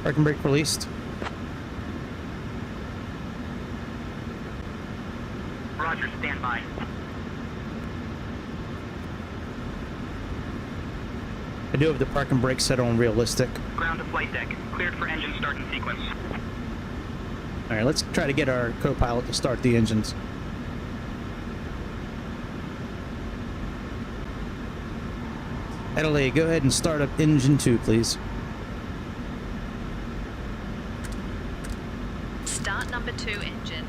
Parking brake released. Roger, stand by. I do have the parking brake set on realistic. Ground to flight deck. Cleared for engine start in sequence. Alright, let's try to get our co-pilot to start the engines. Adelaide, go ahead and start up engine 2, please. Start number 2 engine.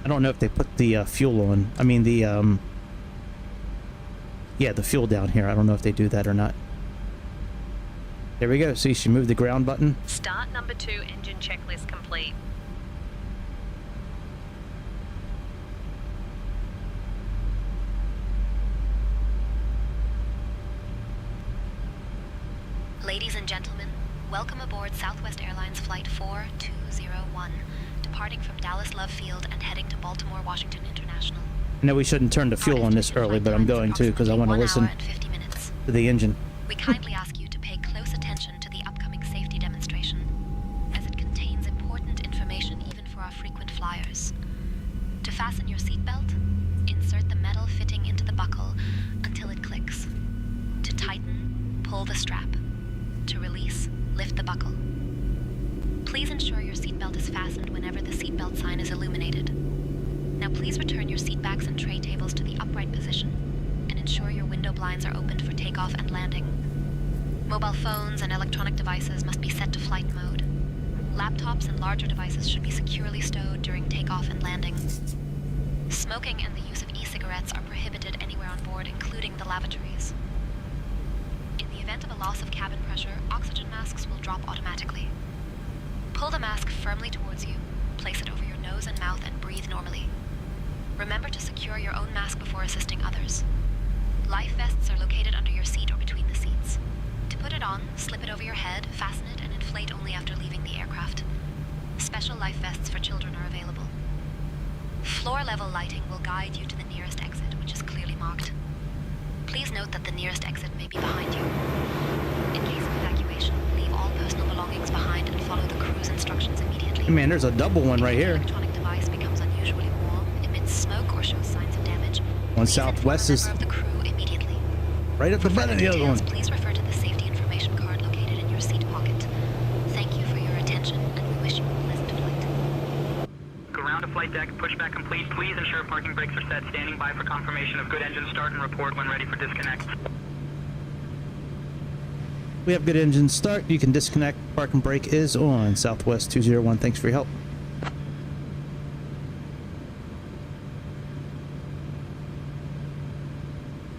I don't know if they put the fuel on. I mean the yeah, the fuel down here. I don't know if they do that or not. There we go. See, she moved the ground button. Start number 2 engine checklist complete. Ladies and gentlemen, welcome aboard Southwest Airlines Flight 4201, departing from Dallas Love Field and heading to Baltimore, Washington International. I know we shouldn't turn the fuel on this early, but I'm going to because I want to listen to the engine. We kindly ask you to pay close attention to the upcoming safety demonstration, as it contains important information even for our frequent flyers. To fasten your seatbelt, insert the metal fitting into the buckle until it clicks. To tighten, pull the strap. To release, lift the buckle. Please ensure your seatbelt is fastened whenever the seatbelt sign is illuminated. Now please return your seatbacks and tray tables to the upright position and ensure your window blinds are opened for takeoff and landing. Mobile phones and electronic devices must be set to flight mode. Laptops and larger devices should be securely stowed during takeoff and landing. Smoking and the use of e-cigarettes are prohibited anywhere on board, including the lavatories. In the event of a loss of cabin pressure, oxygen masks will drop automatically. Pull the mask firmly towards you, place it over your nose and mouth, and breathe normally. Remember to secure your own mask before assisting others. Life vests are located under your seat or between the seats. To put it on, slip it over your head, fasten it, and inflate only after leaving the aircraft. Special life vests for children are available. Floor-level lighting will guide you to the nearest exit, which is clearly marked. Please note that the nearest exit may be behind you. In case of evacuation, leave all personal belongings behind and follow the crew's instructions immediately. Hey man, there's a double one right here. If the electronic device becomes unusually warm, emits smoke, or shows signs of damage, One please Southwest inform a is member of the crew immediately. right up the For front further of the other one. details, please refer to the safety information card located in your seat pocket. Thank you for your attention, and we wish you a pleasant flight. Ground to flight deck. Pushback complete. Please ensure parking brakes are set. Standing by for confirmation of good engine start and report when ready for disconnect. We have good engine start. You can disconnect. Parking brake is on. Southwest 201. Thanks for your help.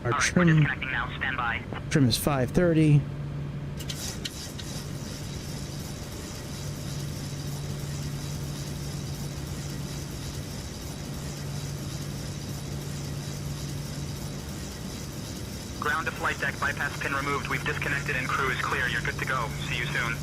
Our Alright, we're trim disconnecting now. Stand by. trim is 530. Ground to flight deck. Bypass pin removed. We've disconnected and crew is clear. You're good to go. See you soon.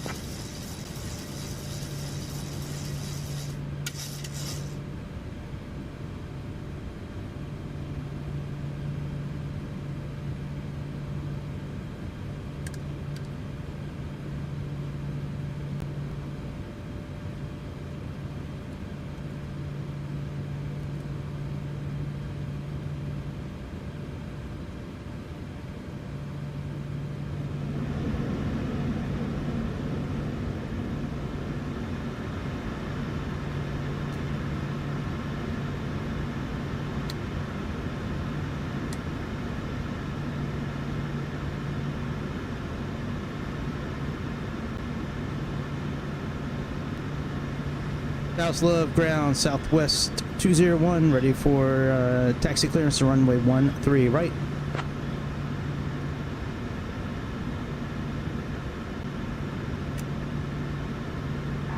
Dallas Love ground, Southwest 201, ready for taxi clearance to runway 13 right.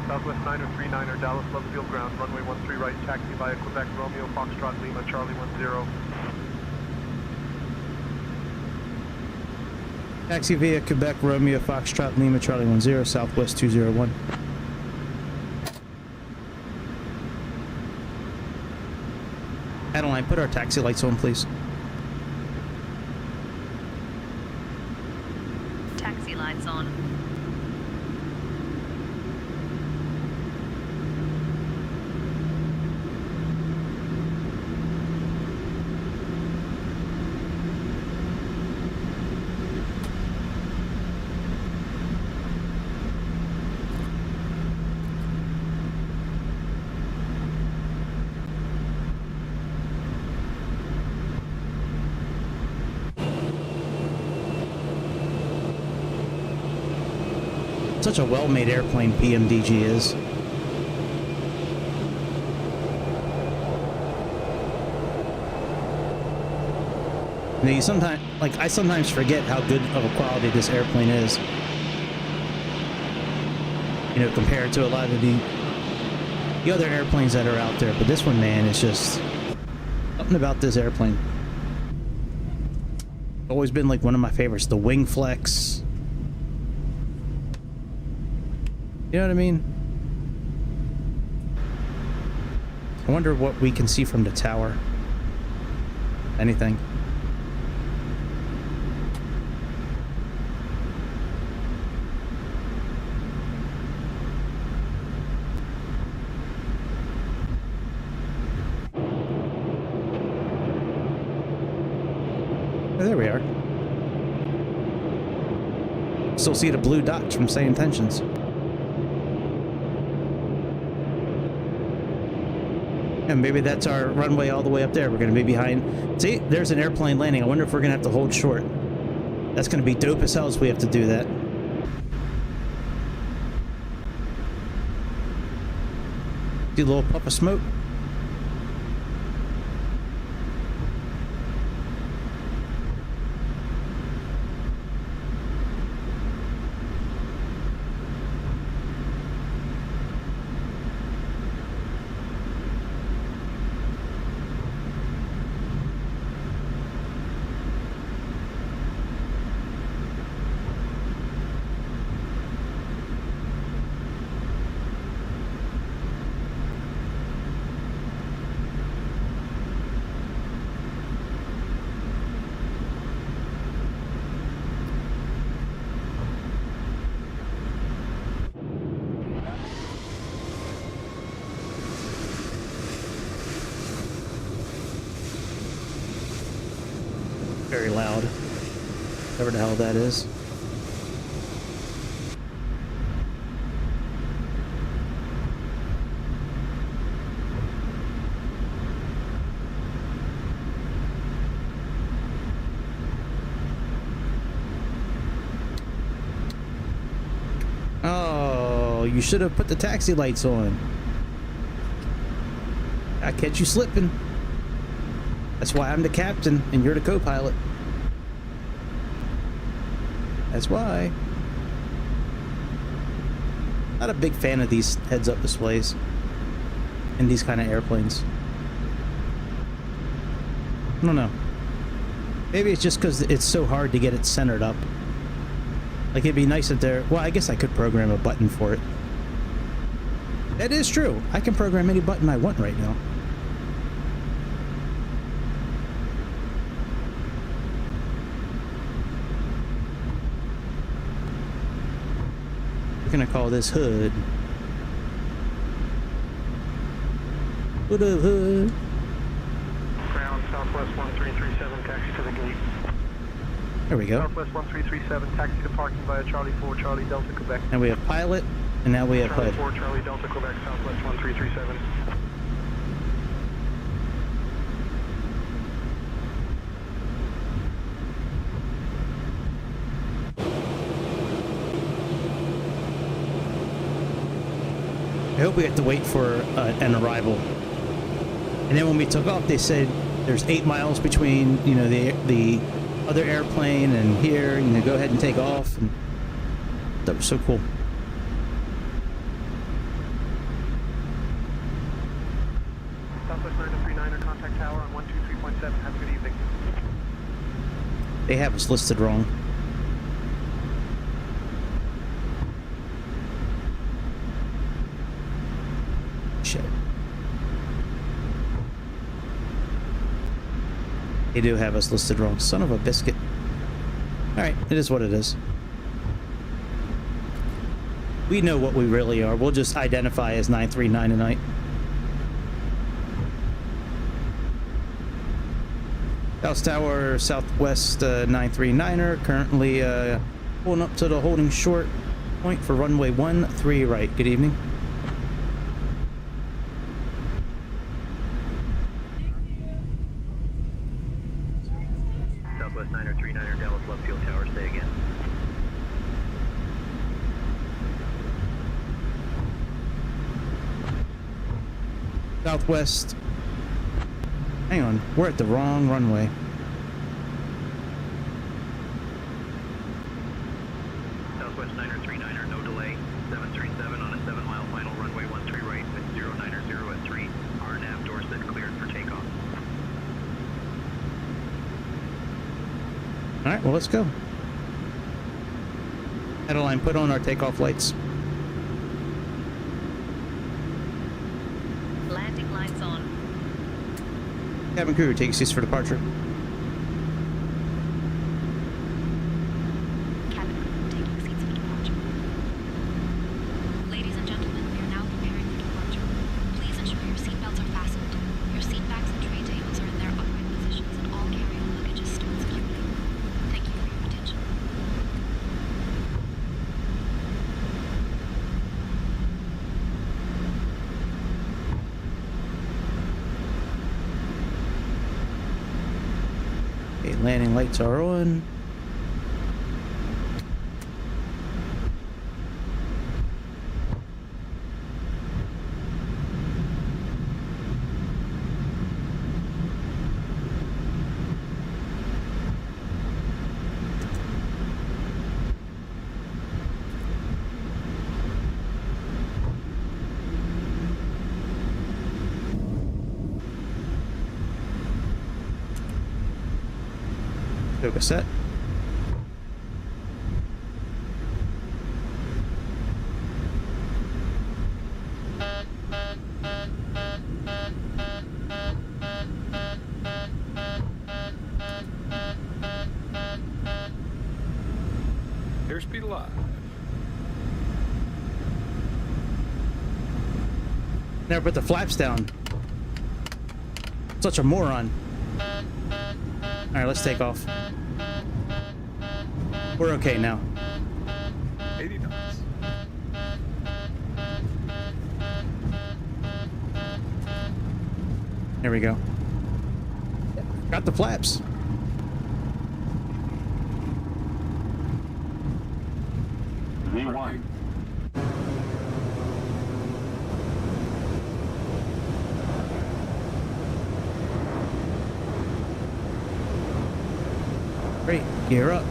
Southwest 9039 Dallas Love Field ground, runway 13 right, taxi via Quebec Romeo Foxtrot Lima Charlie 10. Taxi via Quebec Romeo Foxtrot Lima Charlie 10, Southwest 201. Adeline, put our taxi lights on, please. lights on. Such a well-made airplane PMDG is. You know, I sometimes forget how good of a quality this airplane is. You know, compared to a lot of the other airplanes that are out there. But this one, man, is just something about this airplane. Always been like one of my favorites. The wing flex. You know what I mean? I wonder what we can see from the tower. Anything. Oh, there we are. Still see the blue dots from SayIntentions. And maybe that's our runway all the way up there. We're going to be behind. See, there's an airplane landing. I wonder if we're going to have to hold short. That's going to be dope as hell if we have to do that. See a little puff of smoke? Very loud. Whatever the hell that is. Oh, you should have put the taxi lights on. I catch you slipping. That's why I'm the captain and you're the co-pilot. That's why. Not a big fan of these heads-up displays in these kind of airplanes. I don't know. Maybe it's just because it's so hard to get it centered up. Like, it'd be nice if there... Well, I guess I could program a button for it. That is true. I can program any button I want right now. We're gonna call this hood. Hood of hood. Ground Southwest 1337, taxi to the gate. There we go. Southwest 1337, taxi to parking via Charlie 4, Charlie Delta, Quebec. And we have pilot, and now we have Charlie hood. 4, Charlie Delta, Quebec, Southwest 1337. I hope we have to wait for an arrival. And then when we took off, they said there's 8 miles between, you know, the other airplane and here. You know, go ahead and take off. And that was so cool. Southwest 939er, contact tower on 123.7. Have a good evening. They have us listed wrong. Shit. They do have us listed wrong. Son of a biscuit. Alright, it is what it is. We know what we really are. We'll just identify as 939 tonight. Dallas Tower, Southwest 939er, currently pulling up to the holding short point for runway 13 right. Good evening. Southwest 939er, Dallas left field tower, say again. Southwest. Hang on, we're at the wrong runway. Southwest 939er, no delay. 737 on a 7-mile final, runway 13 right with 090 at 3. RNAV door set cleared for takeoff. All right, well, let's go. Airline, put on our takeoff lights. Landing lights on. Cabin crew, take seats for departure. Cabin crew taking seats for departure. Ladies and gentlemen, we are now preparing for departure. Please ensure your seatbelts are fastened. Your seat backs and tray tables are in their upright positions, and all carry-on luggage is stored securely. Thank you for your attention. Okay, landing lights are on. Yoga set. Airspeed alive. Never put the flaps down. Such a moron. All right, let's take off. We're okay now. 80 knots. There we go. Got the flaps. V1. Great. Gear up.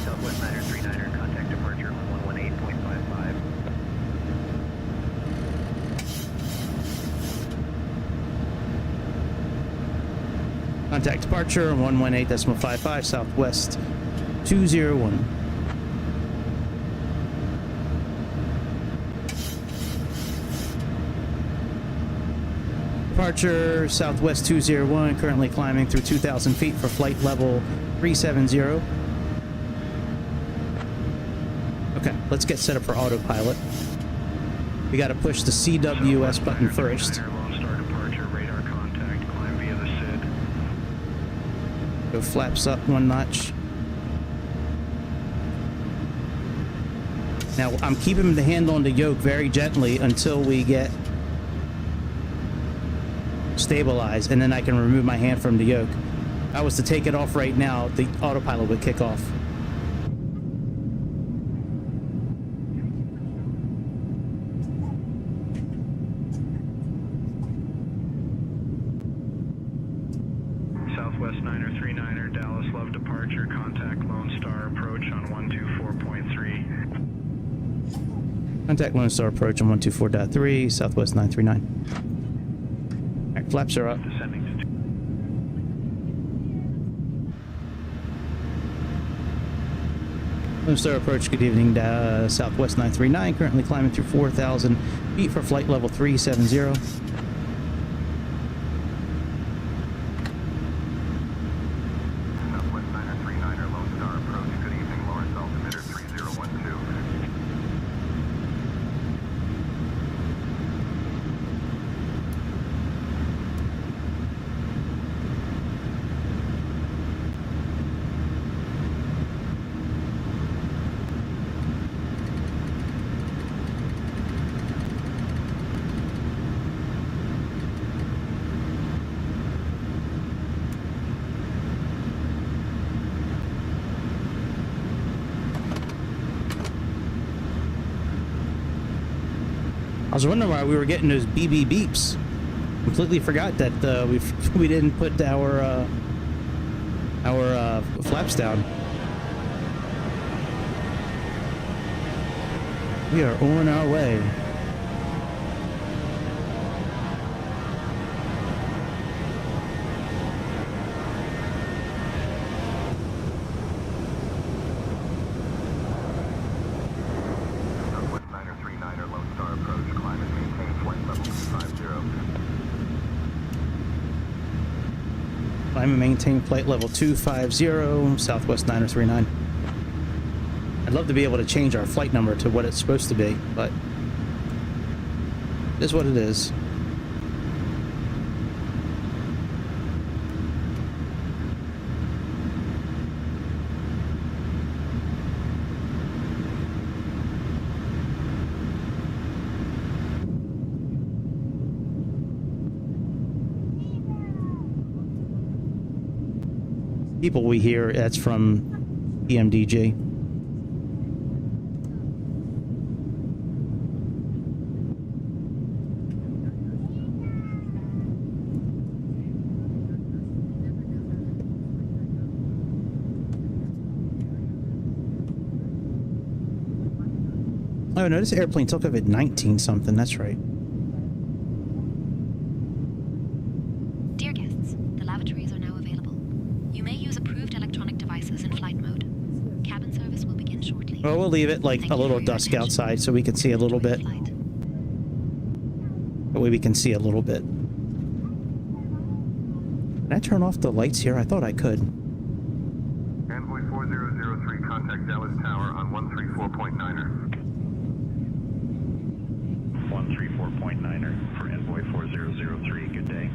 Southwest 939er, contact departure on 118.55. Contact departure on 118.55 Southwest 201. Departure Southwest 201, currently climbing through 2,000 feet for flight level 370. Okay, let's get set up for autopilot. We got to push the CWS button first. Lone Star departure, radar contact, climb via the SID. Go flaps up one notch. Now I'm keeping the hand on the yoke very gently until we get stabilized, and then I can remove my hand from the yoke. If I was to take it off right now, the autopilot would kick off. Southwest 939er, Dallas Love departure, contact Lone Star approach on 124.3. Contact Lone Star approach on 124.3, Southwest 939. All right, flaps are up. Descending to Lone Star approach, good evening, Southwest 939, currently climbing through 4,000 feet for flight level 370. Southwest 939er, Lone Star approach. Good evening, Lawrence altimeter 3012. I was wondering why we were getting those BB beeps. Completely forgot that we didn't put our flaps down. We are on our way. Southwest 939er, Lone Star approach. Climb and maintain flight level 250. Climb and maintain flight level 250, Southwest 939. I'd love to be able to change our flight number to what it's supposed to be, but it is what it is. People we hear, that's from PMDG. Oh no, this airplane took off at 19 something, that's right. Dear guests, the lavatories are now available. You may use approved electronic devices in flight mode. Cabin service will begin shortly. Well, we'll leave it like Thank a you little for your dusk attention. outside so we can see a little Enjoy the bit. flight. That way we can see a little bit. Can I turn off the lights here? I thought I could. Envoy 4003, contact Dallas Tower on 134.9er. 134.9er for Envoy 4003, good day.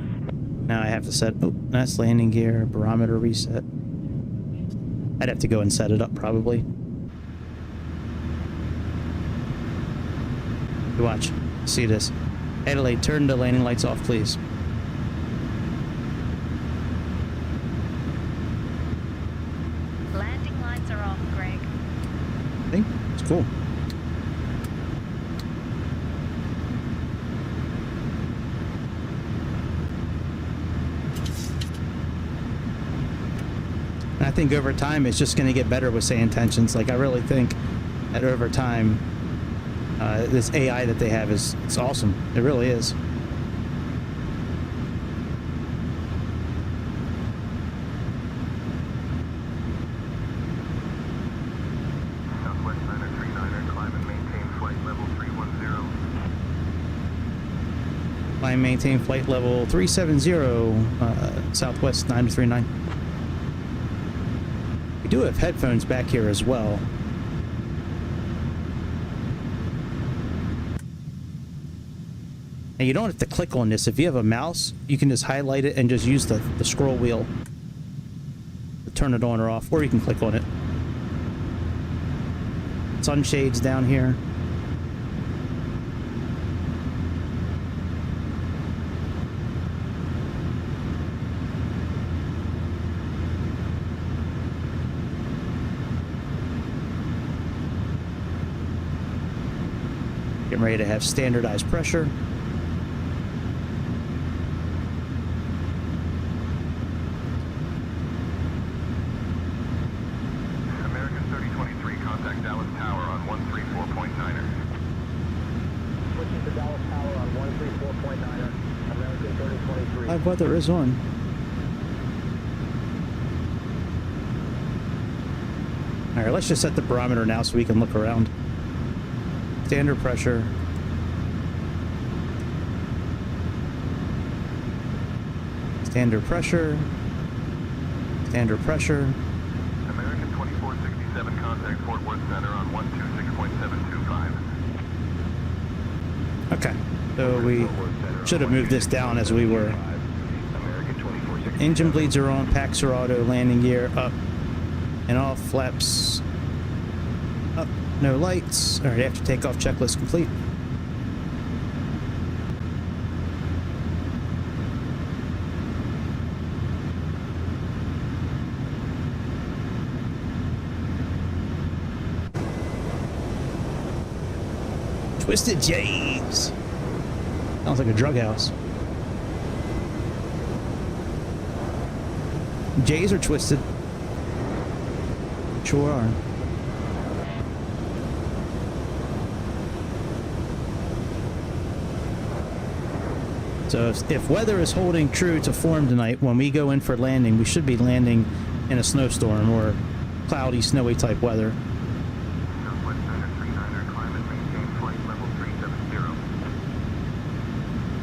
Now I have to set, oh, that's landing gear, barometer reset. I'd have to go and set it up probably. You watch, see this. Adelaide, turn the landing lights off, please. Landing lights are off, Greg. See? It's cool. And I think over time it's just going to get better with SayIntentions. Like I really think that over time, this AI that they have it's awesome. It really is. Southwest 939er, climb and maintain flight level 310. Climb, maintain flight level 370, Southwest 939. We do have headphones back here as well. And you don't have to click on this. If you have a mouse, you can just highlight it and just use the scroll wheel to turn it on or off, or you can click on it. Sunshades down here. Getting ready to have standardized pressure. American 3023, contact Dallas Tower on 134.9er. Switching to Dallas Tower on 134.9er. American 3023. Live weather is on. All right, let's just set the barometer now so we can look around. Standard pressure. Standard pressure. Standard pressure. American 2467, contact Fort Worth Center on 126.725. Okay, so we should have moved this down as we were. American 2467. Engine bleeds are on, packs are auto, landing gear up and off, flaps up, no lights. All right, after takeoff checklist complete. Twisted J's. Sounds like a drug house. J's are twisted. Sure are. So if weather is holding true to form tonight, when we go in for landing, we should be landing in a snowstorm or cloudy, snowy type weather. Southwest Center 39er, climate maintain flight level 370.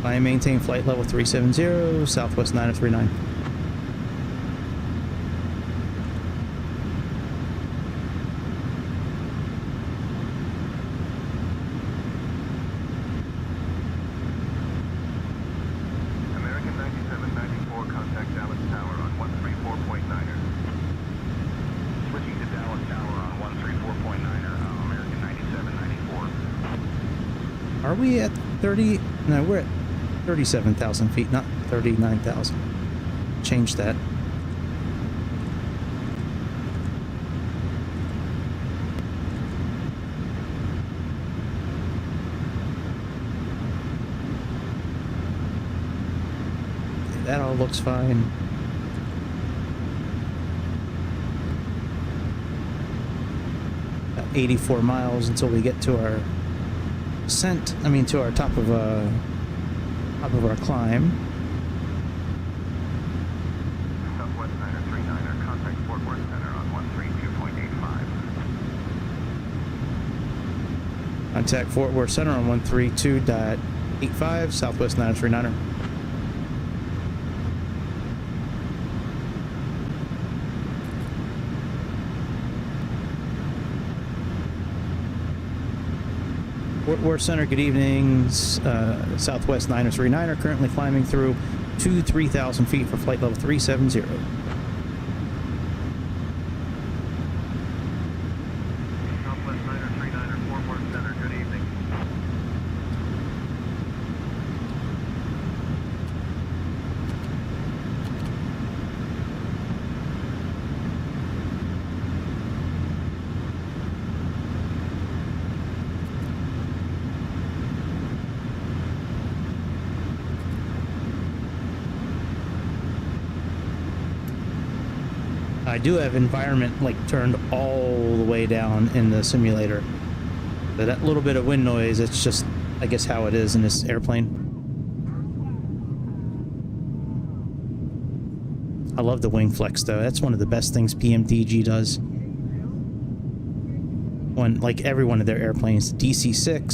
I maintain flight level 370, Southwest 939. American 9794, contact Dallas Tower on 134.9er. Switching to Dallas Tower on 134.9er, American 9794. Are we at 30? No, we're at 37,000 feet, not 39,000. Change that. Okay, that all looks fine. About 84 miles until we get to our ascent. I mean, to our top of our climb. Southwest 939er, contact Fort Worth Center on 132.85. Contact Fort Worth Center on 132.85, Southwest 939er. Fort Worth Center, good evening. Southwest 939er currently climbing through 3,000 feet for flight level 370. Southwest 939er, Fort Worth Center, good evening. I do have environment like turned all the way down in the simulator. So that little bit of wind noise, it's just, I guess, how it is in this airplane. I love the wing flex though. That's one of the best things PMDG does. When, like every one of their airplanes, DC-6,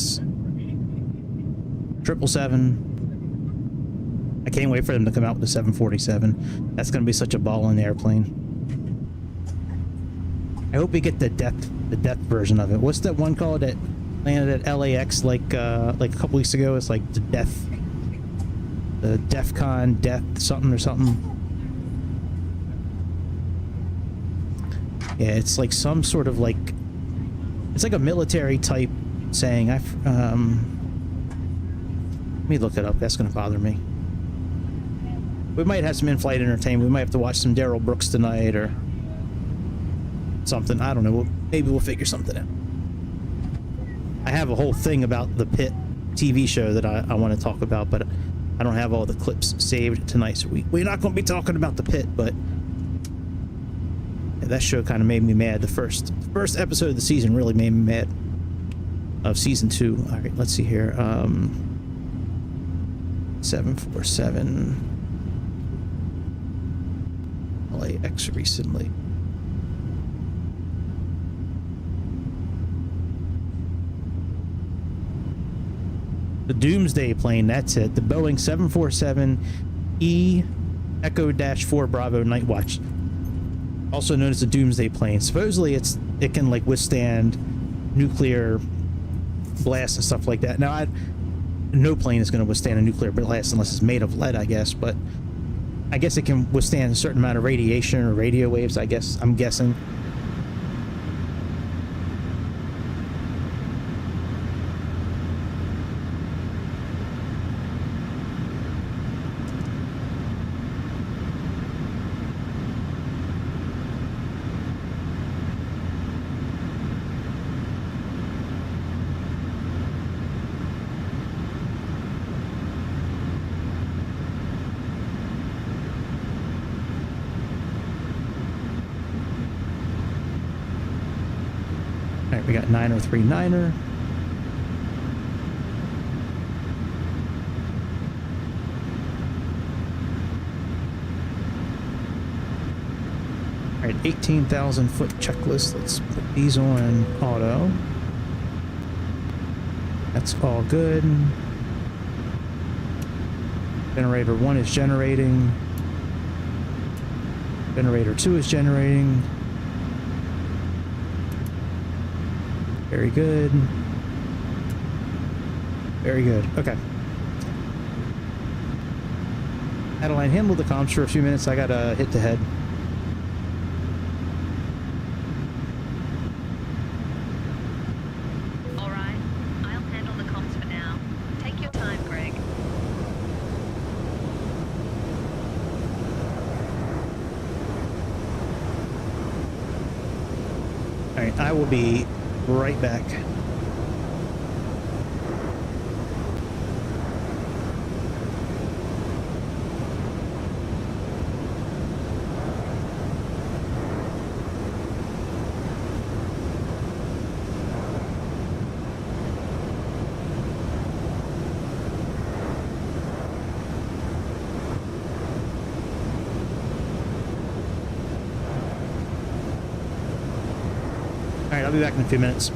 777. I can't wait for them to come out with the 747. That's going to be such a ball in the airplane. I hope we get the death version of it. What's that one called that landed at LAX like a couple weeks ago? It's like the DEFCON death something or something. Yeah, it's like some sort of like, it's like a military type saying. Let me look it up. That's gonna bother me. We might have some in-flight entertainment. We might have to watch some Daryl Brooks tonight or something. I don't know. Maybe we'll figure something out. I have a whole thing about the Pit TV show that I want to talk about, but I don't have all the clips saved tonight, so we're not going to be talking about the Pit, but yeah, that show kind of made me mad. The first episode of the season really made me mad. Of season 2. All right, let's see here. 747 LAX recently. The Doomsday plane, that's it. The Boeing 747E Echo-4 Bravo Night Watch. Also known as the Doomsday plane. Supposedly it can like withstand nuclear blasts and stuff like that. Now, no plane is going to withstand a nuclear blast unless it's made of lead, I guess, but I guess it can withstand a certain amount of radiation or radio waves, I guess, I'm guessing. We got 9039er. All right, 18,000 foot checklist. Let's put these on auto. That's all good. Generator 1 is generating. Generator 2 is generating. Very good. Very good. Okay. Adeline, handle the comms for a few minutes. I gotta hit the head. All right. I'll handle the comms for now. Take your time, Greg. All right, I will be right back. All right, I'll be back in a few minutes.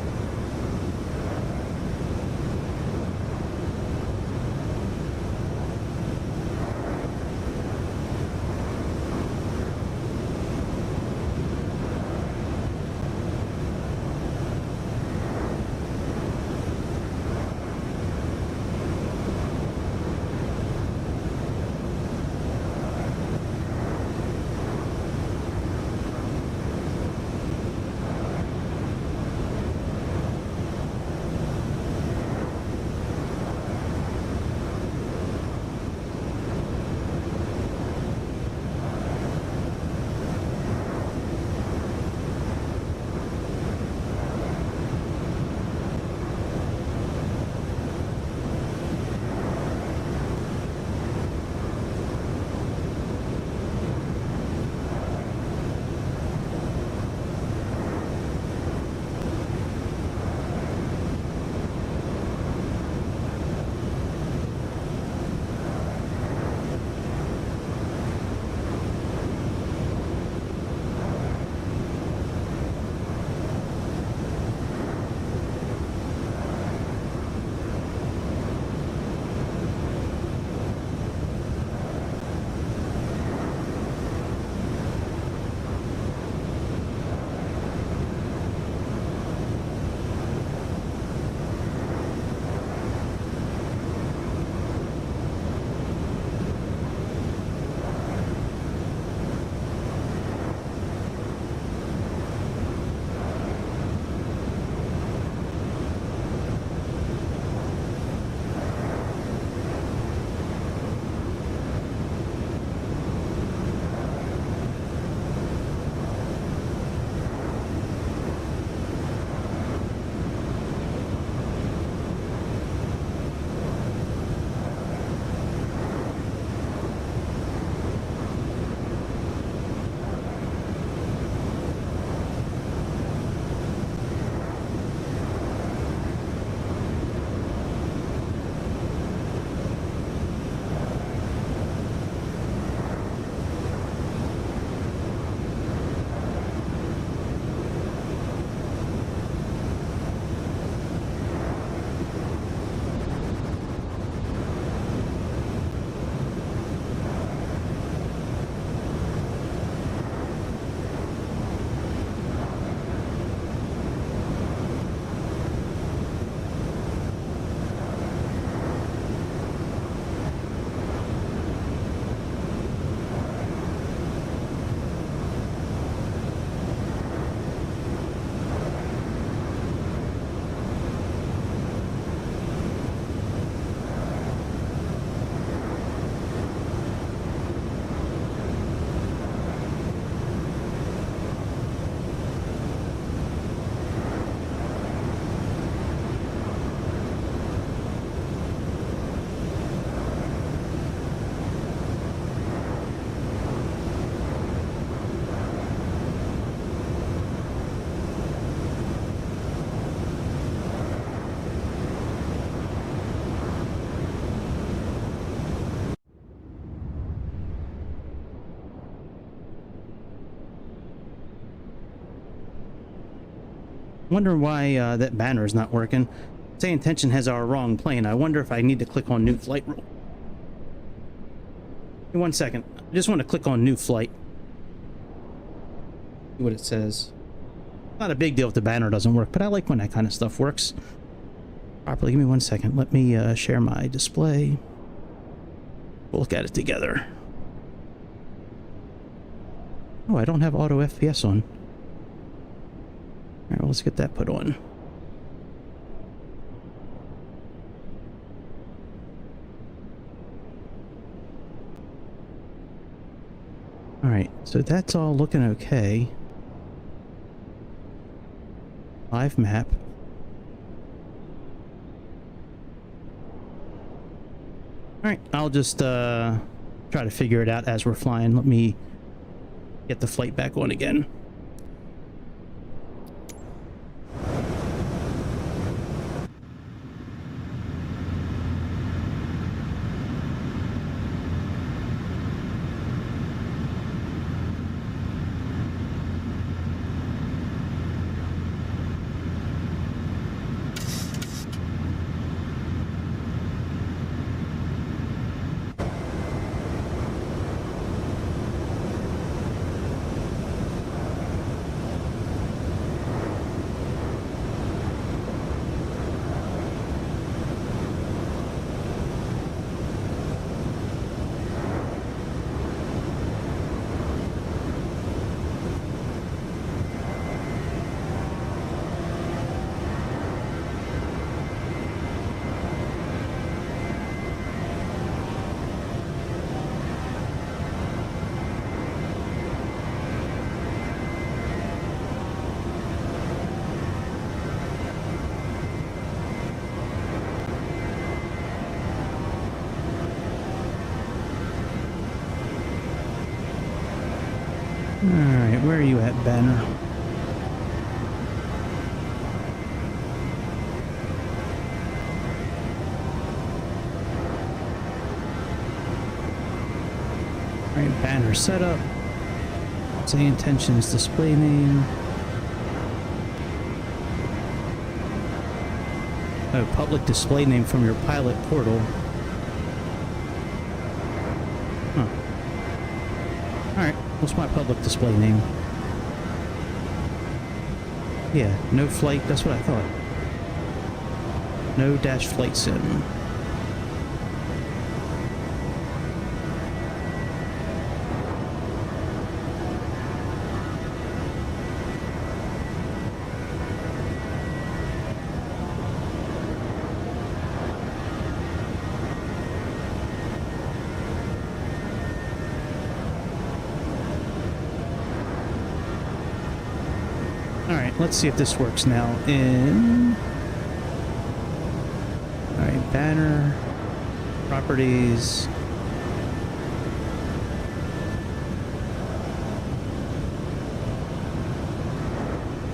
Wondering why that banner is not working. Say intention has our wrong plane. I wonder if I need to click on new flight rule. Give me 1 second. I just want to click on new flight. See what it says. Not a big deal if the banner doesn't work, but I like when that kind of stuff works properly. Give me 1 second. Let me share my display. We'll look at it together. Oh, I don't have auto FPS on. All right, well, let's get that put on. All right, so that's all looking okay. Live map. All right, I'll just try to figure it out as we're flying. Let me get the flight back on again. Alright, where are you at, Banner? Alright, banner setup. Say intentions, display name. Oh, public display name from your pilot portal. Huh. Alright, what's my public display name? Yeah, no flight, that's what I thought. No dash flight sim. Let's see if this works now. Alright, banner, properties.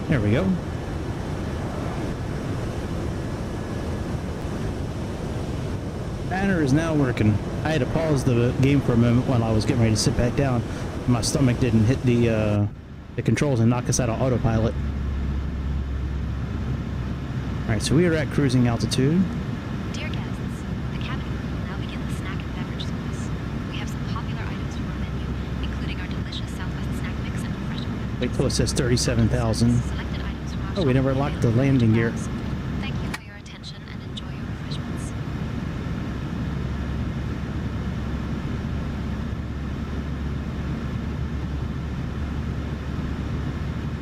There we go. Banner is now working. I had to pause the game for a moment while I was getting ready to sit back down. My stomach didn't hit the controls and knock us out of autopilot. Alright, so we are at cruising altitude. Dear guests, the cabin crew will now begin the snack and beverage service. We have some popular items from our menu, including our delicious Southwest snack mix and refreshment. Wait till it says 37,000. Selected items from our Oh, we never locked the landing gear. Thank you for your attention and enjoy your refreshments.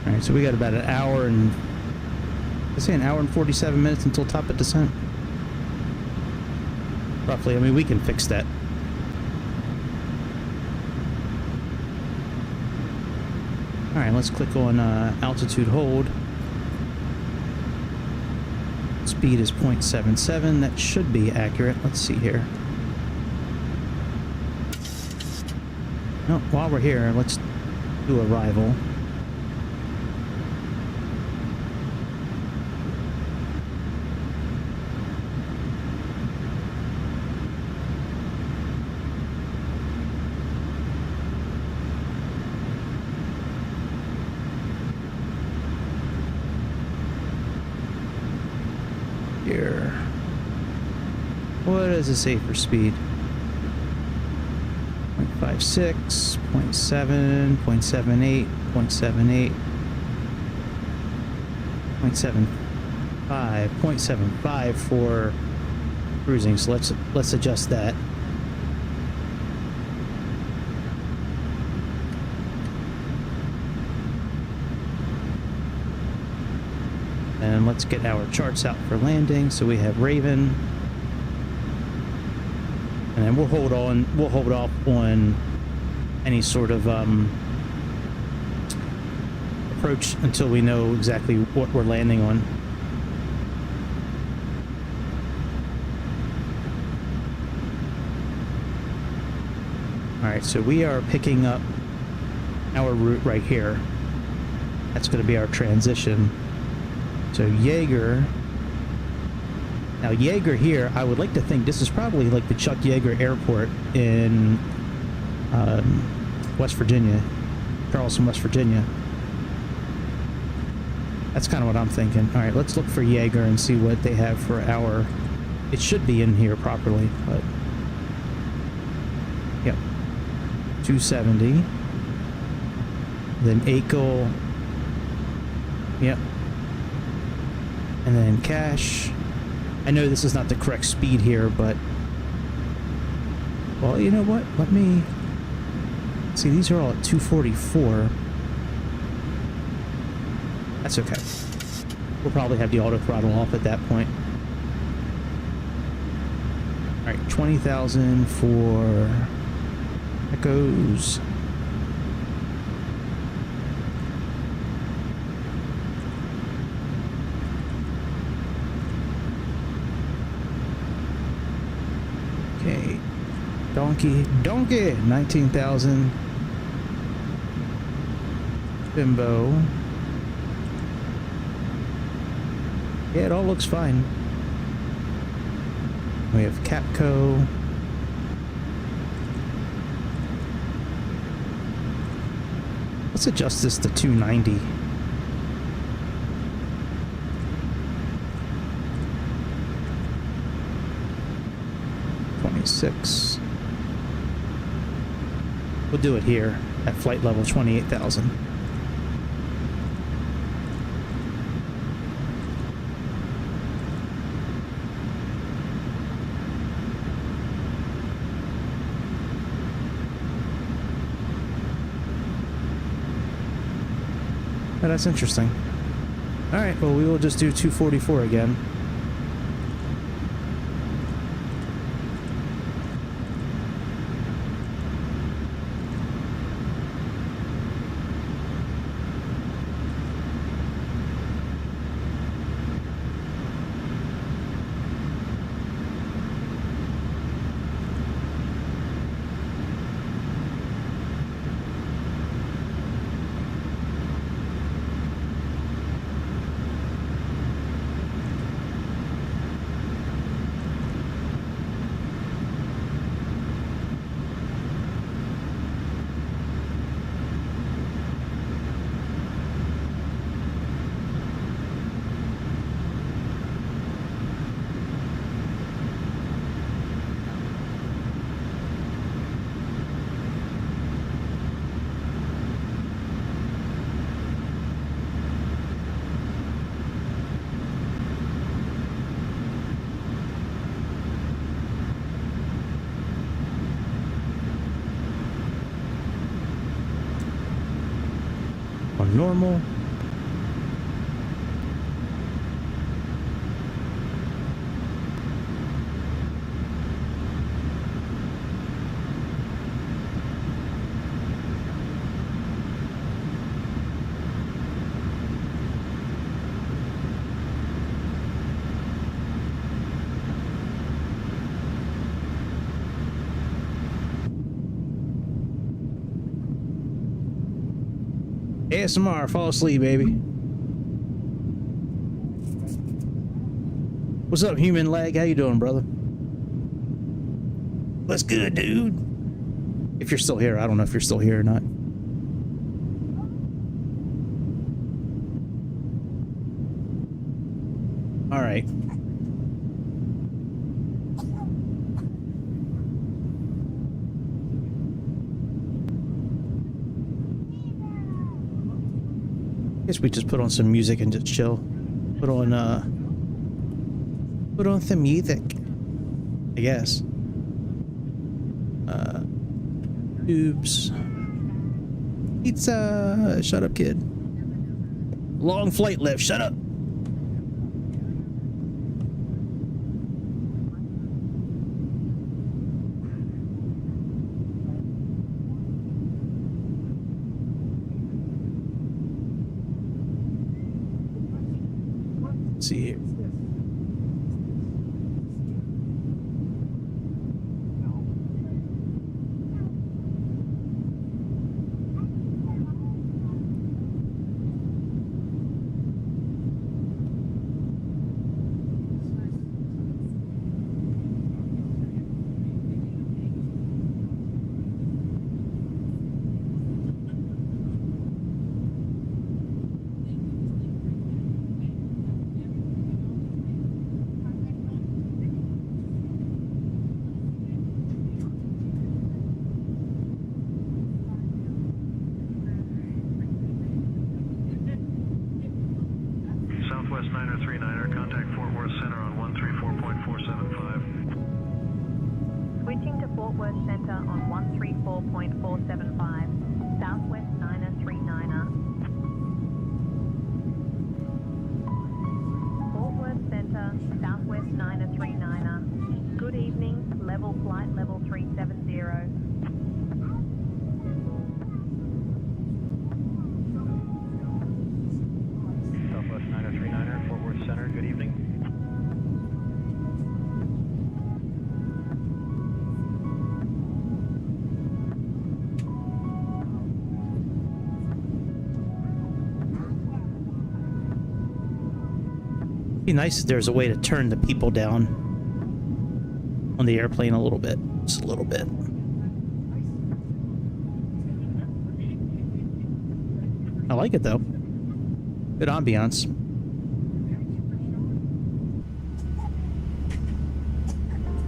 Alright, so we got about an hour and... let's say an hour and 47 minutes until top of descent. Roughly. I mean, we can fix that. Alright, let's click on altitude hold. Speed is 0.77. That should be accurate. Let's see here. No, while we're here, let's do arrival. here. What is a safer speed? 0.56, 0.7, 0.78, 0.78, 0.75, 0.75 for cruising. So let's adjust that. And let's get our charts out for landing. So we have Raven. And then we'll hold off on any sort of approach until we know exactly what we're landing on. Alright, so we are picking up our route right here. That's going to be our transition. So Jaeger. Now Jaeger here, I would like to think this is probably like the Chuck Yeager Airport in West Virginia, Charleston, West Virginia. That's kind of what I'm thinking. All right, let's look for Jaeger and see what they have for our. It should be in here properly, but yep, 270. Then Akel. Yep. And then Cash. I know this is not the correct speed here, but well, you know what? Let me see. These are all at 244. That's okay. We'll probably have the auto throttle off at that point. All right, 20,000 for Echoes. Okay, Donkey, 19,000. Bimbo. Yeah, it all looks fine. We have Capco. Let's adjust this to 290. $26. We'll do it here at flight level 28,000. Oh, that's interesting. Alright, well, we will just do 244 again. On normal. ASMR, fall asleep, baby. What's up, human leg? How you doing, brother? What's good, dude? If you're still here, I don't know if you're still here or not. All right. Guess we just put on some music and just chill. Put on some music, I guess. Tubes. Pizza. Shut up, kid. Long flight left. Shut up. Let's see here. Southwest 939er, contact Fort Worth Center on 134.475. Switching to Fort Worth Center on 134.475. Southwest 939er. Fort Worth Center, Southwest 939er. Good evening, level flight level 370. Southwest 939er, Fort Worth Center, good evening. Be nice if there's a way to turn the people down on the airplane a little bit. Just a little bit. I like it though. Good ambiance.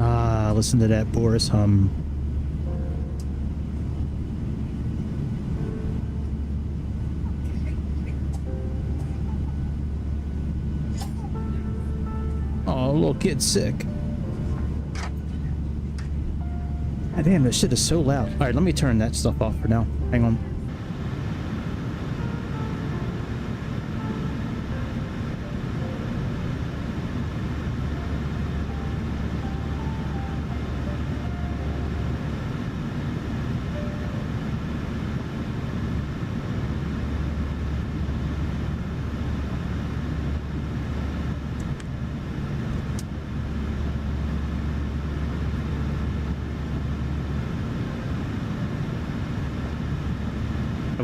Ah, listen to that Boris hum. Oh, little kid's sick. God damn, this shit is so loud. All right, let me turn that stuff off for now. Hang on.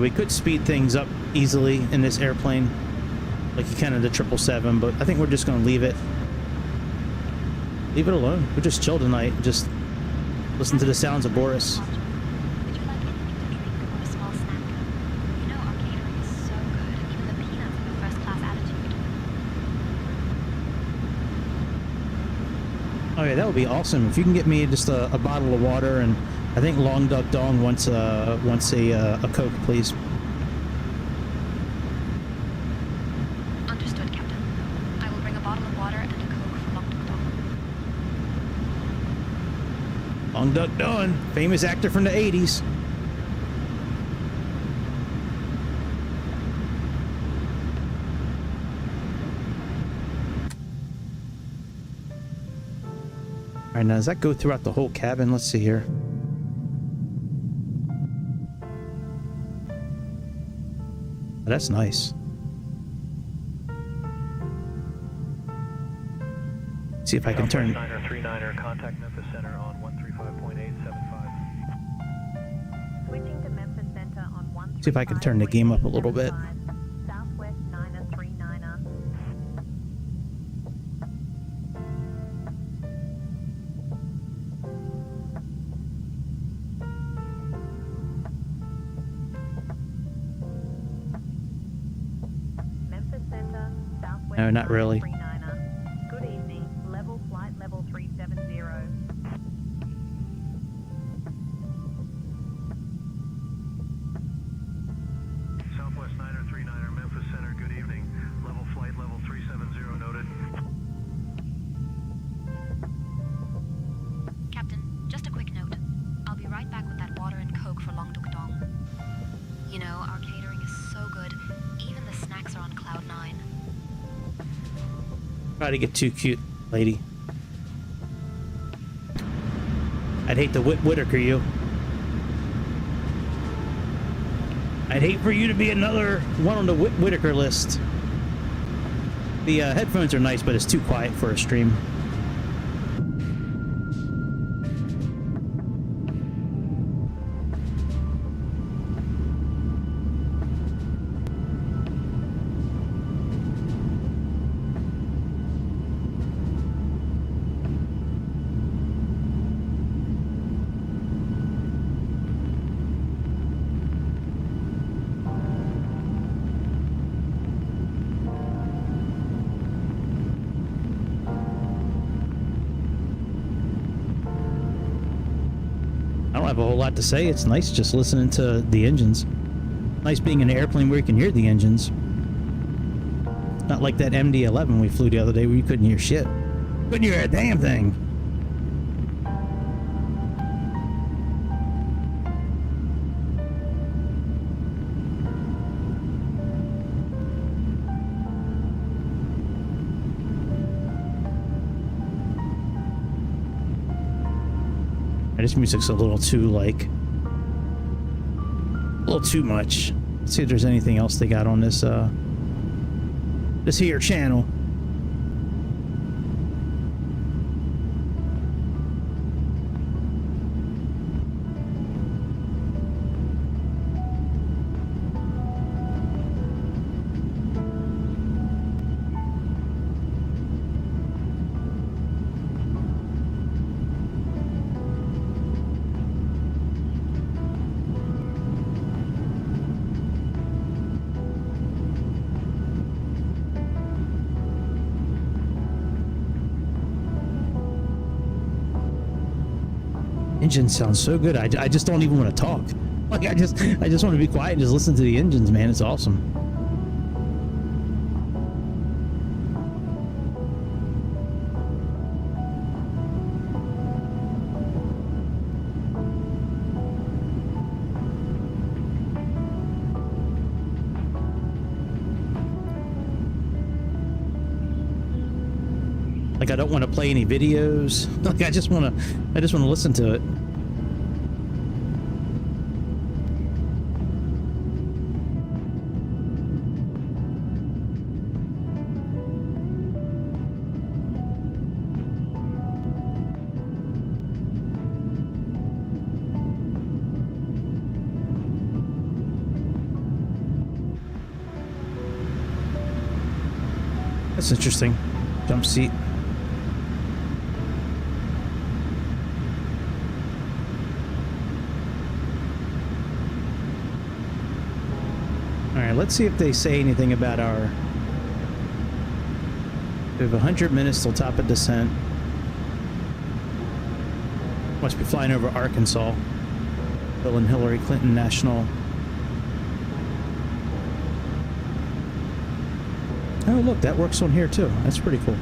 We could speed things up easily in this airplane, like you can in the 777, but I think we're just going to leave it alone. We'll just chill tonight, just listen to the sounds of Boris. Would you like anything to drink or a small snack? You know our catering is so good, even the peanuts have a first-class attitude. Oh yeah, that would be awesome if you can get me just a bottle of water, and I think Long Duck Dong wants a Coke, please. Understood, Captain. I will bring a bottle of water and a Coke for Long Duck Dong. Long Duck Dong, famous actor from the 80s. All right, now does that go throughout the whole cabin? Let's see here. That's nice. See if I can turn. 939er, contact Memphis Center on 135.875. Switching to Memphis Center on 135.875. See if I can turn the game up a little bit. Southwest 939er. Memphis Center, Southwest No, not really. 939er. Good evening, level flight level 370. Southwest 939er, Memphis Center, Try to get too cute, lady. I'd hate to Whitaker you. I'd hate for you to be another one on the Whitaker list. The headphones are nice, but it's too quiet for a stream. I have a whole lot to say. It's nice just listening to the engines. Nice being in an airplane where you can hear the engines. Not like that MD-11 we flew the other day where you couldn't hear shit. Couldn't hear a damn thing. This music's a little too, like, a little too much. Let's see if there's anything else they got on this, this here channel. Engine sounds so good. I just don't even want to talk. Like I just want to be quiet and just listen to the engines, man. It's awesome. Like I don't want to play any videos. Like I just want to listen to it. That's interesting. Jump seat. Alright, let's see if they say anything about our... We have 100 minutes till top of descent. Must be flying over Arkansas. Bill and Hillary Clinton National. Oh, look, that works on here too. That's pretty cool.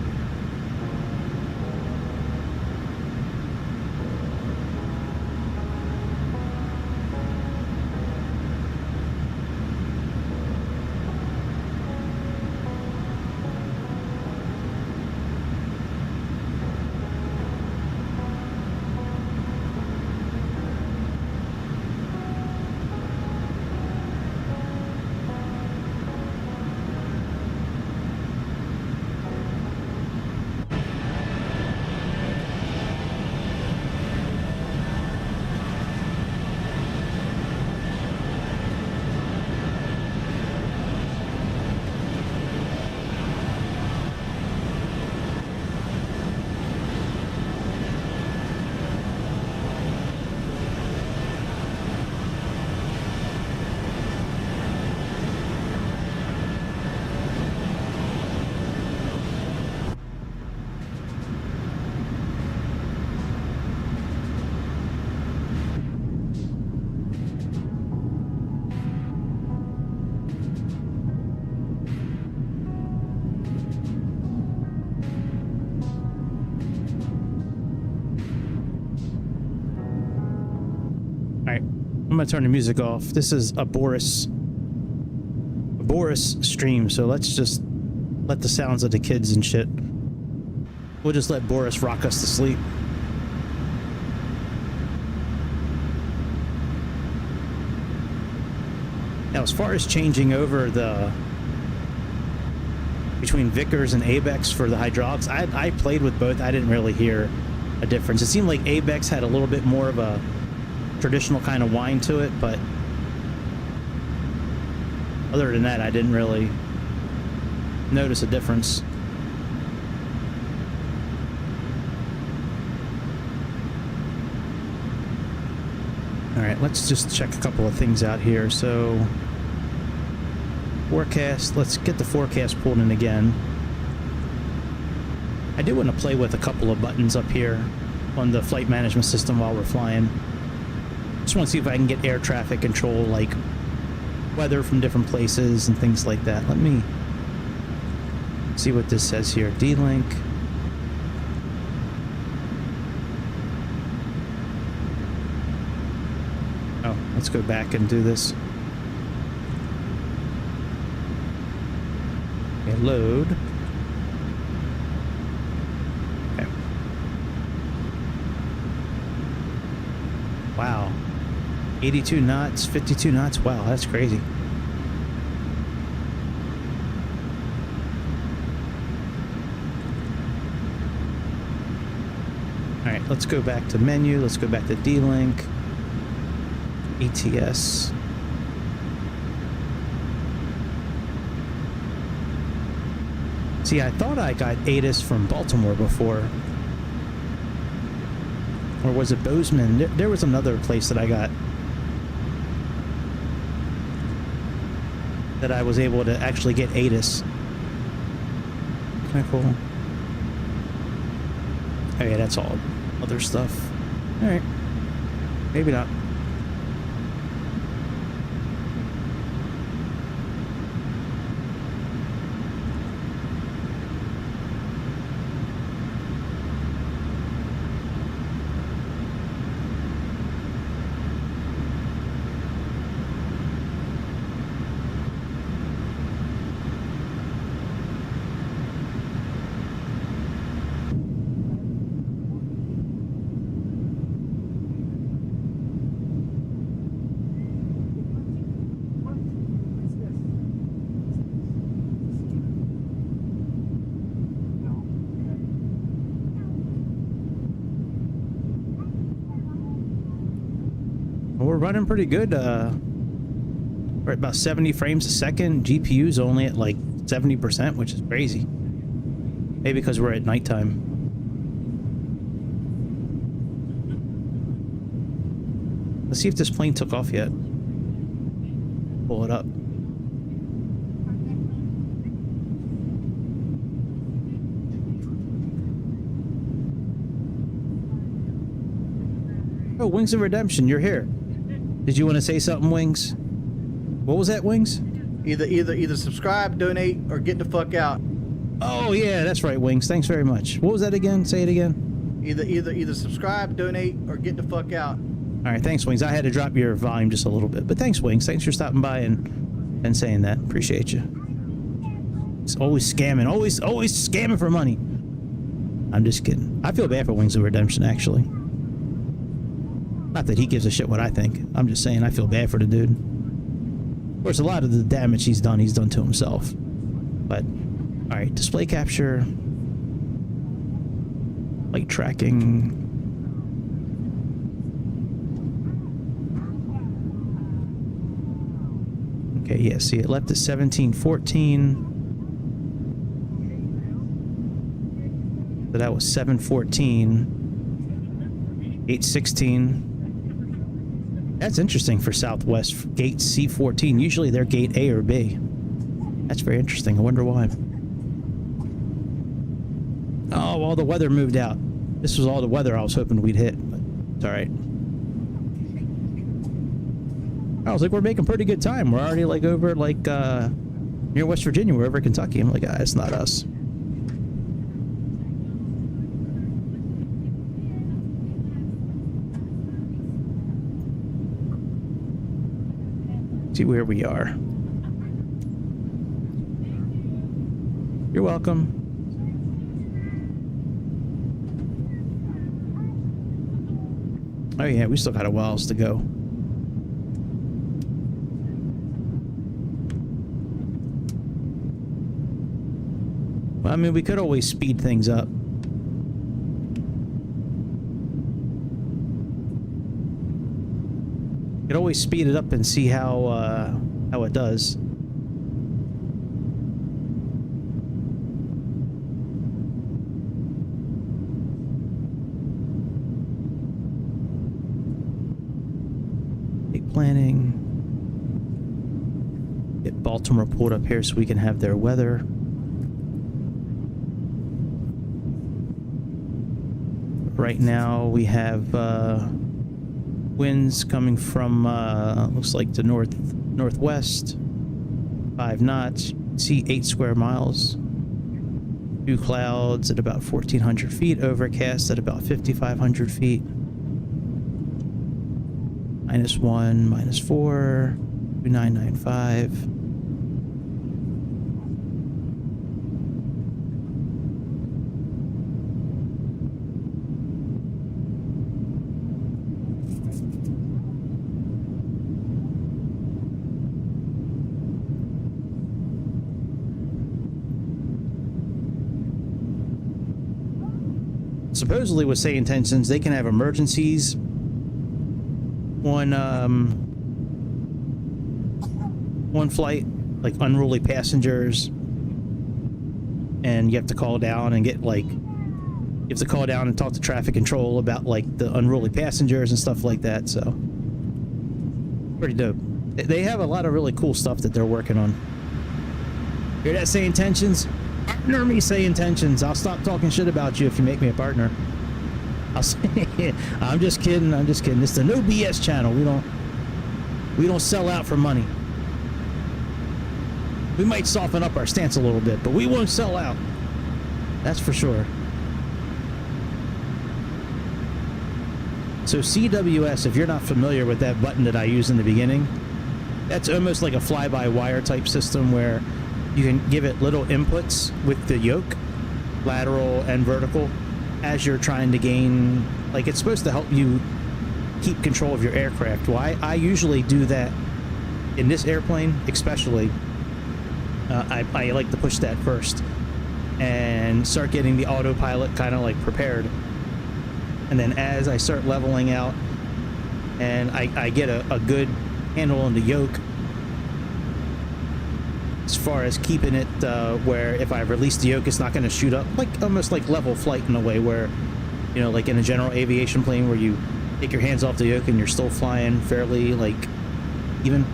I'm gonna turn the music off. This is a Boris stream, so let's just let the sounds of the kids and shit We'll just let Boris rock us to sleep. Now, as far as changing over between Vickers and Abex for the hydraulics, I played with both. I didn't really hear a difference. It seemed like Abex had a little bit more of a traditional kind of whine to it, but other than that, I didn't really notice a difference. All right, let's just check a couple of things out here. So, forecast, let's get the forecast pulled in again. I do want to play with a couple of buttons up here on the flight management system while we're flying. Just want to see if I can get air traffic control, like weather from different places and things like that. Let me see what this says here. D-Link. Oh, let's go back and do this. Okay, load. Okay. Wow. 82 knots, 52 knots. Wow, that's crazy. All right, let's go back to menu. Let's go back to D-Link. ETS. See, I thought I got ATIS from Baltimore before. Or was it Bozeman? There was another place that I got that I was able to actually get ATIS. Kind of cool. Oh yeah, that's all other stuff. Alright. Maybe not. We're running pretty good. We're at about 70 frames a second. GPU's only at like 70%, which is crazy. Maybe because we're at nighttime. Let's see if this plane took off yet. Pull it up. Oh, Wings of Redemption, you're here. Did you want to say something, Wings? What was that, Wings? Either subscribe, donate, or get the fuck out. Oh yeah, that's right, Wings. Thanks very much. What was that again? Say it again. Either subscribe, donate, or get the fuck out. All right, thanks, Wings. I had to drop your volume just a little bit, but thanks, Wings. Thanks for stopping by and saying that. Appreciate you. It's always scamming, always scamming for money. I'm just kidding. I feel bad for Wings of Redemption, actually. Not that he gives a shit what I think. I'm just saying I feel bad for the dude. Of course, a lot of the damage he's done to himself. But, alright, display capture. Light tracking. Okay, yeah, see, it left at 1714. So that was 714. 816. That's interesting for Southwest. Gate C14. Usually they're gate A or B. That's very interesting. I wonder why. Oh, all the weather moved out. This was all the weather I was hoping we'd hit, but it's alright. I was like, we're making pretty good time. We're already like over like near West Virginia. We're over Kentucky. I'm like, ah, it's not us. See where we are. You're welcome. Oh yeah, we still got a whiles to go. Well, I mean, we could always speed things up. Could always speed it up and see how it does. Planning. Get Baltimore pulled up here so we can have their weather. Right now we have winds coming from looks like the northwest, 5 knots. See 8 square miles. Few clouds at about 1,400 feet. Overcast at about 5,500 feet. -1, -4, 2995. Supposedly with SayIntentions, they can have emergencies one flight, like unruly passengers, and you have to call down and get like, you have to call down and talk to traffic control about like the unruly passengers and stuff like that. So pretty dope. They have a lot of really cool stuff that they're working on. Hear that, SayIntentions? Partner me, SayIntentions. I'll stop talking shit about you if you make me a partner. I'll say, I'm just kidding. I'm just kidding. This is the No BS channel. We don't sell out for money. We might soften up our stance a little bit, but we won't sell out. That's for sure. So CWS, if you're not familiar with that button that I used in the beginning, that's almost like a fly-by-wire type system where you can give it little inputs with the yoke, lateral and vertical, as you're trying to gain, like it's supposed to help you keep control of your aircraft. Well, I usually do that in this airplane, especially. I like to push that first and start getting the autopilot kind of like prepared. And then as I start leveling out and I get a good handle on the yoke, as far as keeping it where if I release the yoke, it's not going to shoot up, like almost like level flight in a way where, you know, like in a general aviation plane where you take your hands off the yoke and you're still flying fairly like even.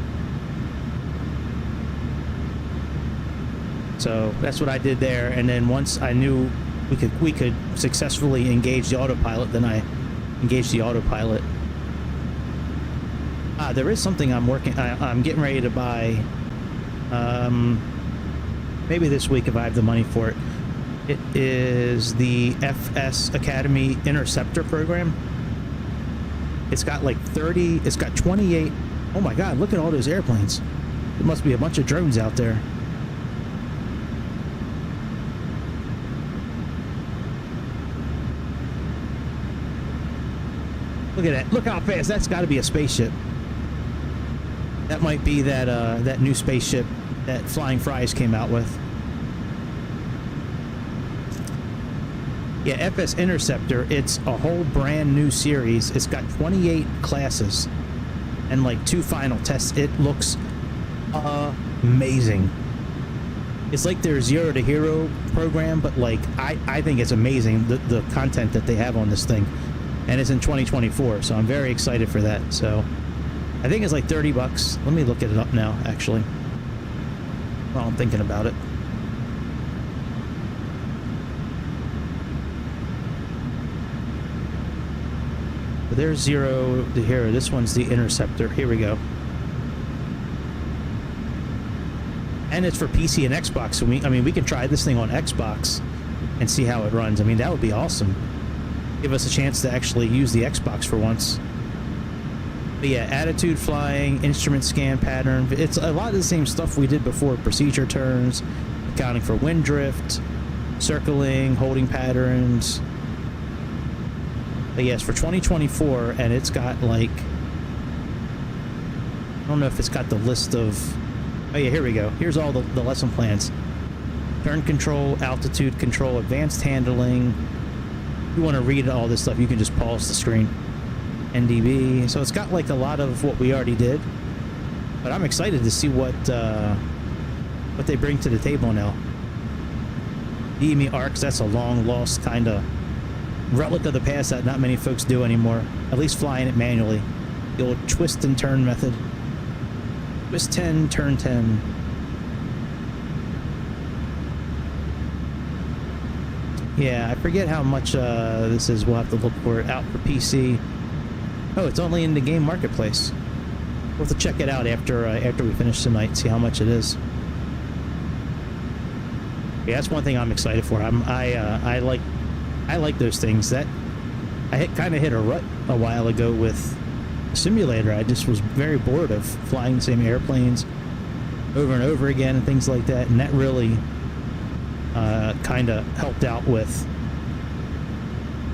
So that's what I did there, and then once I knew we could successfully engage the autopilot, then I engaged the autopilot. There is something I'm getting ready to buy. Maybe this week if I have the money for it. It is the FS Academy Interceptor program. It's got like 30, it's got 28. Oh my God, look at all those airplanes. There must be a bunch of drones out there. Look at that. Look how fast. That's got to be a spaceship. That might be that that new spaceship that Flying Fries came out with. Yeah, FS Interceptor. It's a whole brand new series. It's got 28 classes and like 2 final tests. It looks amazing. It's like their Zero to Hero program, but like I think it's amazing the content that they have on this thing. And it's in 2024, so I'm very excited for that. So I think it's like $30. Let me look it up now, actually, while I'm thinking about it. But there's Zero to Hero. This one's the Interceptor. Here we go. And it's for PC and Xbox. So we can try this thing on Xbox and see how it runs. I mean, that would be awesome. Give us a chance to actually use the Xbox for once. But yeah, attitude flying, instrument scan pattern. It's a lot of the same stuff we did before. Procedure turns, accounting for wind drift, circling, holding patterns. But yes, for 2024, and it's got like, I don't know if it's got the list of, oh yeah, here we go. Here's all the lesson plans. Turn control, altitude control, advanced handling. If you want to read all this stuff, you can just pause the screen. NDB. So it's got like a lot of what we already did. But I'm excited to see what they bring to the table now. DME arcs, that's a long lost kind of relic of the past that not many folks do anymore. At least flying it manually. The old twist and turn method. Twist 10, turn 10. Yeah, I forget how much this is. We'll have to look for it out for PC. Oh, it's only in the game marketplace. We'll have to check it out after we finish tonight, see how much it is. Yeah, that's one thing I'm excited for. I like those things. That I kind of hit a rut a while ago with a simulator. I just was very bored of flying the same airplanes over and over again and things like that, and that really kind of helped out with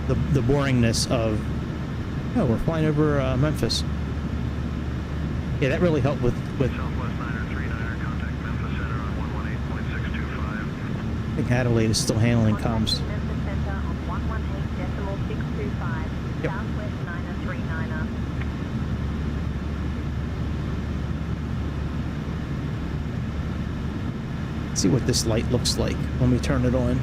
the boringness of, oh, we're flying over Memphis. Yeah, that really helped with Southwest 939er, contact Memphis Center on 118.625. I think Adelaide is still handling comms. Memphis Center on 118.625. Yep. Southwest 939er. See what this light looks like when we turn it on.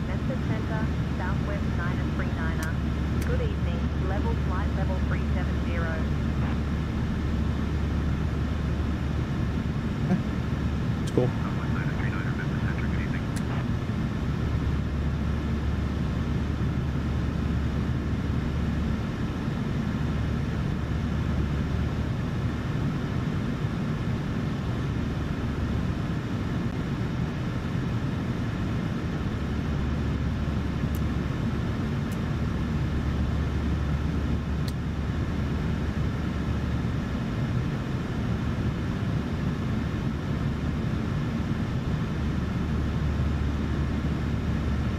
Memphis Center, Southwest 939er. Good evening. Level flight level 370. It's cool. Southwest 939er, Memphis Center, good evening.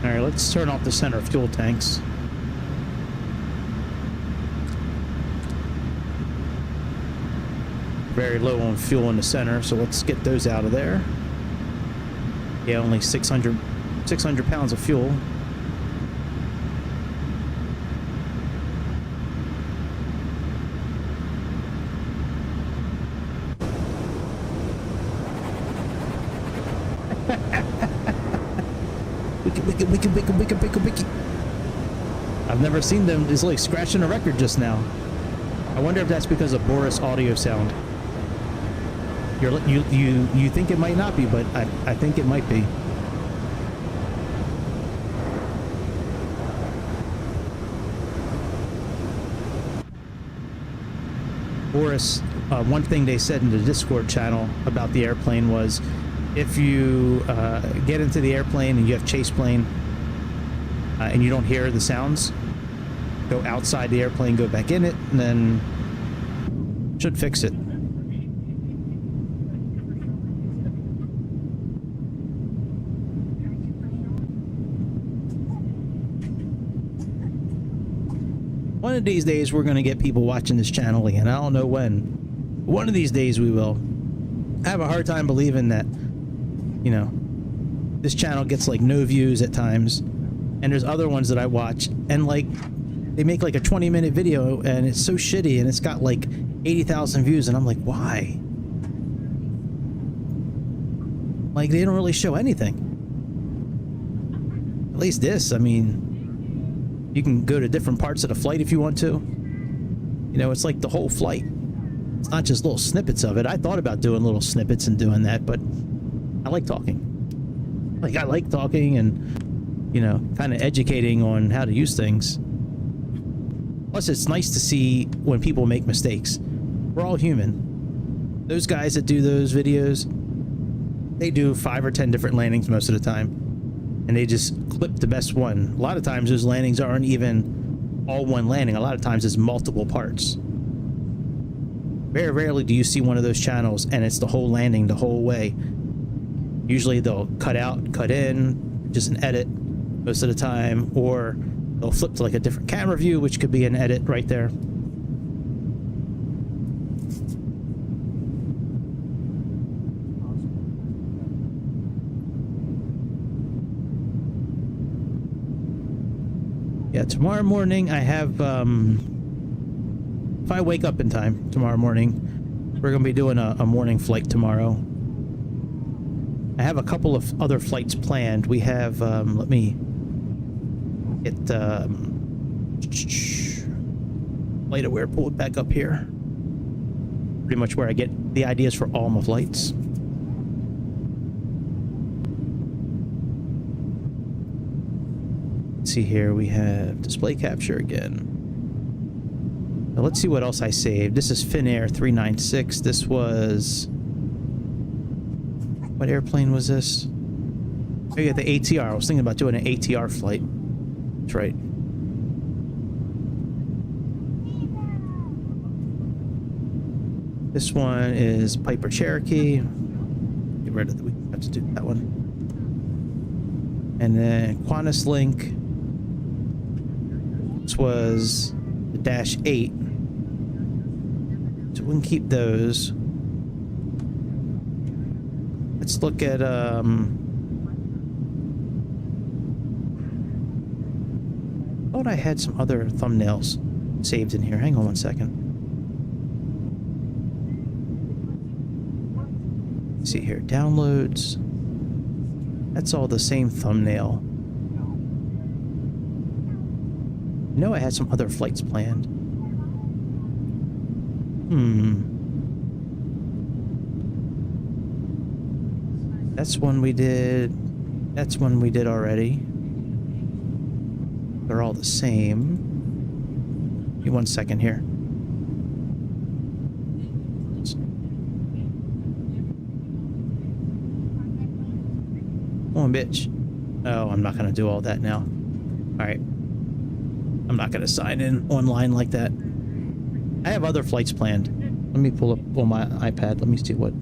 All right, let's turn off the center fuel tanks. Very low on fuel in the center, so let's get those out of there. Yeah, only 600 pounds of fuel. Wiki. I've never seen them. It's like scratching a record just now. I wonder if that's because of Boris audio sound. You think it might not be, but I think it might be. Boris, one thing they said in the Discord channel about the airplane was, if you get into the airplane and you have chase plane and you don't hear the sounds, go outside the airplane, go back in it, and then should fix it. One of these days we're going to get people watching this channel again. I don't know when. One of these days we will. I have a hard time believing that, you know, this channel gets like no views at times, and there's other ones that I watch and like they make like a 20-minute video and it's so shitty and it's got like 80,000 views, and I'm like, why? Like, they don't really show anything. At least this, I mean, you can go to different parts of the flight if you want to. You know, it's like the whole flight. It's not just little snippets of it. I thought about doing little snippets and doing that, but I like talking. Like, I like talking and, you know, kind of educating on how to use things. Plus, it's nice to see when people make mistakes. We're all human. Those guys that do those videos, they do 5 or 10 different landings most of the time, and they just clip the best one. A lot of times those landings aren't even all one landing. A lot of times it's multiple parts. Very rarely do you see one of those channels and it's the whole landing the whole way. Usually they'll cut out, cut in, just an edit, most of the time, or they'll flip to like a different camera view, which could be an edit right there. Yeah, tomorrow morning I have, if I wake up in time tomorrow morning, we're going to be doing a morning flight tomorrow. I have a couple of other flights planned. We have, let me get, FlightAware, pull it back up here. Pretty much where I get the ideas for all my flights. See here, we have display capture again. Now let's see what else I saved. This is Finnair 396. This was, what airplane was this? Oh yeah, the ATR. I was thinking about doing an ATR flight. That's right. This one is Piper Cherokee. Get rid of the, we have to do that one. And then Qantas Link. This was the Dash 8. So we can keep those. Let's look at I thought I had some other thumbnails saved in here. Hang on one second. Let's see here, downloads. That's all the same thumbnail. I know I had some other flights planned. That's one we did. That's one we did already. They're all the same. Give me 1 second here. Come on, bitch. Oh, I'm not going to do all that now. All right. I'm not going to sign in online like that. I have other flights planned. Let me pull up on my iPad. Let me see what...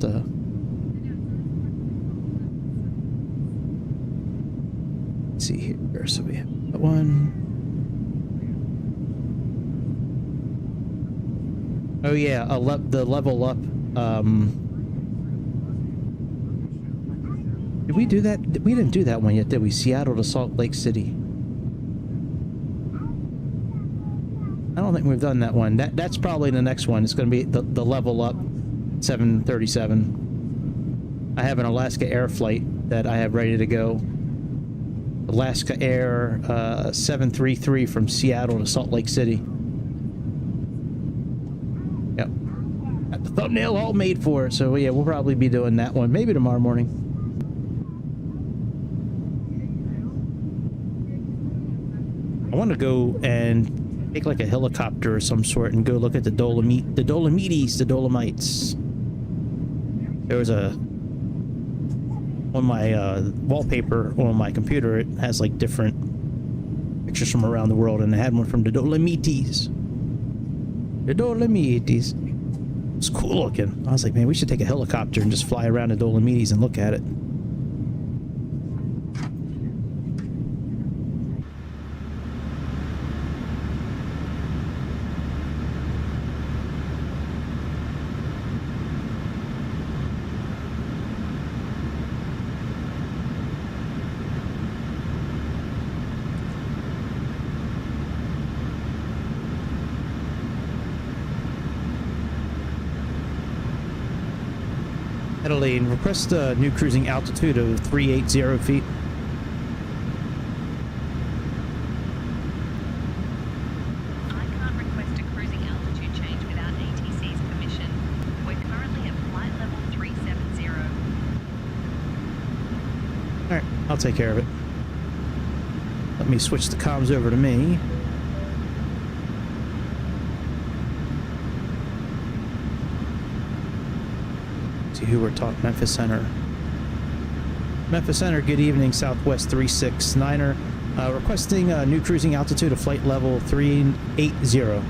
Let's see here. So we have that one. Oh yeah, the level up. Did we do that? We didn't do that one yet, did we? Seattle to Salt Lake City. I don't think we've done that one. That's probably the next one. It's going to be the level up 737. I have an Alaska Air flight that I have ready to go. Alaska Air 733 from Seattle to Salt Lake City. Yep. Got the thumbnail all made for it. So yeah, we'll probably be doing that one. Maybe tomorrow morning. I want to go and take like a helicopter or some sort and go look at the Dolomites. There was a, on my wallpaper on my computer, it has like different pictures from around the world, and I had one from the Dolomites. The Dolomites. It's cool looking. I was like, man, we should take a helicopter and just fly around the Dolomites and look at it. Lane, request a new cruising altitude of 380 feet. I can't request a cruising altitude change without ATC's permission. We're currently at flight level 370. Alright, I'll take care of it. Let me switch the comms over to me. Who we're talking. Memphis Center. Memphis Center, good evening. Southwest 369er. Requesting a new cruising altitude of flight level 380.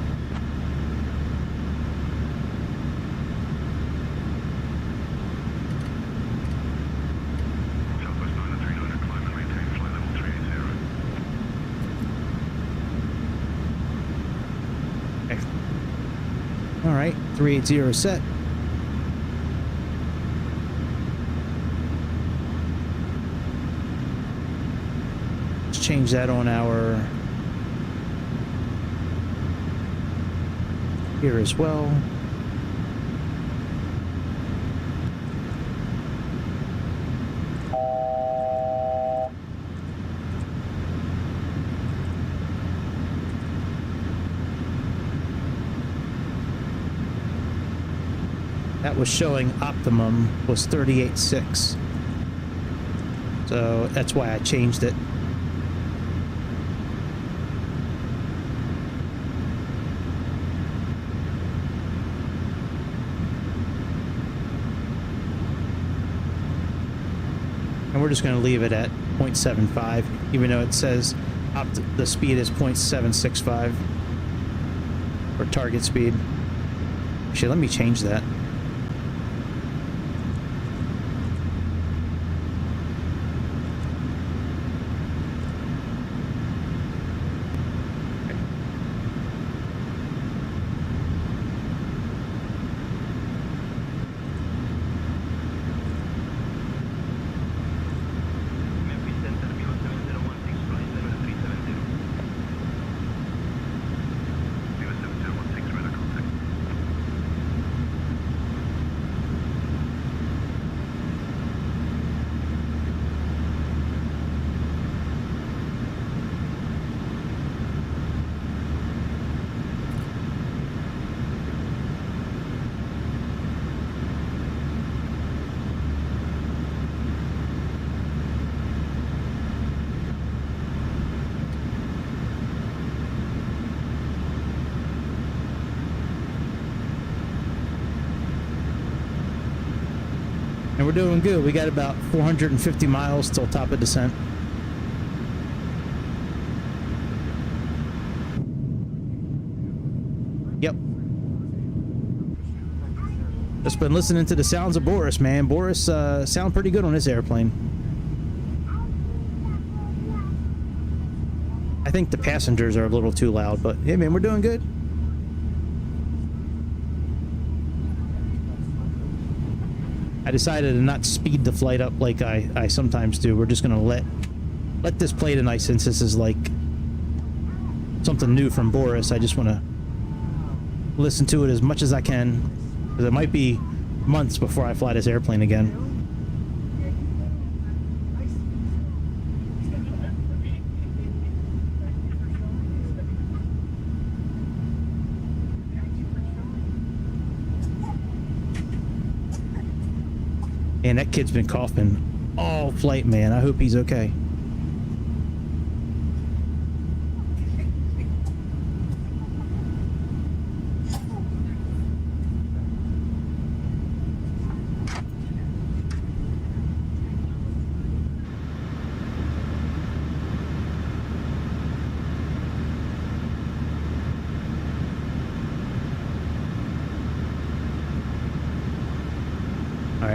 380 set. Let's change that on our here as well. That was showing optimum was 38.6. So that's why I changed it. And we're just going to leave it at 0.75, even though it says the speed is 0.765 or target speed. Actually, let me change that. And we're doing good. We got about 450 miles till top of descent. Yep. Just been listening to the sounds of Boris, man. Boris sound pretty good on this airplane. I think the passengers are a little too loud, but hey, man, we're doing good. I decided to not speed the flight up like I sometimes do. We're just gonna let this play tonight, since this is like something new from Boris. I just want to listen to it as much as I can, because it might be months before I fly this airplane again. And that kid's been coughing all flight, man. I hope he's okay.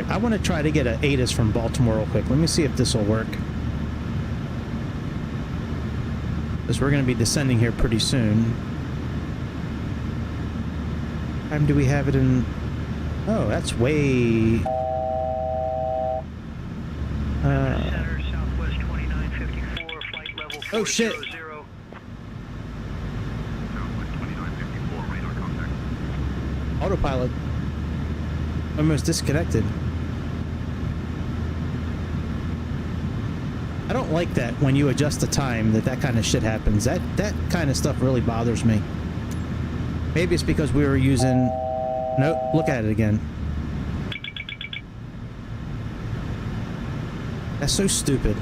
I want to try to get an ATIS from Baltimore real quick. Let me see if this will work. Because we're going to be descending here pretty soon. What time do we have it in? Oh, that's way... Center, Southwest 2954, flight level 400. Oh, shit. Southwest 2954, radar contact. Autopilot almost disconnected. I don't like that when you adjust the time that kind of shit happens. That kind of stuff really bothers me. Maybe it's because we were using... Nope, look at it again. That's so stupid.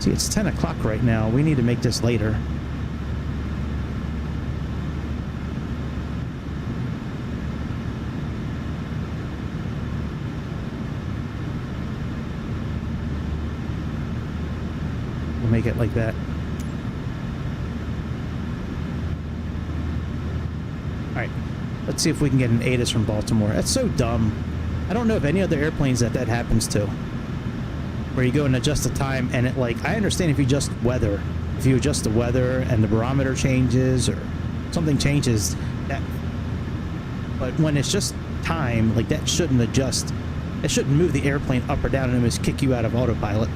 See, it's 10 o'clock right now. We need to make this later. Make it like that. Alright, let's see if we can get an ATIS from Baltimore. That's so dumb. I don't know of any other airplanes that happens to, where you go and adjust the time and it, like, I understand if you adjust weather, if you adjust the weather and the barometer changes or something changes, that. But when it's just time, like that shouldn't adjust. It shouldn't move the airplane up or down and just kick you out of autopilot.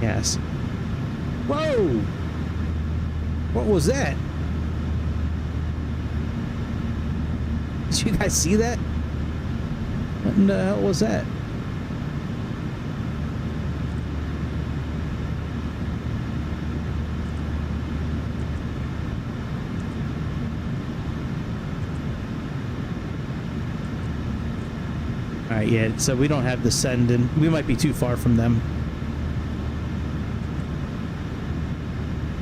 Yes. Whoa! What was that? Did you guys see that? What in the hell was that? Alright, yeah, so we don't have the send in. We might be too far from them.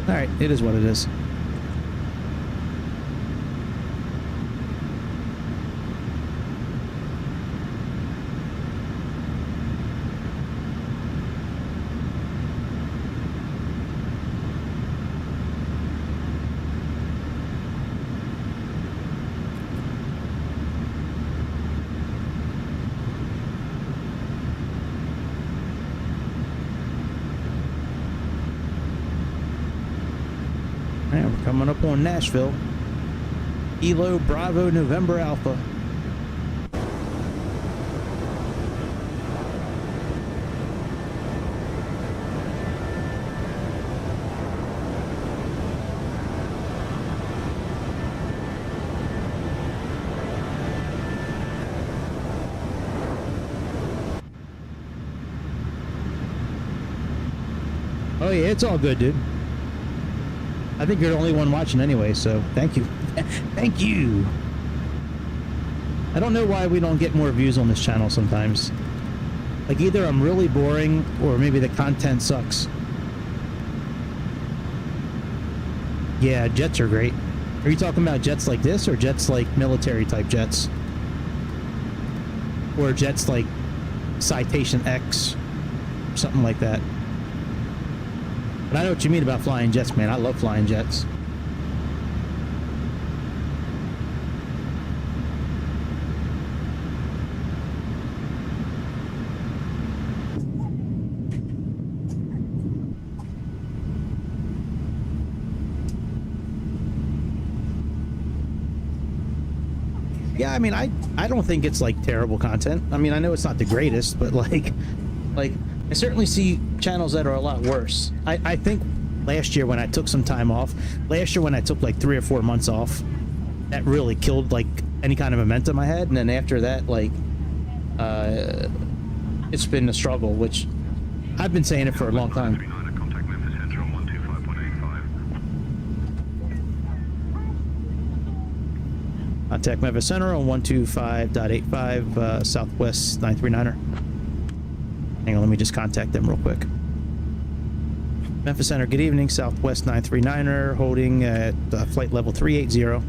Alright, it is what it is. Alright, we're coming up on Nashville. Kilo Bravo November Alpha. Oh yeah, it's all good, dude. I think you're the only one watching anyway, so thank you. Thank you. I don't know why we don't get more views on this channel sometimes. Like either I'm really boring or maybe the content sucks. Yeah, jets are great. Are you talking about jets like this or jets like military type jets? Or jets like Citation X? Something like that. But I know what you mean about flying jets, man. I love flying jets. Yeah, I mean, I don't think it's like terrible content. I mean, I know it's not the greatest, but like I certainly see channels that are a lot worse. I think last year when I took some time off, last year when I took like 3 or 4 months off, that really killed like any kind of momentum I had. And then after that, like, it's been a struggle, which I've been saying it for a long time. Contact Memphis Center on 125.85, Southwest 939er. Hang on, let me just contact them real quick. Memphis Center, good evening. Southwest 939er, holding at flight level 380.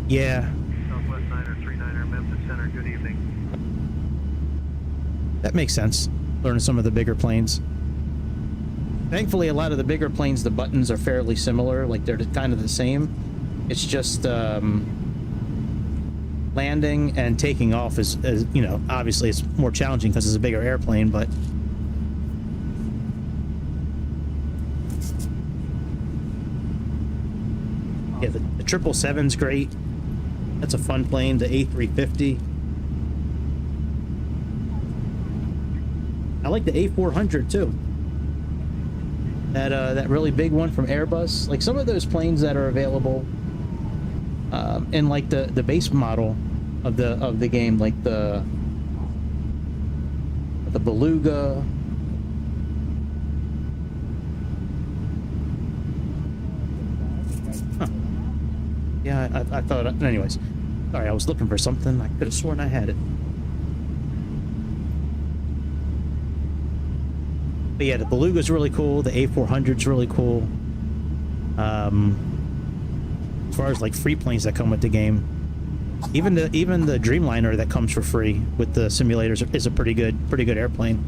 Yeah. Southwest 939er, Memphis Center, good evening. That makes sense. Learning some of the bigger planes. Thankfully, a lot of the bigger planes, the buttons are fairly similar. Like, they're kind of the same. It's just, landing and taking off is, you know, obviously it's more challenging because it's a bigger airplane, but yeah, the 777's great. That's a fun plane. The A350. I like the A400 too. That really big one from Airbus. Like some of those planes that are available in like the base model of the game, like the Beluga. Huh. Yeah, I thought. Anyways, sorry, I was looking for something. I could have sworn I had it. But yeah, the Beluga's really cool. The A400's really cool. As far as like free planes that come with the game, Even the Dreamliner that comes for free with the simulators is a pretty good airplane.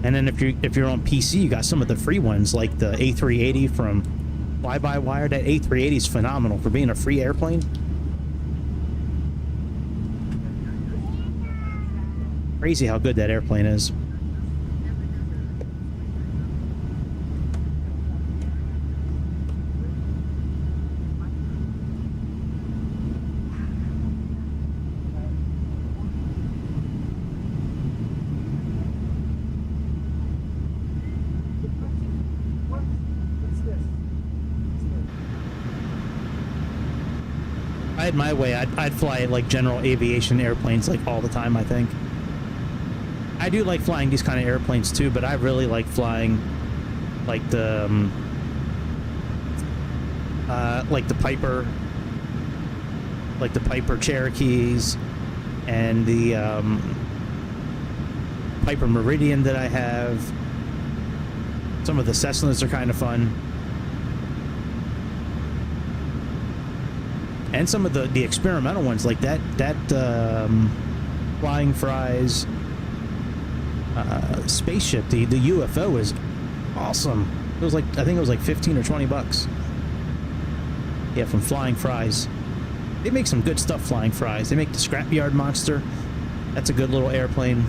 And then if you're on PC, you got some of the free ones like the A380 from Fly-by-Wire. That A380 is phenomenal for being a free airplane. Crazy how good that airplane is. I had my way, I'd fly like general aviation airplanes like all the time, I think. I do like flying these kind of airplanes too, but I really like flying like the Piper Cherokees and the Piper Meridian that I have. Some of the Cessnas are kind of fun. And some of the experimental ones like that Flying Fries spaceship, the UFO is awesome. It was like, I think it was like 15 or 20 bucks. Yeah, from Flying Fries. They make some good stuff, Flying Fries. They make the Scrapyard Monster. That's a good little airplane.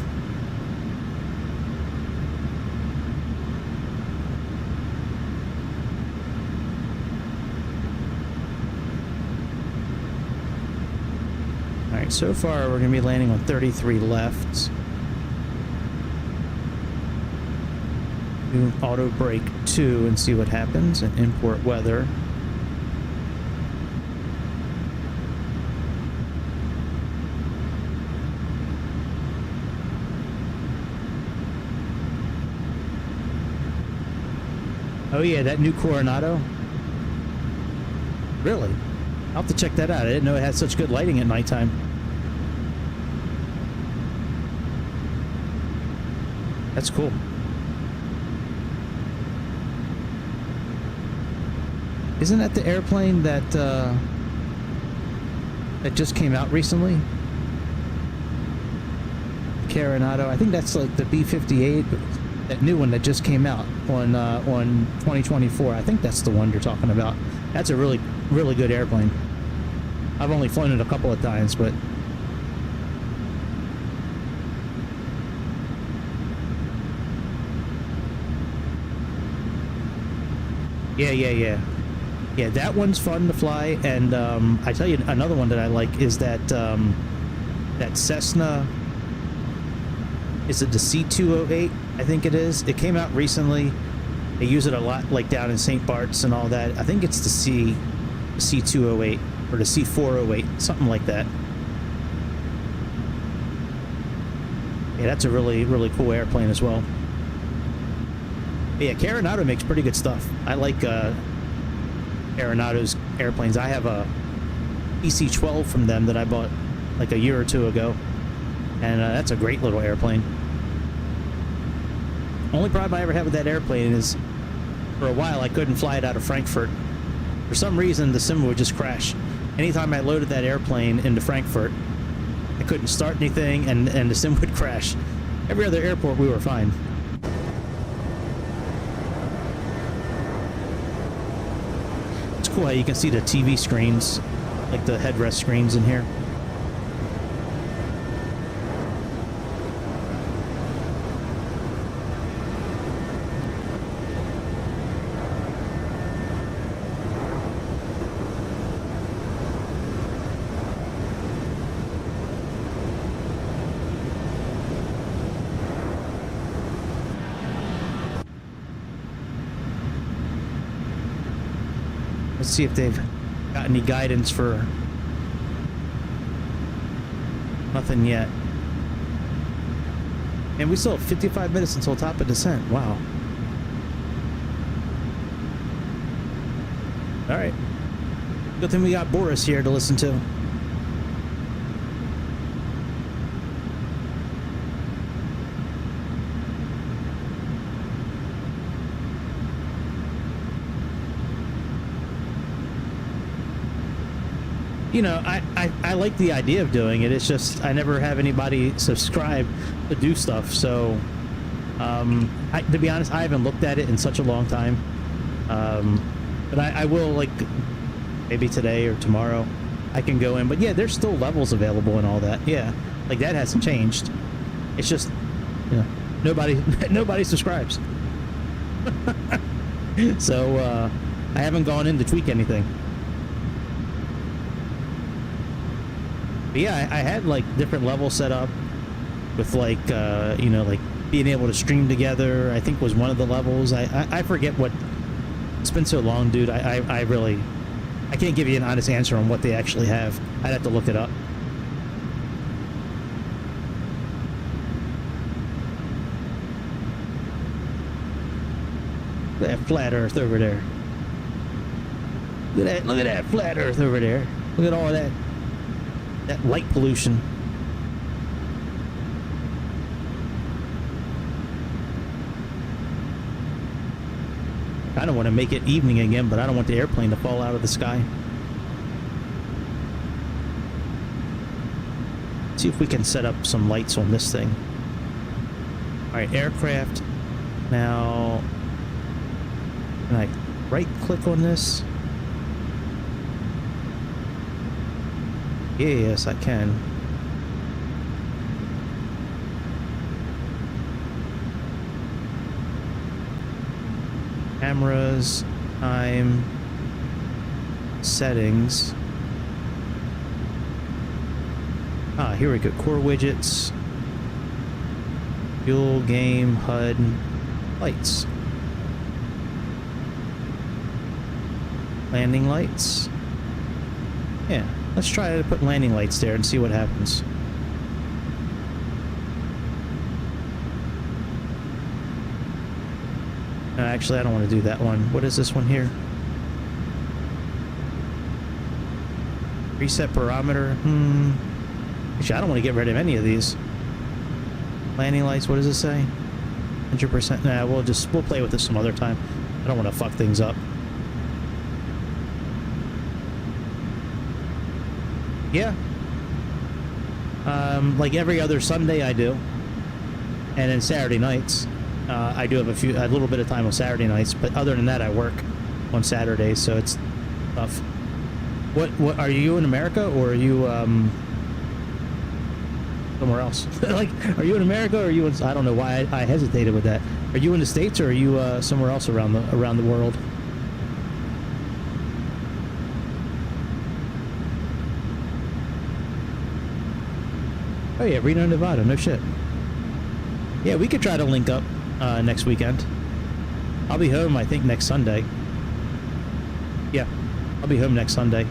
Alright, so far we're going to be landing on 33 left. Do auto brake 2 and see what happens, and import weather. Oh yeah, that new Coronado? Really? I'll have to check that out. I didn't know it had such good lighting at nighttime. That's cool. Isn't that the airplane that that just came out recently? Coronado. I think that's like the B-58, that new one that just came out on 2024. I think that's the one you're talking about. That's a really good airplane. I've only flown it a couple of times, but yeah, that one's fun to fly. And I tell you, another one that I like is that that Cessna. Is it the C208? I think it is. It came out recently. They use it a lot, like down in St. Bart's and all that. I think it's the C208 or the C408, something like that. Yeah, that's a really cool airplane as well. But yeah, Coronado makes pretty good stuff. I like Coronado's airplanes. I have a PC-12 from them that I bought like a year or two ago, and that's a great little airplane. Only problem I ever had with that airplane is, for a while I couldn't fly it out of Frankfurt. For some reason, the sim would just crash. Anytime I loaded that airplane into Frankfurt, I couldn't start anything, and the sim would crash. Every other airport, we were fine. It's cool how you can see the TV screens, like the headrest screens in here. Let's see if they've got any guidance for... Nothing yet. And we still have 55 minutes until top of descent. Wow. Alright. Good thing we got Boris here to listen to. you know, I like the idea of doing it. It's just I never have anybody subscribe to do stuff. So, to be honest, I haven't looked at it in such a long time. But I will, like, maybe today or tomorrow, I can go in. But yeah, there's still levels available and all that. Yeah, like that hasn't changed. It's just, you know, nobody subscribes. So I haven't gone in to tweak anything. But yeah, I had like different levels set up with like you know, like being able to stream together. I think was one of the levels. I forget what. It's been so long, dude. I really can't give you an honest answer on what they actually have. I'd have to look it up. Look at that flat Earth over there. Look at that flat Earth over there. Look at all of that light pollution. I don't want to make it evening again, but I don't want the airplane to fall out of the sky. See if we can set up some lights on this thing. Alright, aircraft. Now, can I right click on this? Yes, I can. Cameras, time, settings. Ah, here we go. Core widgets, fuel, game, HUD, lights. Landing lights. Yeah, let's try to put landing lights there and see what happens. No, actually, I don't want to do that one. What is this one here? Reset barometer. Actually, I don't want to get rid of any of these. Landing lights, what does it say? 100%. Nah, we'll play with this some other time. I don't want to fuck things up. Yeah. Like every other Sunday I do. And then Saturday nights. I do have a little bit of time on Saturday nights, but other than that I work on Saturdays, so it's tough. What are you in America, or are you somewhere else? Like, are you in America, or are you in, I don't know why I hesitated with that. Are you in the States, or are you somewhere else around the world? Oh yeah, Reno, Nevada. No shit. Yeah, we could try to link up next weekend. I'll be home, I think, next Sunday. Yeah, I'll be home next Sunday.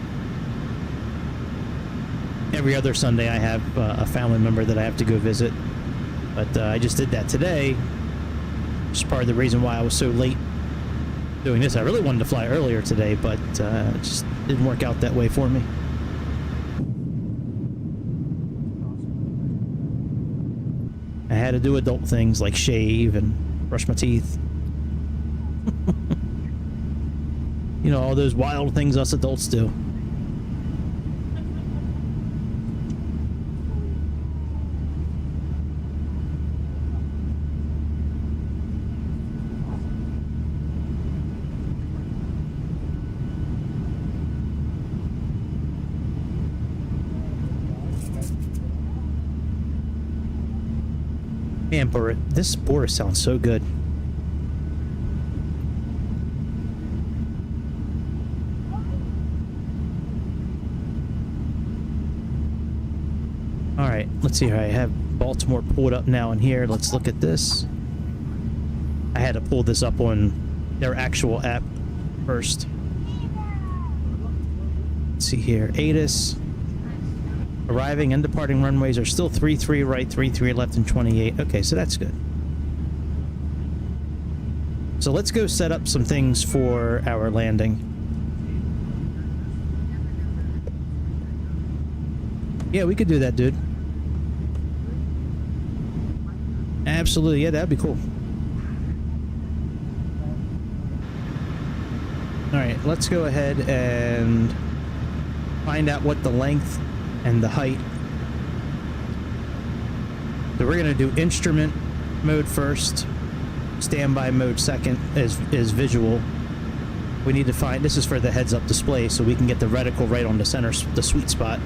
Every other Sunday I have a family member that I have to go visit. But I just did that today. Which is part of the reason why I was so late doing this. I really wanted to fly earlier today, but it just didn't work out that way for me. I had to do adult things like shave and brush my teeth. You know, all those wild things us adults do. Man, this Boris sounds so good. Alright, let's see here. I have Baltimore pulled up now in here. Let's look at this. I had to pull this up on their actual app first. Let's see here. ATIS. Arriving and departing runways are still 33 right, 33 left, and 28. Okay, so that's good. So let's go set up some things for our landing. Yeah, we could do that, dude. Absolutely, yeah, that'd be cool. Alright, let's go ahead and find out what the length and the height. So we're going to do instrument mode first, standby mode second is visual. We need to find, this is for the heads-up display, so we can get the reticle right on the center, the sweet spot,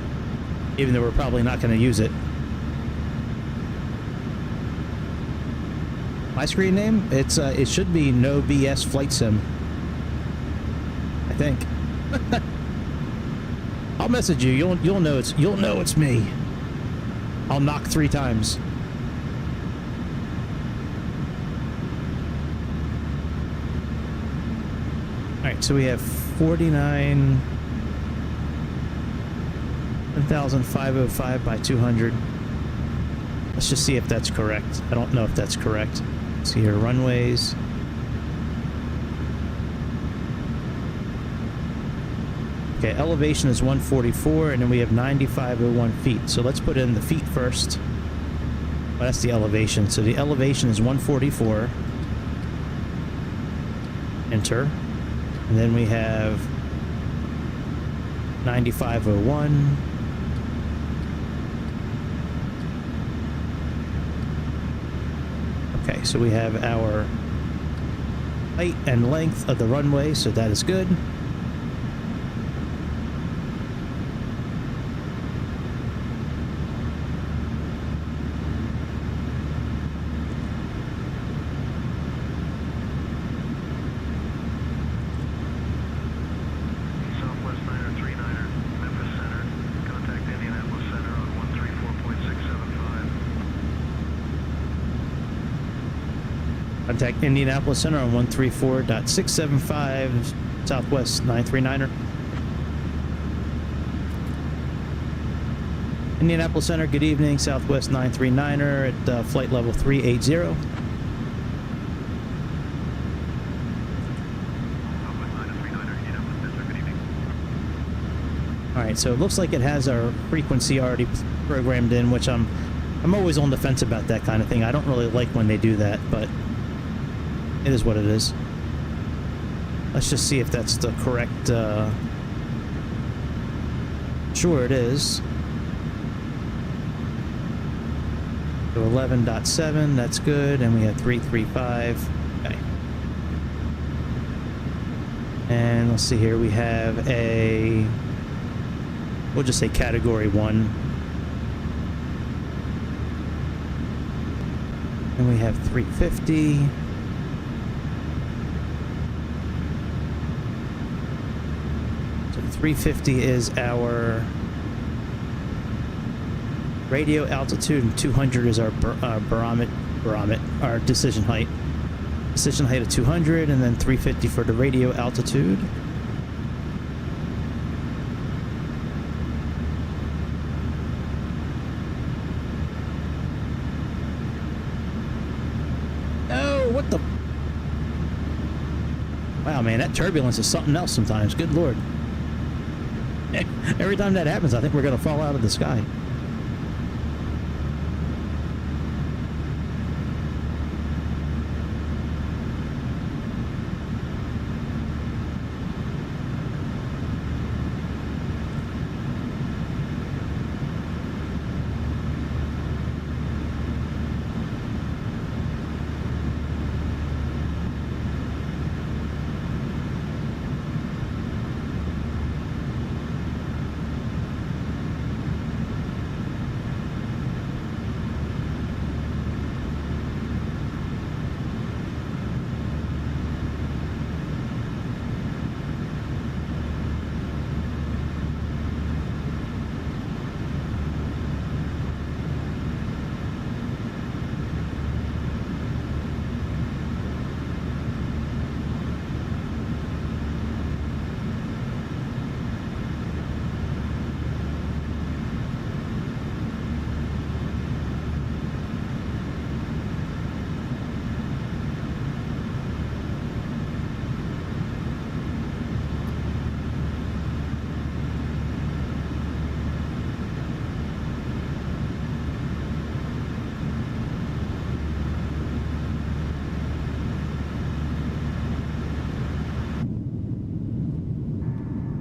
even though we're probably not going to use it. My screen name? It should be No BS Flight Sim. I think. I'll message you. You'll know it's me. I'll knock 3 times. Alright, so we have 1,505 by 200. Let's just see if that's correct. I don't know if that's correct. Let's see here, runways. Okay, elevation is 144, and then we have 9,501 feet. So let's put in the feet first. Well, that's the elevation. So the elevation is 144. Enter. And then we have 9,501. Okay, so we have our height and length of the runway, so that is good. Southwest 939er, Memphis Center. Contact Indianapolis Center on 134.675. Contact Indianapolis Center on 134.675, Southwest 939er. Indianapolis Center, good evening, Southwest 939er at flight level 380. Southwest 939er, Indianapolis Center, good evening. Alright, so it looks like it has our frequency already programmed in, which I'm always on the fence about that kind of thing. I don't really like when they do that, but it is what it is. Let's just see if that's the correct, sure it is. So 11.7, that's good, and we have 335. Okay. And let's see here, we have a, we'll just say category 1. And we have 350. So 350 is our radio altitude, and 200 is our our decision height. Decision height of 200, and then 350 for the radio altitude. Oh, what the? Wow, man, that turbulence is something else sometimes. Good Lord. Every time that happens, I think we're going to fall out of the sky.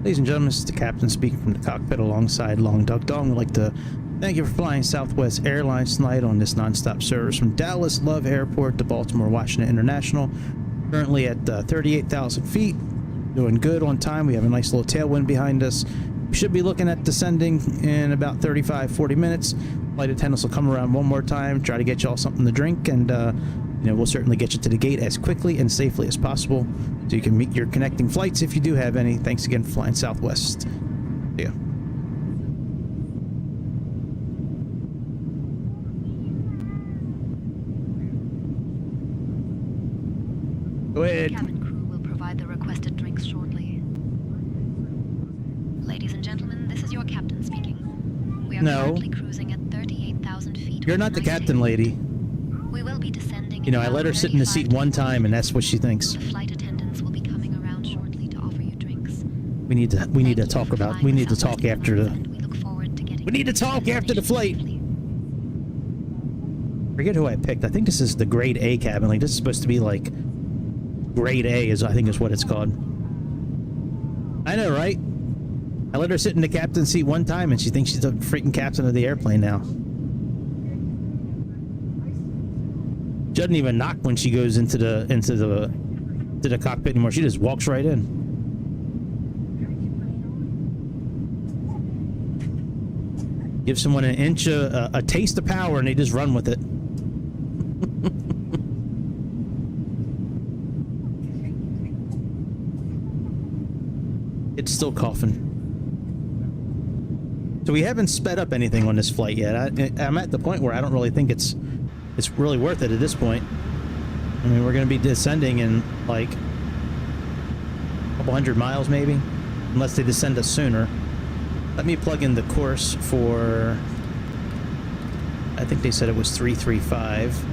Ladies and gentlemen, this is the captain speaking from the cockpit alongside Long Duck Dong. We'd like to thank you for flying Southwest Airlines Flight on this nonstop service from Dallas Love Airport to Baltimore, Washington International. Currently at 38,000 feet. Doing good on time. We have a nice little tailwind behind us. We should be looking at descending in about 35-40 minutes. Flight attendants will come around one more time, try to get y'all something to drink, and we'll certainly get you to the gate as quickly and safely as possible so you can meet your connecting flights if you do have any. Thanks again for flying Southwest. See ya. Go ahead. Cabin crew will provide the requested drinks shortly. Ladies and gentlemen, this is your captain speaking. We are currently cruising at 38,000 feet. You're not the captain, lady. We will be descending. You know, I let her sit in the seat one time, and that's what she thinks. The flight attendants will be coming around shortly to offer you drinks. We need to talk after the. We look forward to getting. We need to talk after the flight. Forget who I picked. I think this is the grade A cabin. Like, this is supposed to be like grade A is, I think, is what it's called. I know, right? I let her sit in the captain's seat one time, and she thinks she's the freaking captain of the airplane now. She doesn't even knock when she goes into the cockpit anymore. She just walks right in. Give someone an inch, a taste of power, and they just run with it. It's still coughing. So we haven't sped up anything on this flight yet. I'm at the point where I don't really think it's really worth it at this point. I mean, we're going to be descending in like a couple hundred miles maybe, unless they descend us sooner. Let me plug in the course for, I think they said it was 335.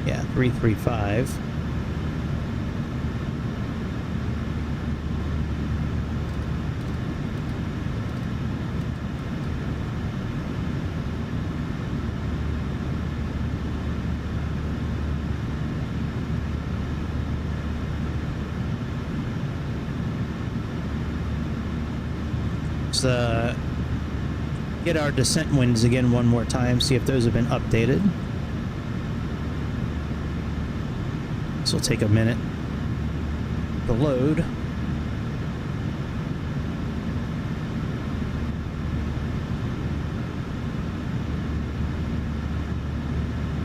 Yeah, 335. Let's get our descent winds again one more time, see if those have been updated. This will take a minute to load.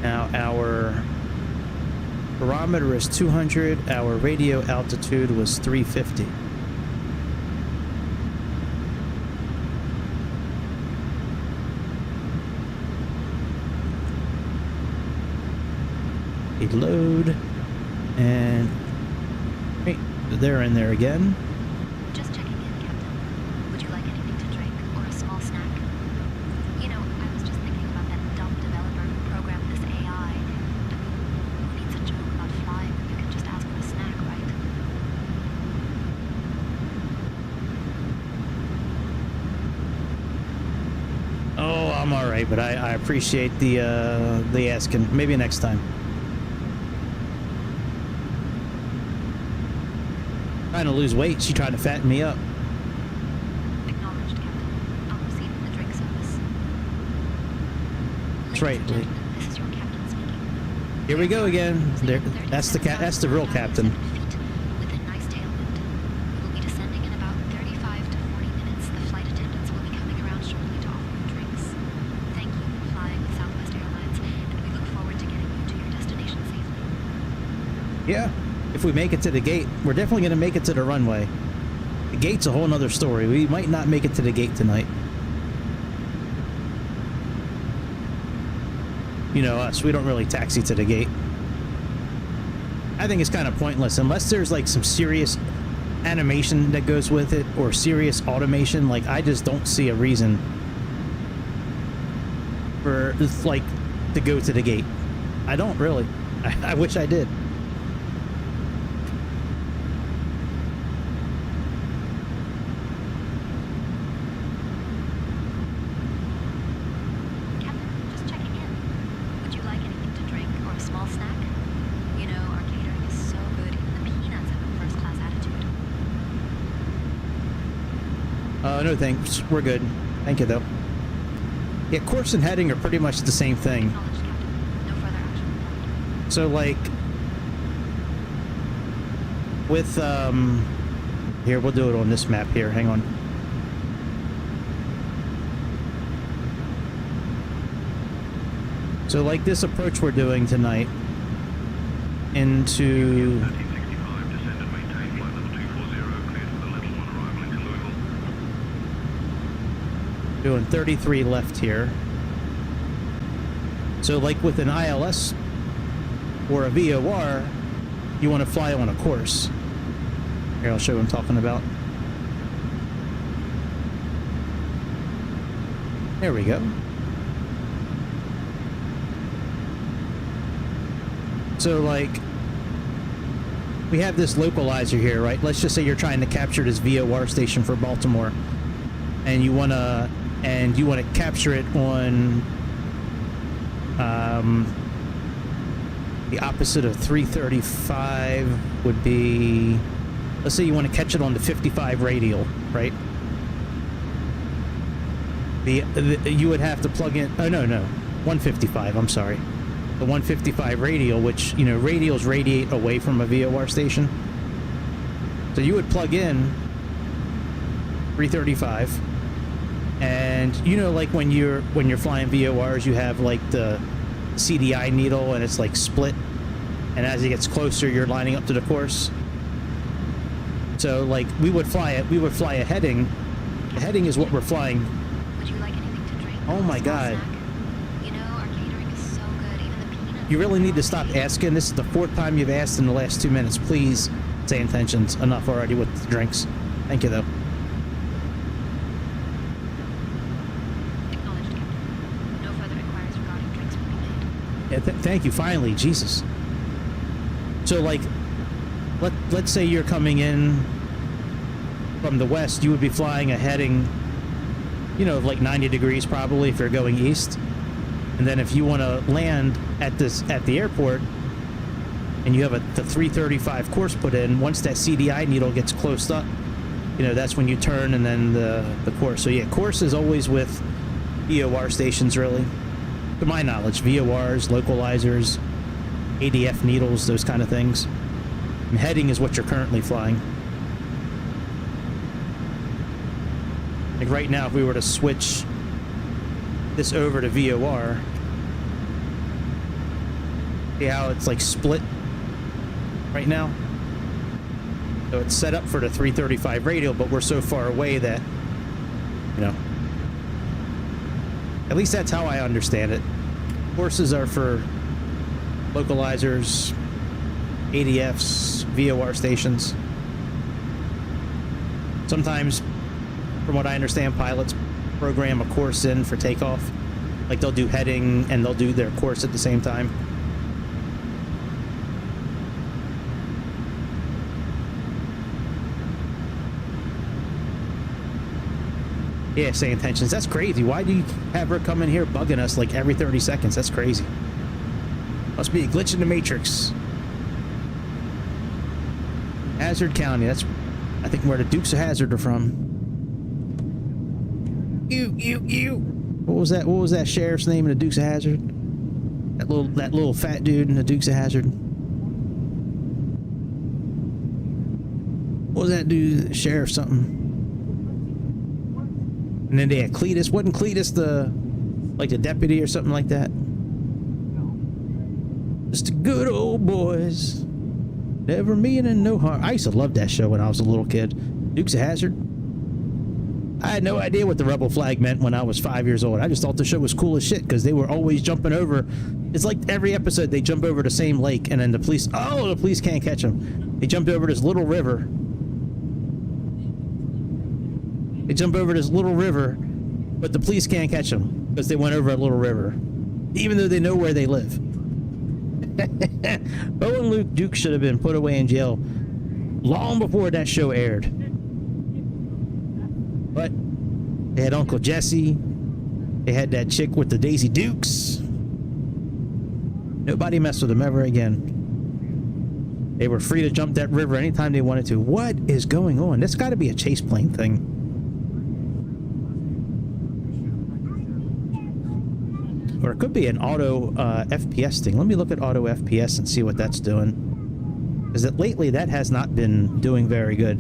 Now our barometer is 200, our radio altitude was 350. Load, and great, they're in there again. Just checking in, Captain. Would you like anything to drink or a small snack? You know, I was just thinking about that dumb developer who programmed this AI. I mean, who needs a joke about flying when you can just ask for a snack, right? Oh, I'm all right, but I appreciate the asking. Maybe next time. Trying to lose weight, she tried to fatten me up. Acknowledged, Captain. I'll proceed with the drink service. That's right. Ladies and gentlemen, this is your captain speaking. Here we go again. There, that's the real captain. With a nice tailwind. We will be descending in about 35 to 40 minutes. The flight attendants will be coming around shortly to offer you drinks. Thank you for flying with Southwest Airlines, and we look forward to getting you to your destination safely. Yeah. If we make it to the gate, we're definitely going to make it to the runway. The gate's a whole nother story. We might not make it to the gate tonight. You know us, we don't really taxi to the gate. I think it's kind of pointless unless there's like some serious animation that goes with it or serious automation. Like, I just don't see a reason for like to go to the gate. I don't really. I wish I did. Captain, just checking in. Would you like anything to drink or a small snack? You know, our Oh, no thanks. We're good. Thank you, though. Yeah, course and heading are pretty much the same thing. Acknowledged, Captain. No further action. So, like, with, here, we'll do it on this map here. Hang on. So, like this approach we're doing tonight into... 1365, descend and maintain flight level 240, cleared for the level 1 arrival into Louisville. doing 33 left here. So like with an ILS or a VOR, you want to fly on a course. Here, I'll show you what I'm talking about. There we go. So like, we have this localizer here, right? Let's just say you're trying to capture this VOR station for Baltimore, and you want to capture it on the opposite of 335 would be, let's say you want to catch it on the 55 radial, right? You would have to plug in, oh no, 155, I'm sorry. The 155 radial, which, you know, radials radiate away from a VOR station. So you would plug in 335, and you know, like when you're flying VORs, you have like the CDI needle and it's like split, and as it gets closer you're lining up to the course. So like we would fly a heading. The heading is what we're flying. Would you like anything to drink? Oh my God. Snack? You know, our catering is so good, even the peanuts. You really need to stop asking. This is the 4th time you've asked in the last 2 minutes. Please say intentions. Enough already with the drinks. Thank you, though. Acknowledged, Captain. No further inquiries regarding drinks will be made. Yeah, thank you. Finally, Jesus. So, like, let's say you're coming in from the west. You would be flying a heading, you know, like 90 degrees probably if you're going east. And then if you want to land at the airport, and you have the 335 course put in, once that CDI needle gets closed up, you know, that's when you turn and then the course. So yeah, course is always with VOR stations, really. To my knowledge, VORs, localizers, ADF needles, those kind of things. And heading is what you're currently flying. Like right now, if we were to switch this over to VOR, see how it's like split right now? So it's set up for the 335 radial, but we're so far away that, you know, at least that's how I understand it. Courses are for localizers, ADFs, VOR stations. Sometimes, from what I understand, pilots program a course in for takeoff. Like they'll do heading and they'll do their course at the same time. Yeah, SayIntentions. That's crazy. Why do you have her come in here bugging us like every 30 seconds? That's crazy. Must be a glitch in the Matrix. Hazard County. That's, I think, where the Dukes of Hazzard are from. What was that? What was that sheriff's name in the Dukes of Hazzard? That little fat dude in the Dukes of Hazzard. What was that dude? Sheriff something. And then they had Cletus. Wasn't Cletus the deputy or something like that? Just the good old boys. Never meaning no harm. I used to love that show when I was a little kid. Dukes of Hazzard. I had no idea what the rebel flag meant when I was 5 years old. I just thought the show was cool as shit because they were always jumping over. It's like every episode they jump over the same lake and then the police can't catch them. They jumped over this little river. They jump over this little river, but the police can't catch them because they went over a little river, even though they know where they live. Bo and Luke Duke should have been put away in jail long before that show aired. But they had Uncle Jesse. They had that chick with the Daisy Dukes. Nobody messed with them ever again. They were free to jump that river anytime they wanted to. What is going on? That's got to be a chase plane thing. or it could be an auto FPS thing. Let me look at auto FPS and see what that's doing. Because lately that has not been doing very good.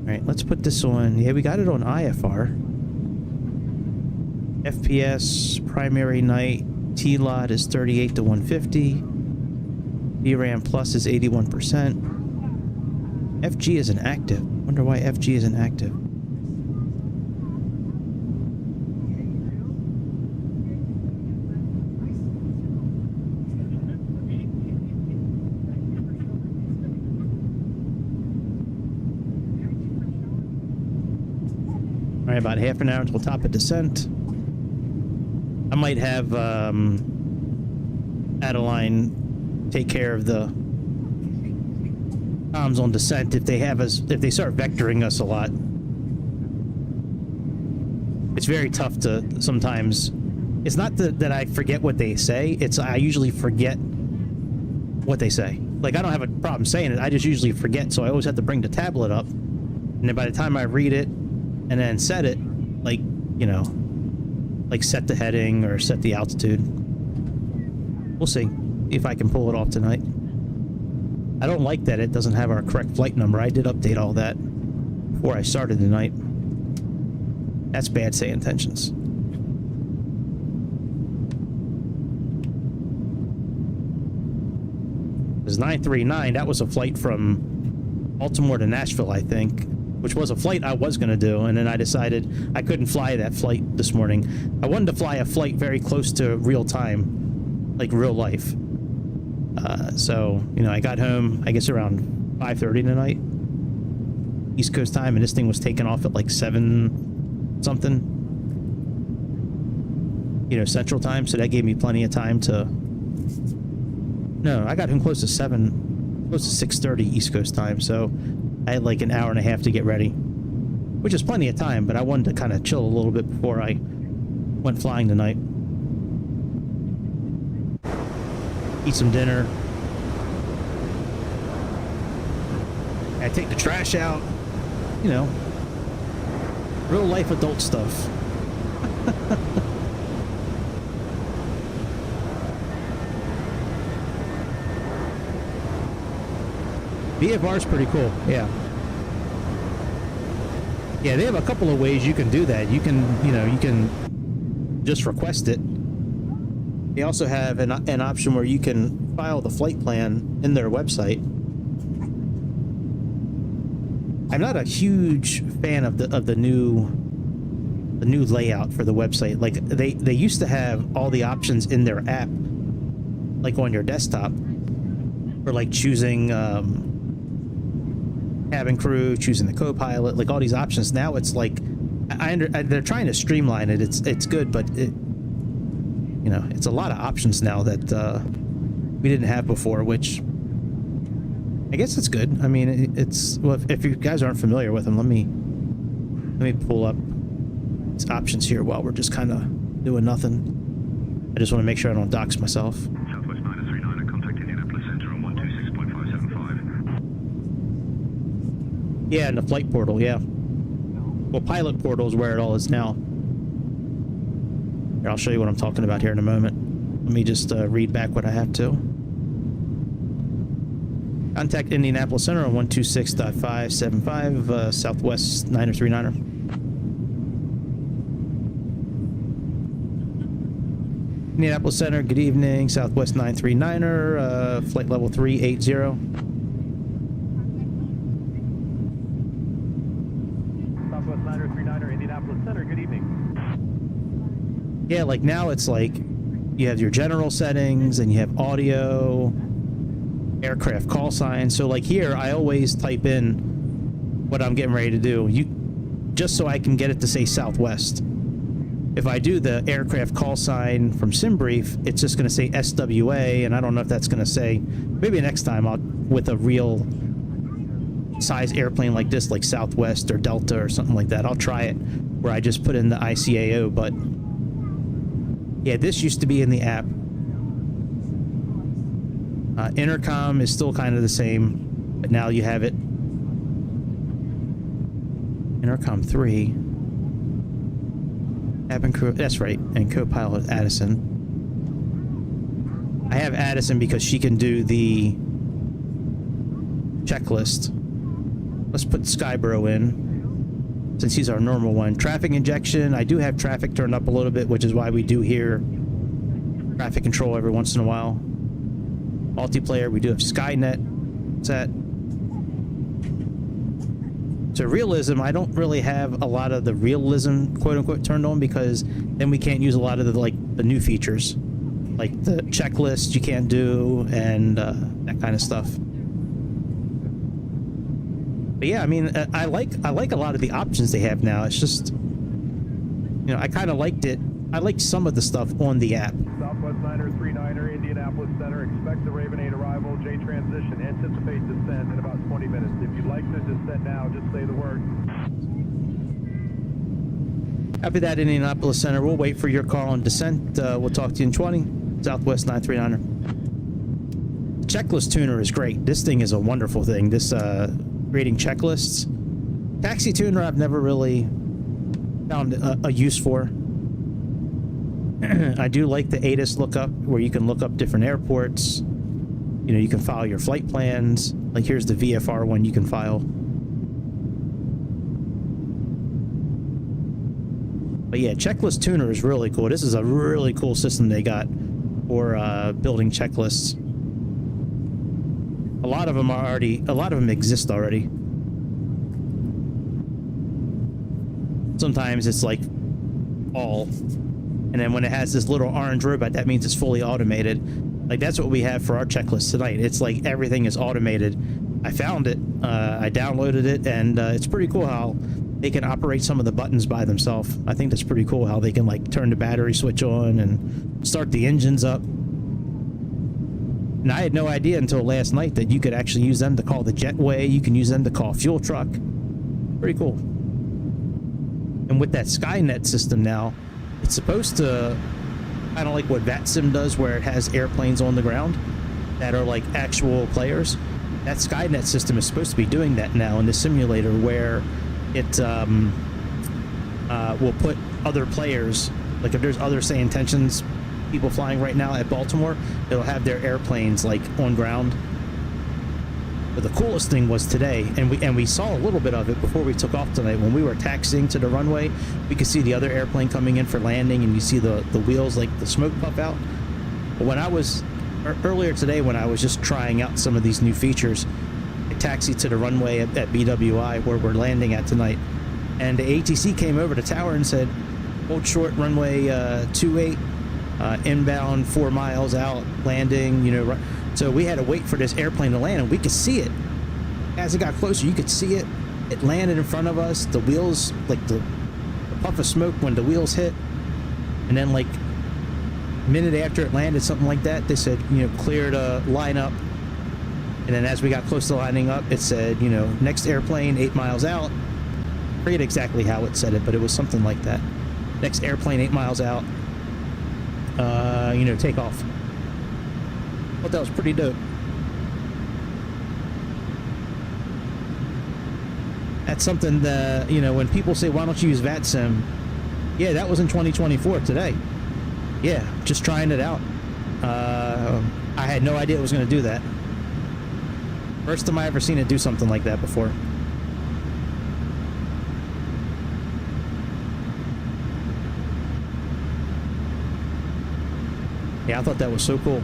Alright, let's put this on. Yeah, we got it on IFR. FPS, primary night, T-Lot is 38 to 150. VRAM plus is 81%. FG is inactive. Wonder why FG is inactive. All right, about half an hour until top of descent. I might have Adeline take care of the comms on descent if they start vectoring us a lot. It's very tough to sometimes. It's not that I forget what they say. It's I usually forget what they say. Like, I don't have a problem saying it. I just usually forget, so I always have to bring the tablet up. And then by the time I read it and then set it, like, you know, like set the heading or set the altitude. We'll see if I can pull it off tonight. I don't like that it doesn't have our correct flight number. I did update all that before I started tonight. That's bad say intentions. It was 939. That was a flight from Baltimore to Nashville, I think, which was a flight I was going to do, and then I decided I couldn't fly that flight this morning. I wanted to fly a flight very close to real time, like real life. So, you know, I got home, I guess, around 5:30 tonight, East Coast time, and this thing was taking off at like 7 something, you know, Central time, so that gave me plenty of time to... No, I got home close to 6:30 East Coast time, so I had like an hour and a half to get ready, which is plenty of time, but I wanted to kind of chill a little bit before I went flying tonight. Eat some dinner. I take the trash out, you know, real life adult stuff. VFR is pretty cool, yeah. Yeah, they have a couple of ways you can do that. You can, you know, you can just request it. They also have an option where you can file the flight plan in their website. I'm not a huge fan of the new layout for the website. Like they used to have all the options in their app, like on your desktop, for like choosing cabin crew, choosing the co-pilot, like all these options. Now it's like they're trying to streamline it. It's good, but it, you know, it's a lot of options now that we didn't have before, which I guess it's good. I mean, it's well, if you guys aren't familiar with them, let me pull up these options here while we're just kind of doing nothing. I just want to make sure I don't dox myself. Southwest 939, contact Indianapolis Center on 126.575. Yeah, in the flight portal, yeah. Well, pilot portal is where it all is now. Here, I'll show you what I'm talking about here in a moment. Let me just read back what I have to. Contact Indianapolis Center on 126.575, Southwest 939er. Indianapolis Center, good evening. Southwest 939er, flight level 380. Southwest 939er, Indianapolis Center, good evening. Yeah, like now it's like you have your general settings and you have audio, aircraft call signs. So like here, I always type in what I'm getting ready to do, just so I can get it to say Southwest. If I do the aircraft call sign from SimBrief, it's just going to say SWA, and I don't know if that's going to say, maybe next time I'll, with a real size airplane like this, like Southwest or Delta or something like that, I'll try it where I just put in the ICAO. But yeah, this used to be in the app. Intercom is still kind of the same, but now you have it. Intercom 3. Cabin crew, that's right, and co-pilot Addison. I have Addison because she can do the checklist. Let's put Skybro in, since he's our normal one. Traffic injection, I do have traffic turned up a little bit, which is why we do hear traffic control every once in a while. Multiplayer, we do have Skynet set. So realism, I don't really have a lot of the realism quote-unquote turned on, because then we can't use a lot of the, like, the new features, like the checklist you can't do, and that kind of stuff. But yeah, I mean, I like a lot of the options they have now. It's just, you know, I kind of liked it. I liked some of the stuff on the app. Southwest Niner 39er, Indianapolis Center. Expect the Raven 8 arrival. J transition. Anticipate descent in about 20 minutes. If you'd like to descend now, just say the word. Copy that, Indianapolis Center. We'll wait for your call on descent. We'll talk to you in 20. Southwest 939er. Checklist tuner is great. This thing is a wonderful thing. This creating checklists. Taxi tuner I've never really found a use for. I do like the ATIS lookup, where you can look up different airports. You know, you can file your flight plans. Like, here's the VFR one you can file. But yeah, checklist tuner is really cool. This is a really cool system they got for building checklists. A lot of them exist already. Sometimes it's like all, and then when it has this little orange robot, that means it's fully automated. Like, that's what we have for our checklist tonight. It's like everything is automated. I found it, I downloaded it, and it's pretty cool how they can operate some of the buttons by themselves. I think that's pretty cool how they can, like, turn the battery switch on and start the engines up. And I had no idea until last night that you could actually use them to call the jetway. You can use them to call fuel truck. Pretty cool. And with that Skynet system now, it's supposed to kind of like what VATSIM does, where it has airplanes on the ground that are like actual players. That Skynet system is supposed to be doing that now in the simulator, where it will put other players, like if there's other SayIntentions people flying right now at Baltimore, it'll have their airplanes like on ground. But the coolest thing was today, and we saw a little bit of it before we took off tonight. When we were taxiing to the runway, we could see the other airplane coming in for landing, and you see the wheels, like the smoke puff out. But when I was earlier today, when I was just trying out some of these new features, I taxied to the runway at BWI where we're landing at tonight, and the ATC came over the tower and said, "Hold short, runway 28, inbound 4 miles out, landing." You know, so we had to wait for this airplane to land, and we could see it as it got closer. You could see it. It landed in front of us. The wheels, like the puff of smoke when the wheels hit, and then like a minute after it landed, something like that, they said, you know, clear to line up. And then as we got close to lining up, it said, you know, next airplane 8 miles out. I forget exactly how it said it, but it was something like that. Next airplane 8 miles out. You know, take off. I thought that was pretty dope. That's something that, you know, when people say, why don't you use VATSIM? Yeah, that was in 2024 today. Yeah, just trying it out. I had no idea it was going to do that. First time I ever seen it do something like that before. Yeah, I thought that was so cool.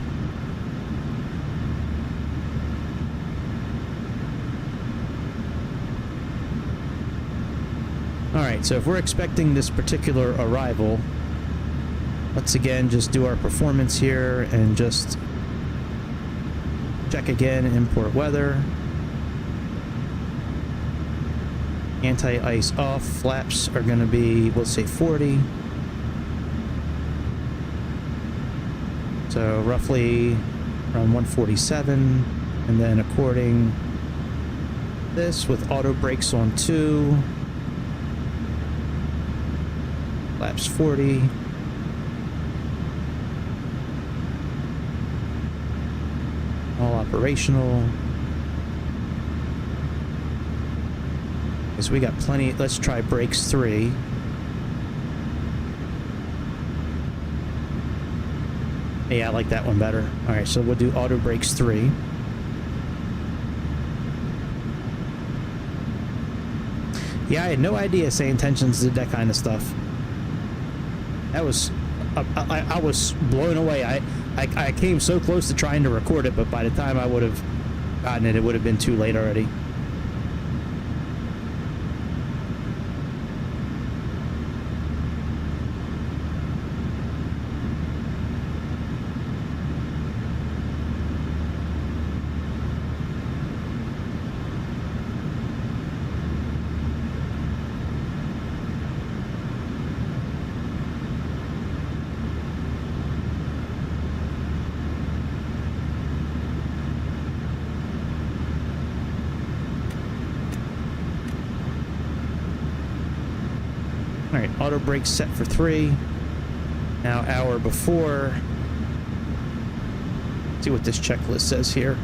Alright, so if we're expecting this particular arrival, let's again just do our performance here and just check again, import weather. Anti-ice off, flaps are going to be, we'll say 40. So roughly around 147, and then according this with auto brakes on 2, flaps 40. All operational. Because we got plenty. Let's try brakes 3. Yeah, I like that one better. All right, so we'll do auto brakes 3. Yeah, I had no idea SayIntentions did that kind of stuff. That was, I was blown away. I came so close to trying to record it, but by the time I would have gotten it, it would have been too late already. All right, auto brakes set for 3. Now hour before. See what this checklist says here.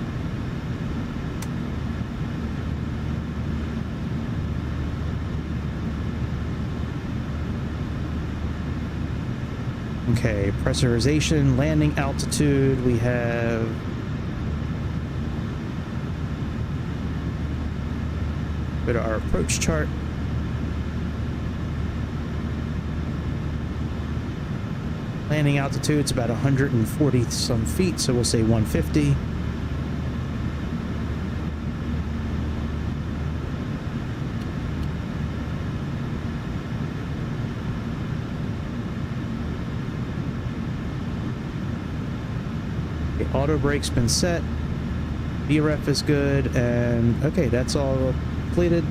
Okay, pressurization, landing altitude. We have go to our approach chart. Landing altitude's about 140 some feet, so we'll say 150. Okay, auto brake's been set. VREF is good, and okay, that's all completed.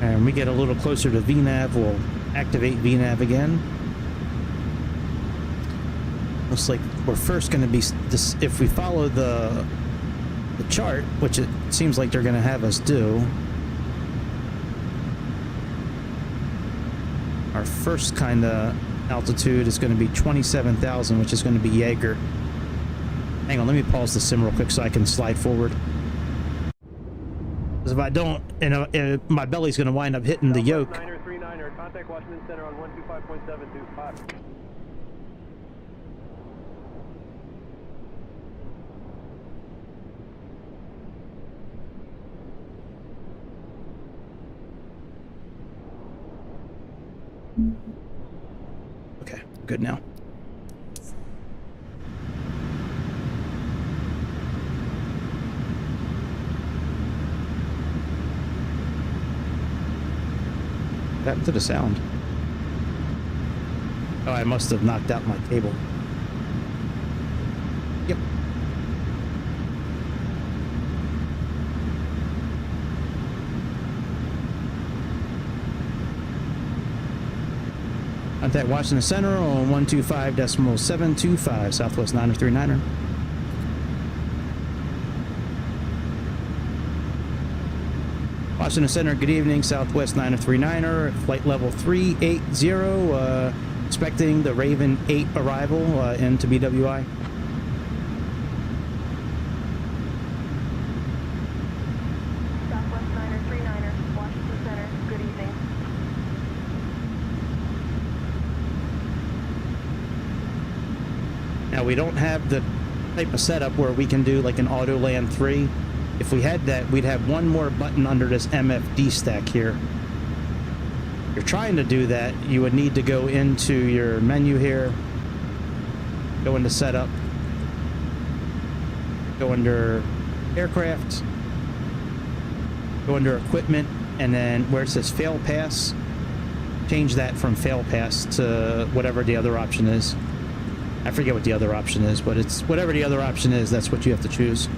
And when we get a little closer to VNAV, we'll activate VNAV again. Looks like we're first going to be this if we follow the chart, which it seems like they're going to have us do. Our first kind of altitude is going to be 27,000, which is going to be Jaeger. Hang on, let me pause the sim real quick so I can slide forward. Because if I don't, my belly's going to wind up hitting the yoke. 939er, contact Washington Center on 125.725. Okay, good now. What happened to the sound? Oh, I must have knocked out my cable. Yep. Contact Washington Center on 125.725, Southwest 939er. Washington Center, good evening, Southwest 939er, flight level 380, expecting the Raven 8 arrival into BWI. Southwest 939er, Washington Center, good evening. Now we don't have the type of setup where we can do like an auto land 3. If we had that, we'd have one more button under this MFD stack here. If you're trying to do that, you would need to go into your menu here, go into setup, go under aircraft, go under equipment, and then where it says fail pass, change that from fail pass to whatever the other option is. I forget what the other option is, but it's whatever the other option is, that's what you have to choose.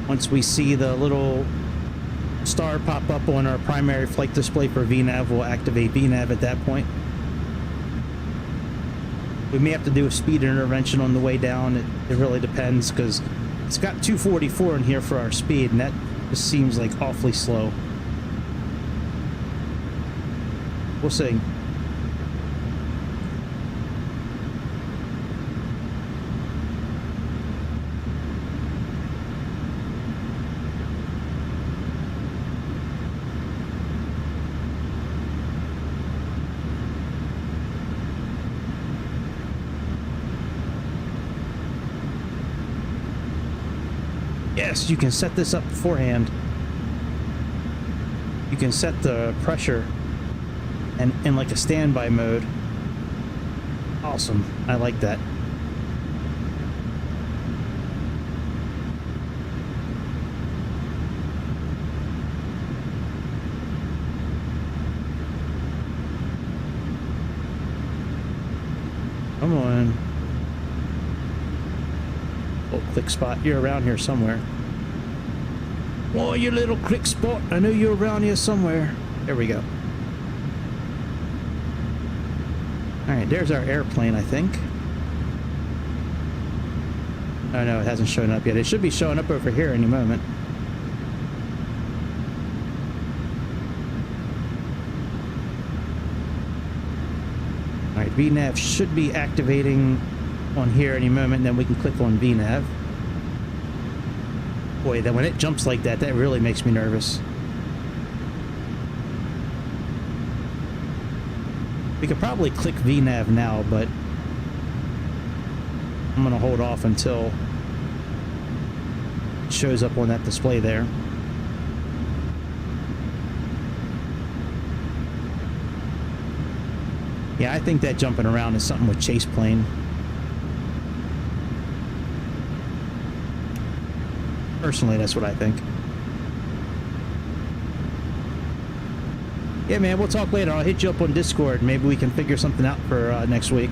Once we see the little star pop up on our primary flight display for VNAV, we'll activate VNAV at that point. We may have to do a speed intervention on the way down. It really depends, because it's got 244 in here for our speed, and that just seems like awfully slow. We'll see. Yes, you can set this up beforehand. You can set the pressure and in like a standby mode. Awesome. I like that. Come on. Oh, click spot. You're around here somewhere. Oh, you little click spot. I know you're around here somewhere. There we go. Alright, there's our airplane, I think. Oh no, it hasn't shown up yet. It should be showing up over here any moment. Alright, VNAV should be activating on here any moment, and then we can click on VNAV. Boy, then when it jumps like that, that really makes me nervous. We could probably click VNAV now, but I'm gonna hold off until it shows up on that display there. Yeah, I think that jumping around is something with Chase Plane. Personally, that's what I think. Yeah, man, we'll talk later. I'll hit you up on Discord. Maybe we can figure something out for next week.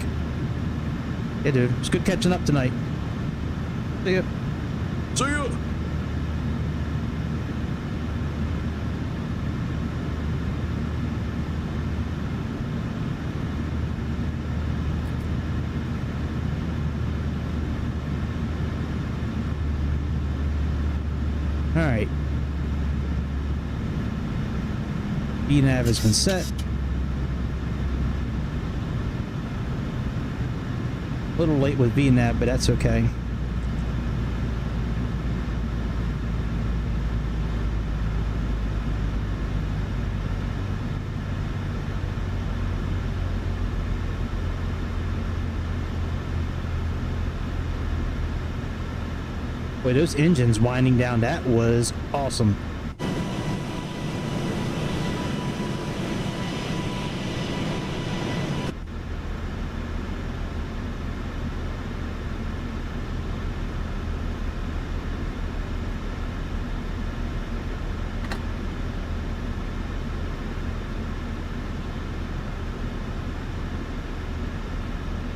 Yeah, dude. It's good catching up tonight. See ya. See ya! Alright. VNAV has been set. A little late with VNAV, but that's okay. Boy, those engines winding down, that was awesome.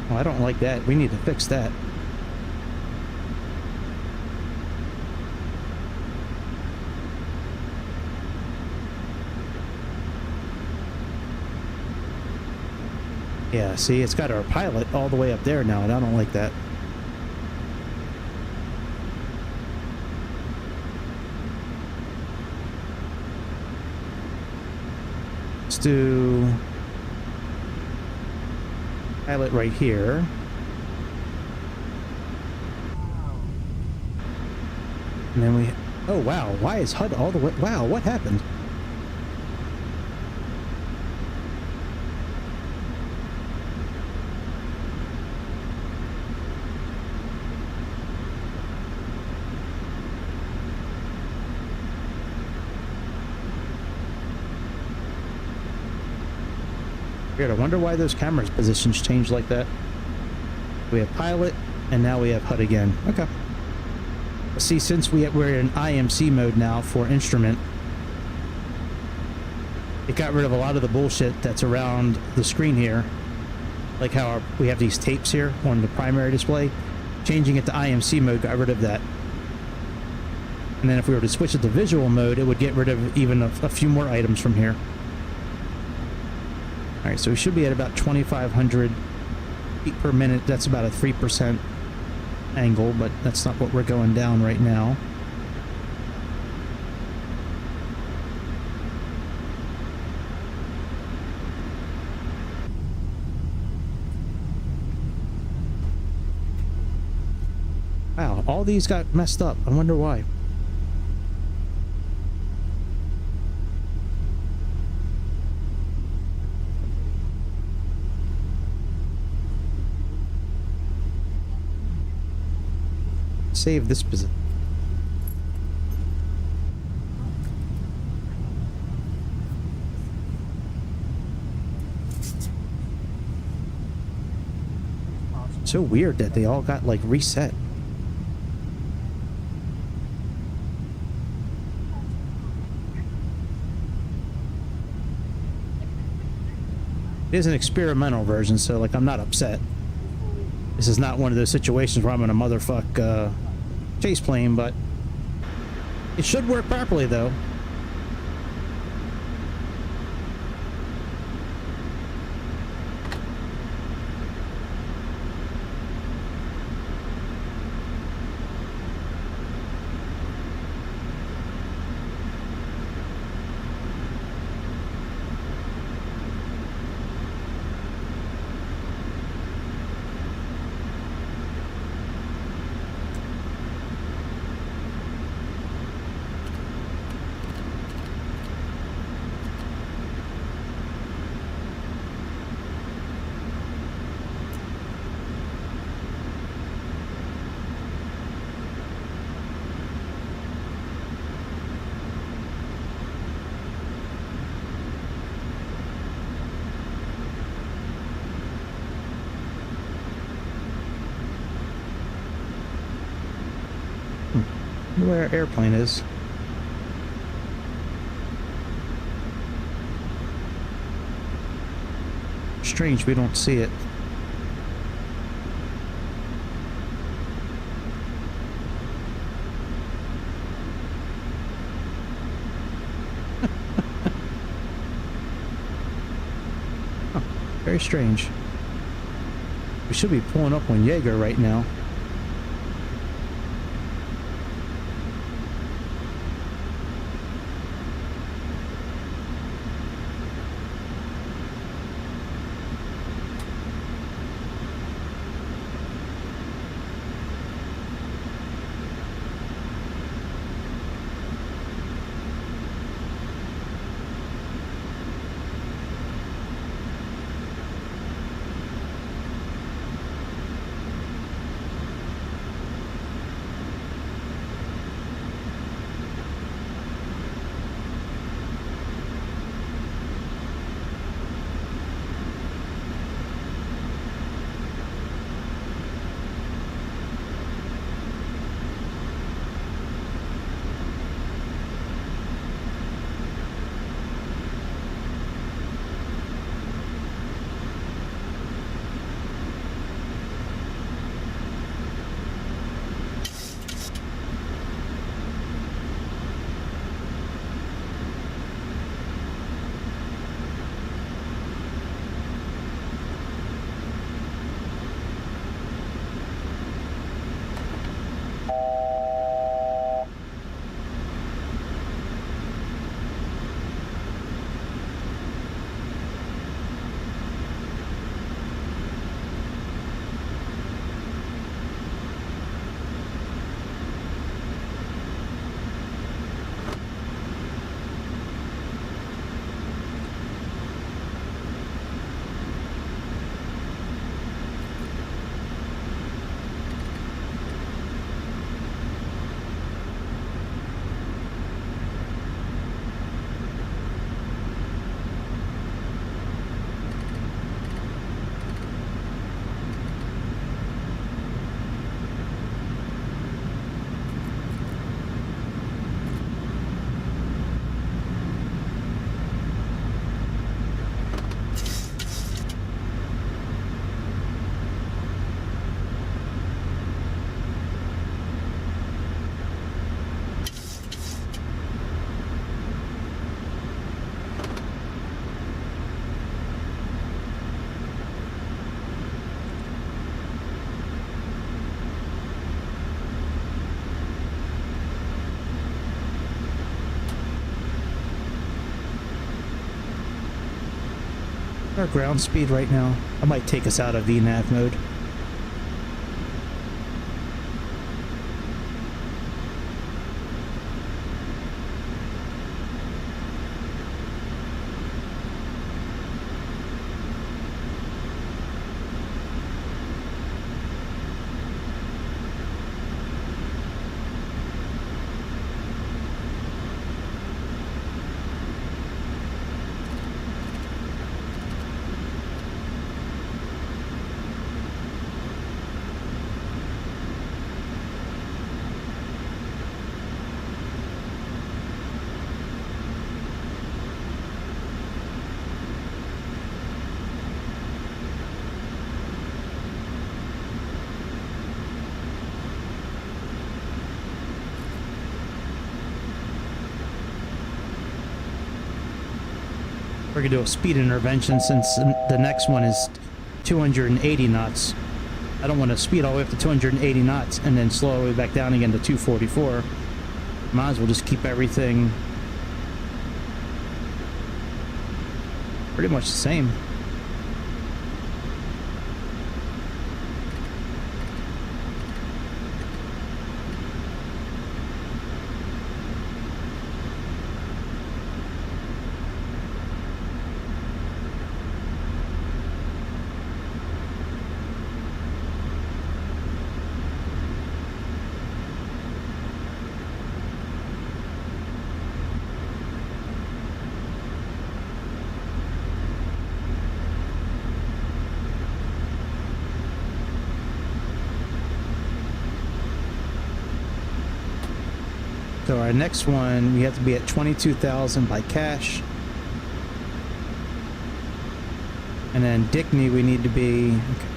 Oh, I don't like that. We need to fix that. Yeah, see, it's got our pilot all the way up there now, and I don't like that. Let's do pilot right here. And then we... Oh, wow. Why is HUD all the way... Wow, what happened? Weird, I wonder why those cameras positions changed like that. We have pilot, and now we have HUD again. Okay. See, since we're in IMC mode now for instrument, it got rid of a lot of the bullshit that's around the screen here. Like how we have these tapes here on the primary display. Changing it to IMC mode got rid of that. And then if we were to switch it to visual mode, it would get rid of even a few more items from here. All right, so we should be at about 2,500 feet per minute. That's about a 3% angle, but that's not what we're going down right now. Wow, all these got messed up. I wonder why. Save this position. So weird that they all got like reset. It is an experimental version, so like I'm not upset. This is not one of those situations where I'm gonna motherfuck chase plane, but it should work properly though. Where our airplane is. Strange we don't see it. Huh, very strange. We should be pulling up on Jaeger right now. Our ground speed right now. I might take us out of VNAV mode. We're gonna do a speed intervention since the next one is 280 knots. I don't want to speed all the way up to 280 knots and then slow all the way back down again to 244. Might as well just keep everything pretty much the same. So our next one, we have to be at 22,000 by cash. And then Dickney, we need to be... Okay.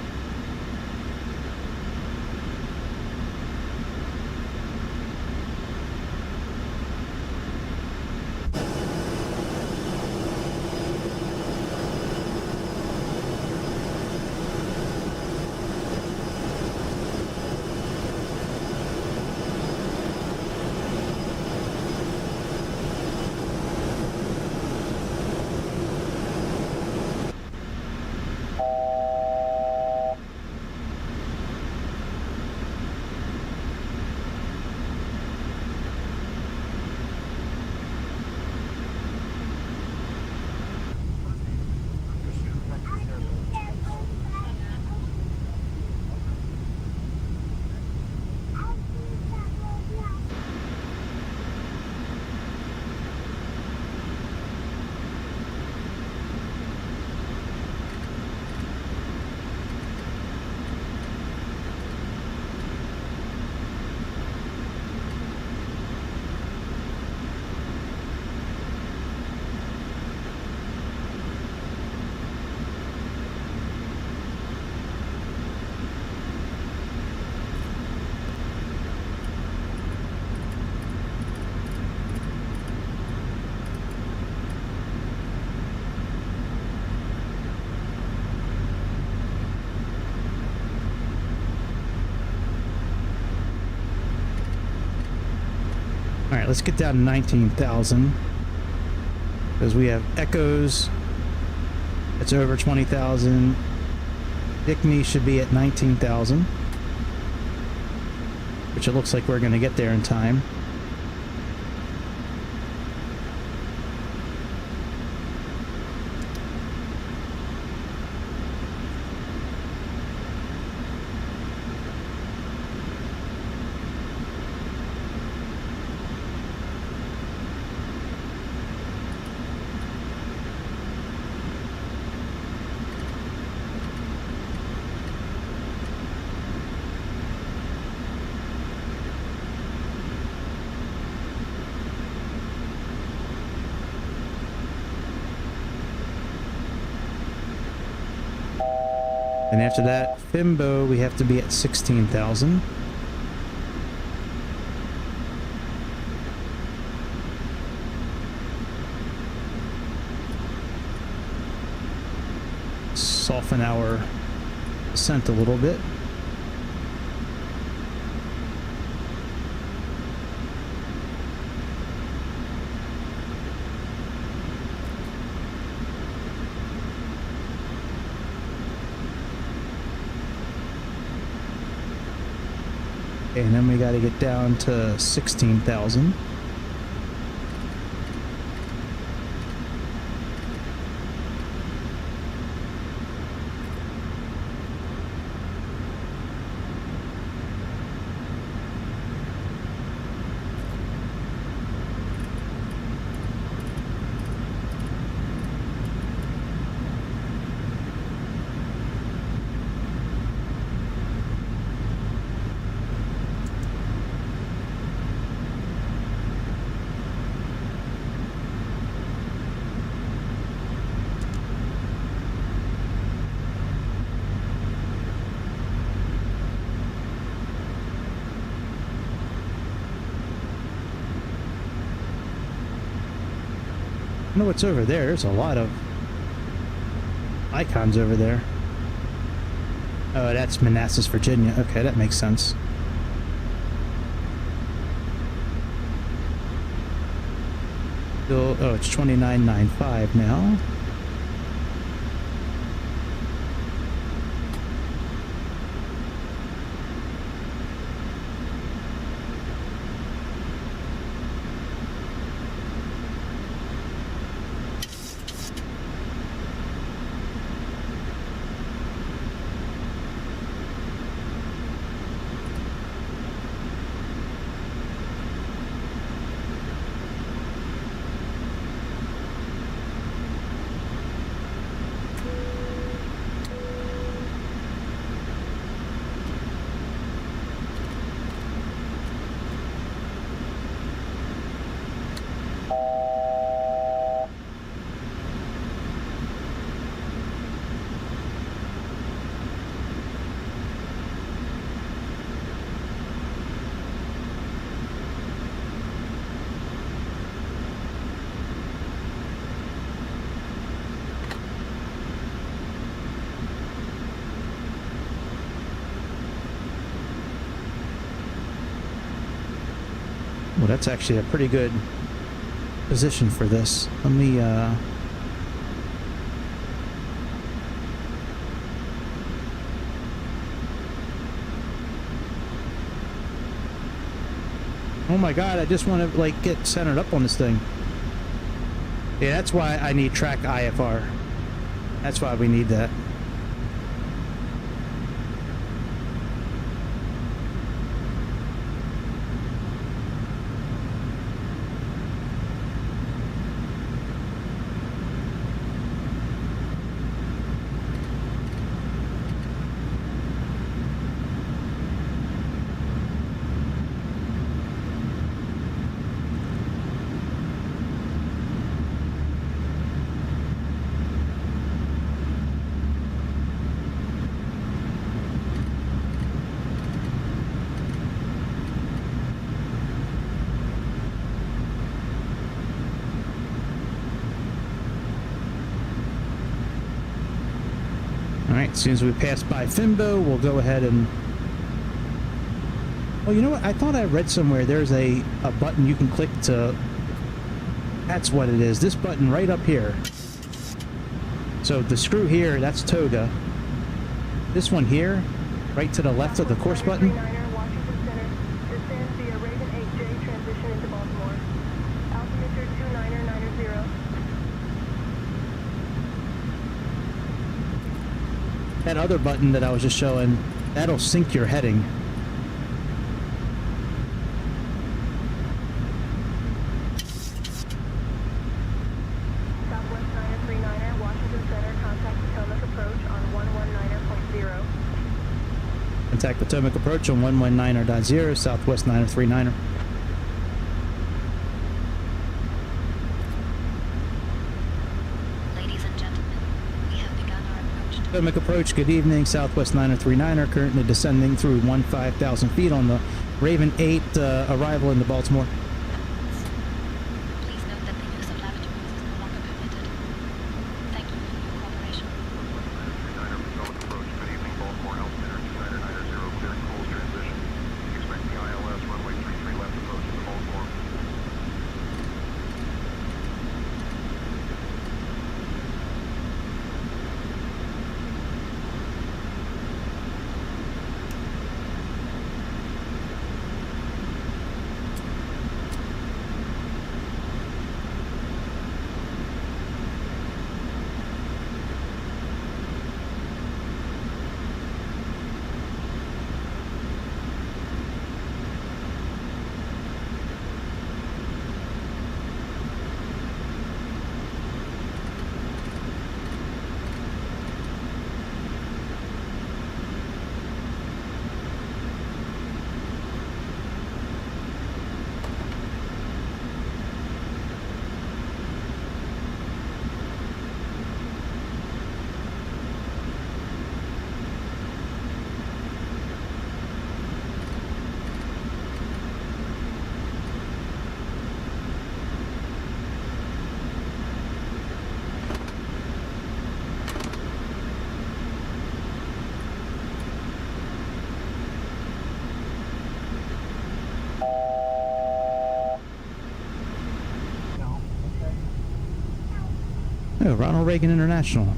All right, let's get down to 19,000 because we have Echoes. It's over 20,000. Dickney should be at 19,000, which it looks like we're going to get there in time. And after that, Fimbo, we have to be at 16,000. Soften our descent a little bit. Okay, and then we got to get down to 16,000. I know what's over there. There's a lot of icons over there. Oh, that's Manassas, Virginia. Okay, that makes sense. Still, oh, it's 29.95 now. Well, that's actually a pretty good position for this. Let me, oh my god, I just want to, like, get centered up on this thing. Yeah, that's why I need track IFR. That's why we need that. Alright, as soon as we pass by Fimbo, we'll go ahead and... Oh, you know what? I thought I read somewhere there's a button you can click to... That's what it is. This button right up here. So the screw here, that's Toga. This one here, right to the left of the course button. Washington Center. Descend via Raven 8J, transition into Baltimore. Altimeter 29990. That other button that I was just showing, that'll sync your heading. Southwest 939er, Washington Center, contact Potomac approach on 119.0. Contact Potomac approach on 119.0, Southwest 939er. Ladies and gentlemen, we have begun our approach to Potomac approach, good evening, Southwest 939er, currently descending through 15,000 feet on the Raven 8 arrival into Baltimore. Please note that the use of lavatories is no longer permitted. Thank you for your cooperation. Southwest 939er, Potomac approach. Good evening, Baltimore. Altimeter 29990, clear cools transition. Expecting ILS, runway 33 left approach into Baltimore. Oh, Ronald Reagan International.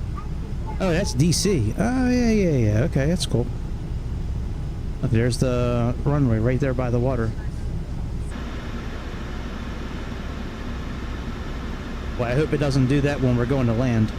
Oh, that's DC. Oh, yeah. Okay, that's cool. Look, there's the runway right there by the water. Well, I hope it doesn't do that when we're going to land.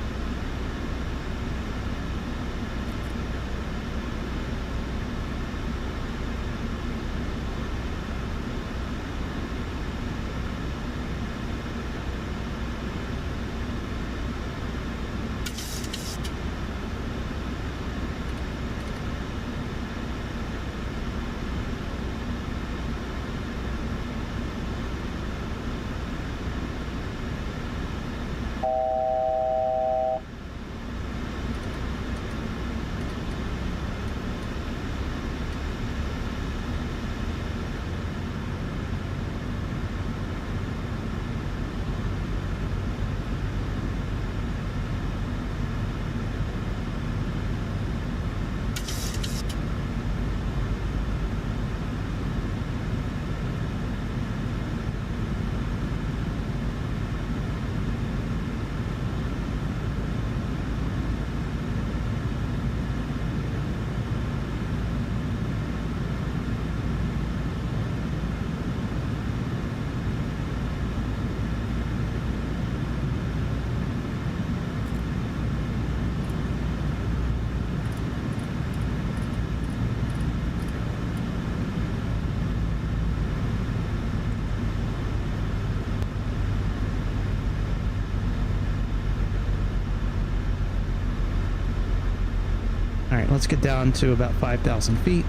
All right, let's get down to about 5,000 feet.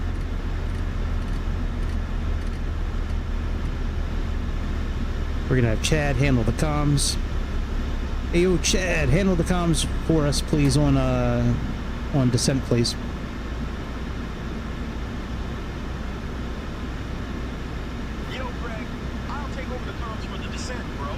We're gonna have Chad handle the comms. Hey, yo, Chad, handle the comms for us, please, on descent, please. Yo, Greg, I'll take over the comms for the descent, bro.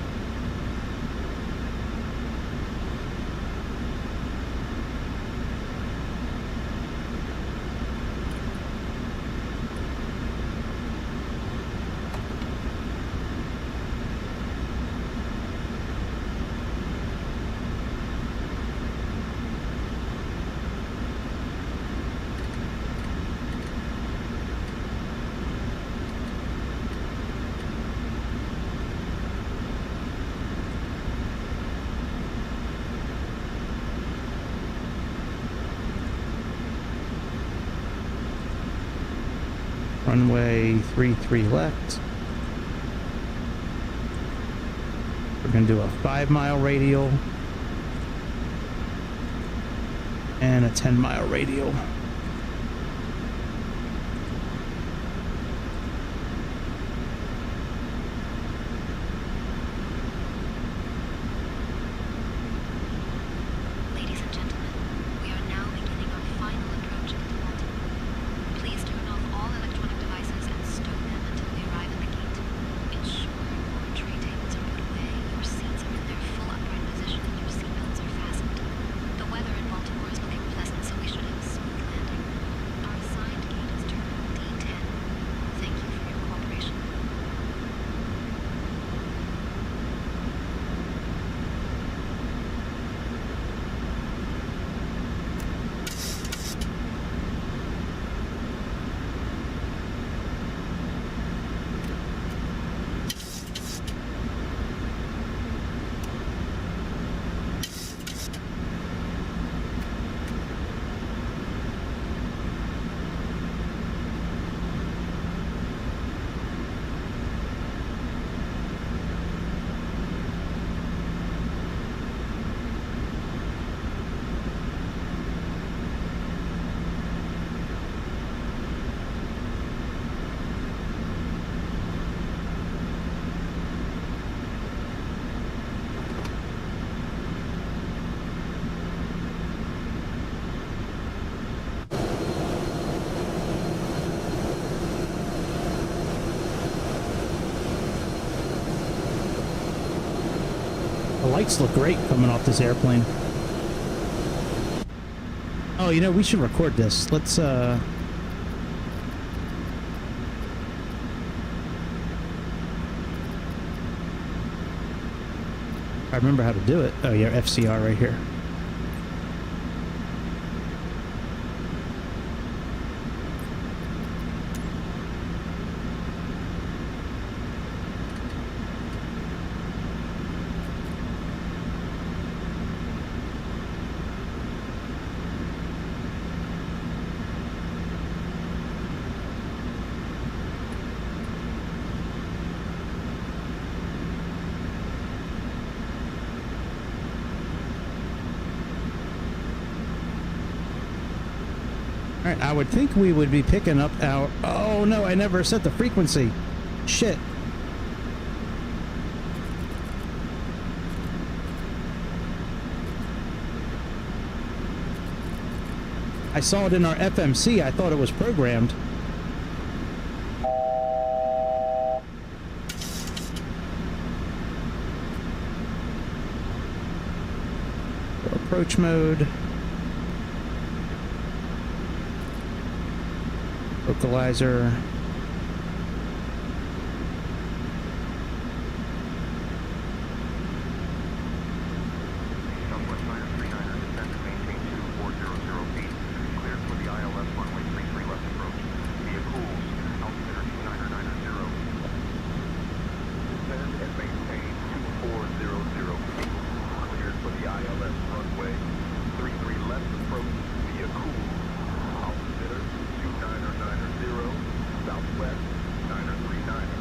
Runway 33 left. We're going to do a 5-mile radial and a 10-mile radial. Ladies and gentlemen, we are now beginning our final approach into Baltimore. Please turn off all electronic devices and stow them until we arrive at the gate. Ensure your tray tables are put away, your seats are in their full upright position, and your seatbelts are fastened. The weather in Baltimore is looking pleasant, so we should have a smooth landing. Our assigned gate is Terminal D10. Thank you for your cooperation. The lights look great coming off this airplane. Oh, you know, we should record this. Let's, I remember how to do it. Oh yeah, FCR right here. Alright, I would think we would be picking up our... Oh no, I never set the frequency. Shit. I saw it in our FMC. I thought it was programmed. Approach mode. Localizer. Southwest 939er, descend and maintain 2400 feet. Cleared for the ILS runway 33 left approach. Via cools, altimeter 2990. Descend and maintain 2400 feet. Cleared for the ILS runway 33 left approach. Via cools, altimeter 2990. Southwest 939er.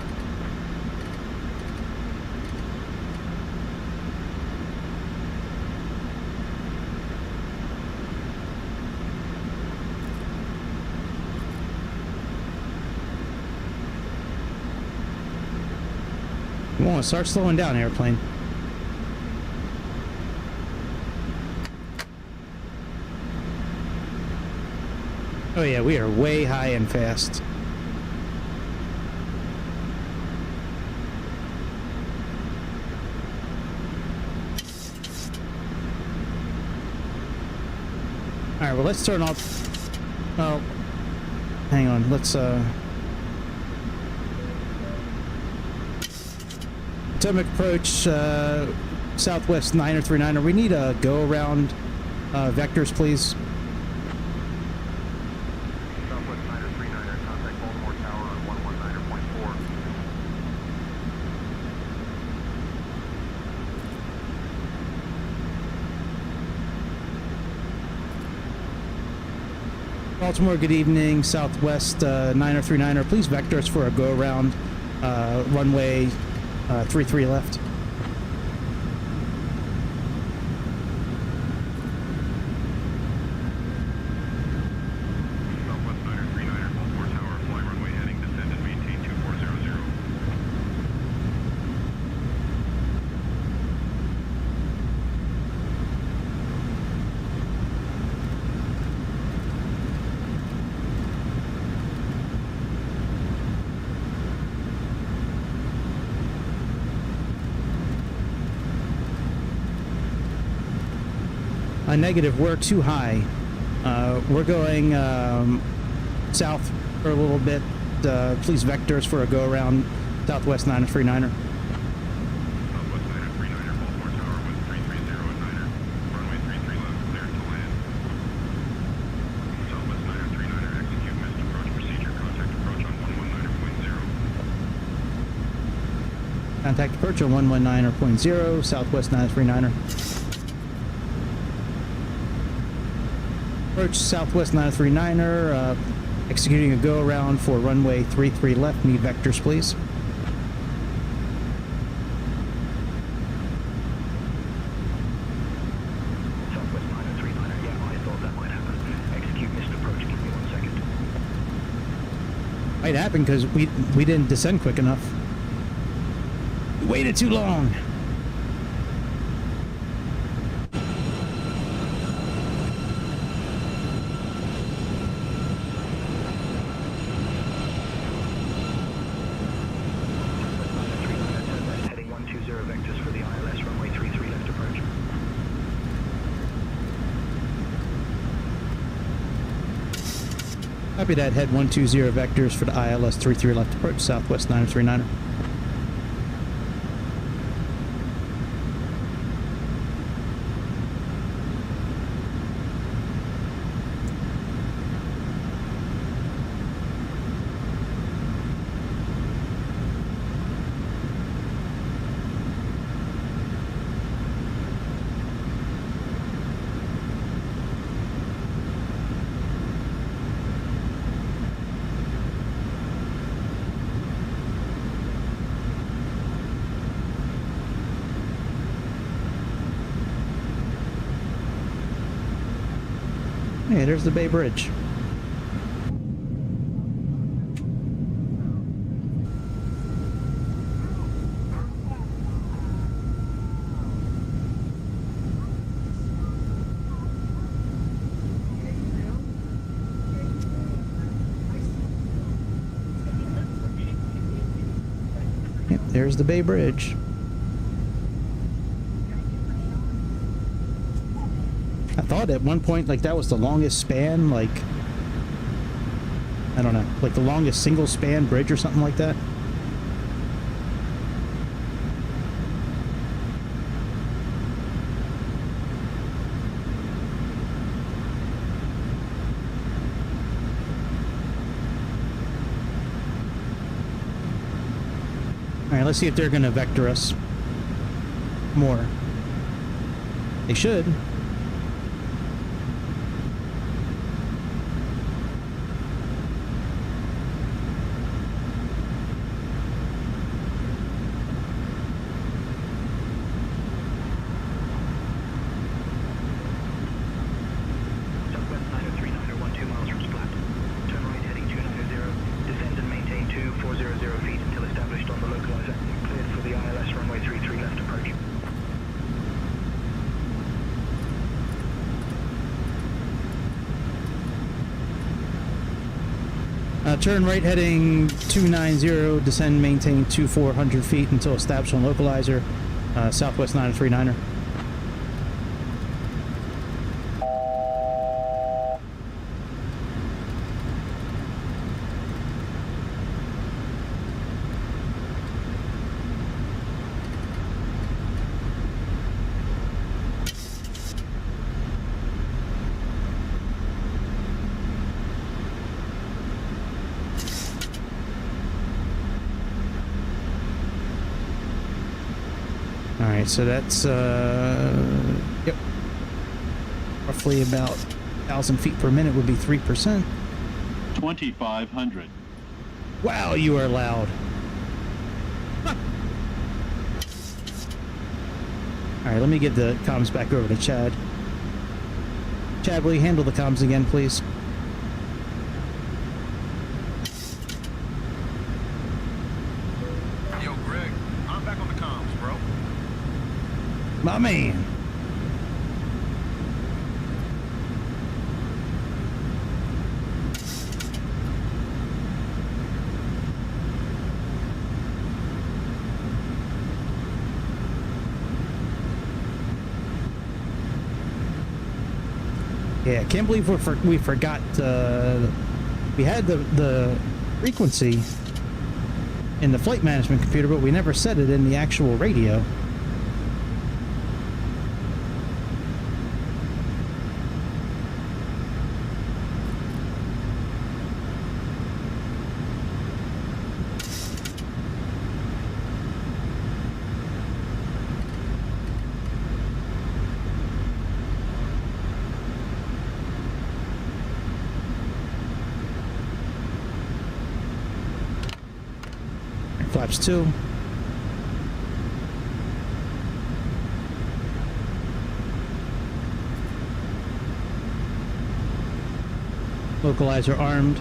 Come on, start slowing down, airplane. Oh yeah, we are way high and fast. Alright, well let's turn off... Oh, hang on, let's Potomac approach, Southwest 939er. We need a go-around vectors, please. Southwest 939er, contact Baltimore Tower on 119.4. Baltimore, good evening. Southwest 939er, please vector us for a go-around runway 33 left. Southwest 939er, Baltimore Tower, fly runway heading, descend and maintain 2400. Negative, we're too high. We're going south for a little bit. Please vectors for a go-around Southwest 939er. Southwest 939er, Baltimore Tower, wind 330 at 9er. Runway 33 left, cleared to land. Southwest 939er, execute missed approach procedure. Contact approach on 119.0. Contact approach on 119.0, Southwest 939er. Approach Southwest 939er, executing a go-around for runway 33 left. Need vectors, please. Southwest 939er, yeah, I thought that might happen. Execute missed approach, give me 1 second. Might happen because we didn't descend quick enough. We waited too long. Heading 120 vectors for the ILS runway 33 left approach. Copy that. Head 120 vectors for the ILS 33 left approach, Southwest 939er. Hey, there's the Bay Bridge. Yep, there's the Bay Bridge. I thought at one point, like, that was the longest span, like, I don't know, like the longest single span bridge or something like that. All right, let's see if they're going to vector us more. They should. Southwest 939 12 miles from Splat. Turn right heading 290. Descend and maintain 2400 feet until established on the localizer. Cleared for the ILS runway 33 left approach. Turn right heading 290, descend, maintain 2400 feet until established on localizer, Southwest 939er. Alright, so that's, yep. Roughly about 1,000 feet per minute would be 3%. 2,500. Wow, you are loud. Alright, let me get the comms back over to Chad. Chad, will you handle the comms again, please? Yo, Greg, I'm back on the comms, bro. My man. Yeah, I can't believe we forgot. We had the frequency in the flight management computer, but we never set it in the actual radio. Flaps 2. Localizer armed.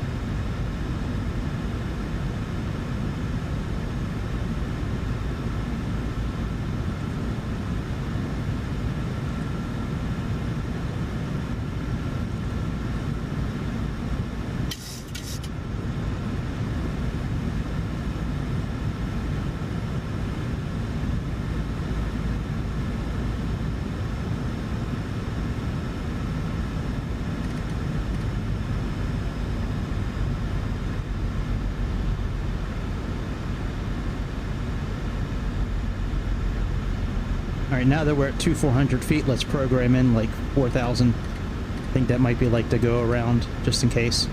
Alright, now that we're at 2,400 feet, let's program in like 4,000. I think that might be like the go around, just in case.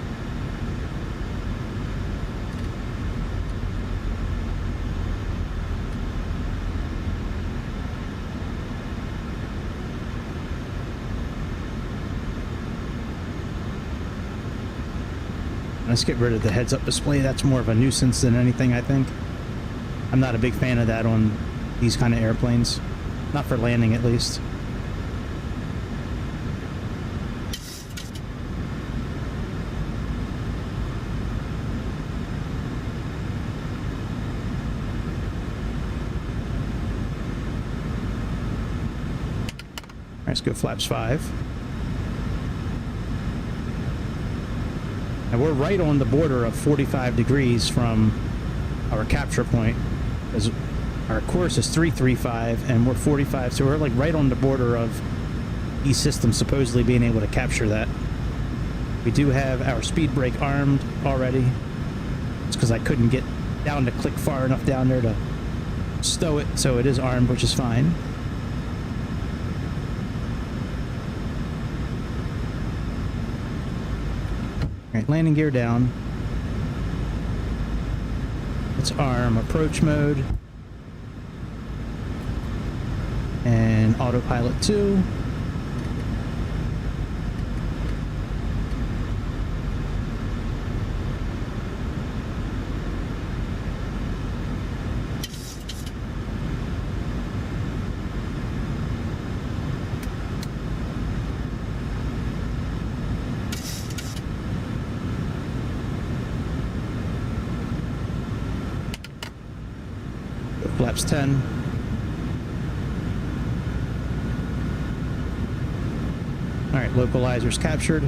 Let's get rid of the heads-up display. That's more of a nuisance than anything, I think. I'm not a big fan of that on these kind of airplanes. Not for landing, at least. Let's go flaps 5. And we're right on the border of 45 degrees from our capture point. As our course is 335 and we're 45, so we're like right on the border of these systems supposedly being able to capture that. We do have our speed brake armed already. It's because I couldn't get down to click far enough down there to stow it, so it is armed, which is fine. Alright, landing gear down. Let's arm approach mode. And autopilot 2. Flaps 10. Alright, localizers captured.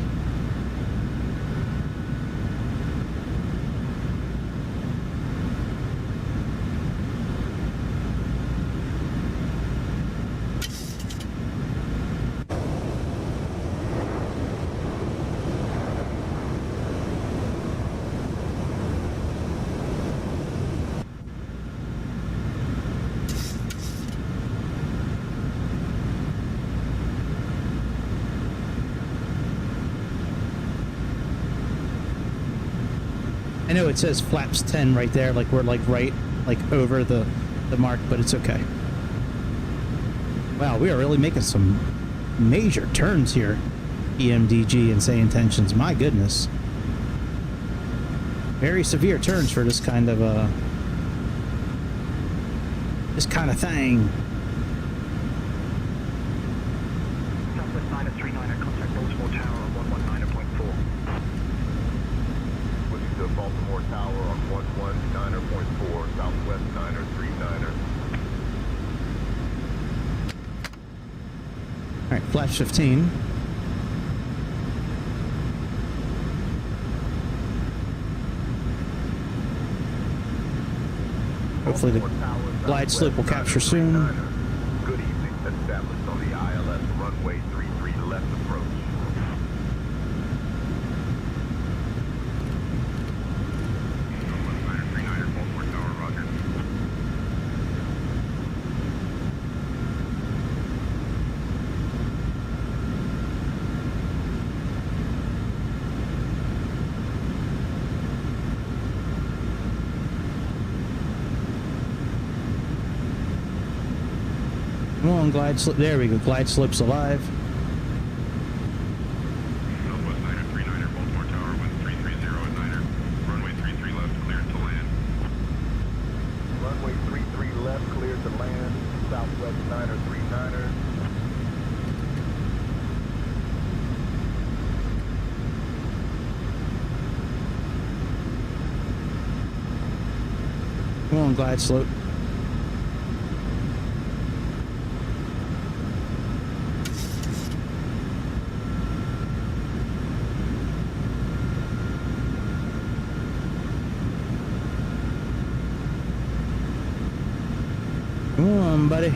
I know it says flaps 10 right there, like we're like right like over the mark, but it's okay. Wow, we are really making some major turns here. PMDG and SayIntentions, my goodness. Very severe turns for this kind of thing. Southwest 939er, contact Baltimore Tower on 119.4. The Baltimore Tower on 119.4, Southwest 939er. Alright, flash 15. Hopefully the glide slope will capture soon. Good evening. Established on the ILS runway 33 left approach. Come on, glide slope. There we go. Glide slope's alive. Southwest 939er, Baltimore Tower, 1330 at 9er. Runway 33 left, cleared to land. Runway 33 left, cleared to land. Southwest 939er. Come on, glide slope. Come on, buddy.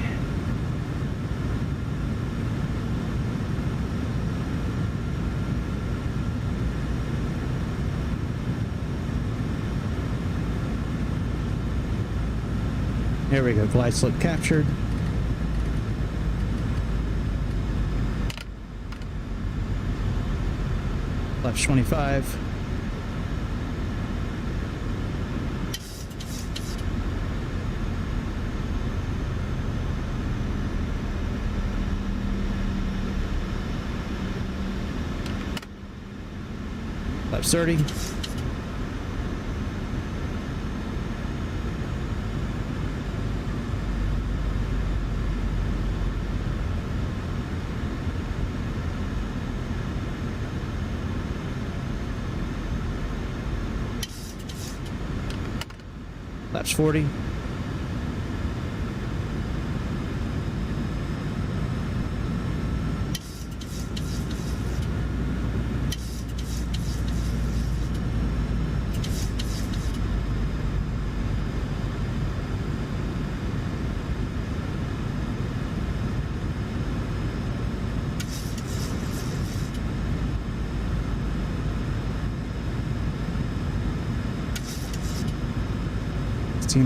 There we go, glide slope captured. Left 25. Left 30. Laps 40.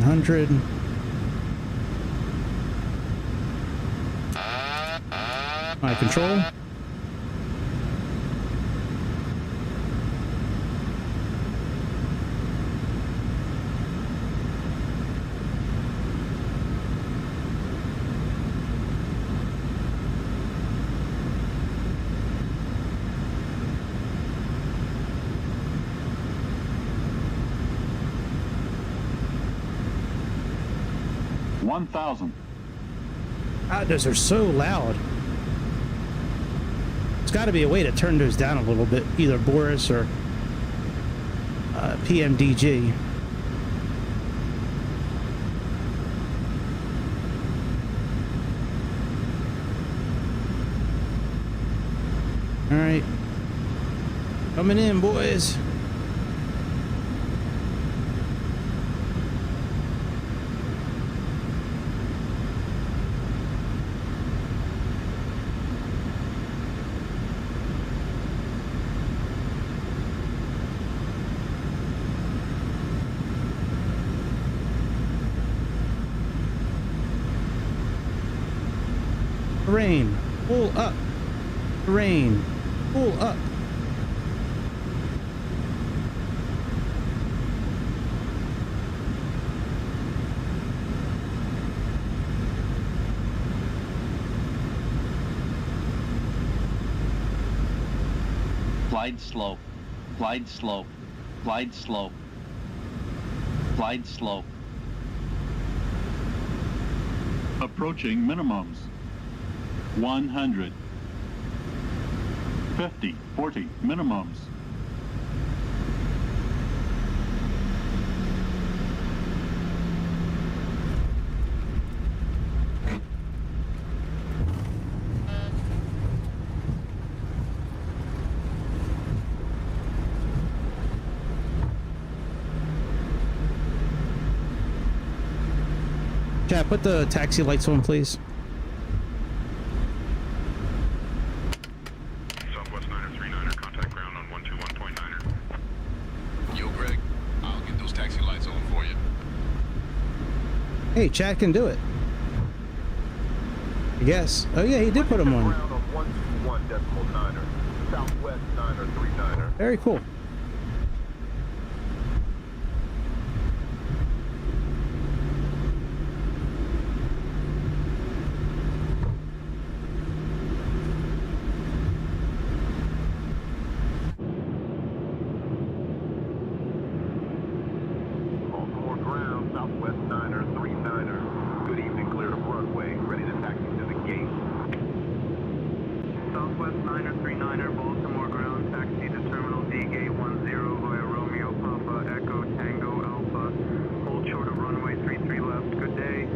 1400. My control. Those are so loud. There's got to be a way to turn those down a little bit, either Boris or PMDG. All right, coming in, boys. Terrain, pull up. Terrain, pull up. Glide slope, glide slope, glide slope, glide slope. Approaching minimums. 100. 50, 40 minimums. Chat, put the taxi lights on, please. Southwest 939er, contact ground on 121.9er. Yo, Greg, I'll get those taxi lights on for you. Hey, Chad can do it. I guess. Oh yeah, he did put them on. Southwest 939er. Very cool. Baltimore ground, Southwest 939er. Good evening, clear to Broadway. Ready to taxi to the gate. Southwest 939er, Baltimore ground, taxi to Terminal D, Gate 10 via Romeo Papa, Echo Tango Alpha. Hold short of runway 33 left. Good day.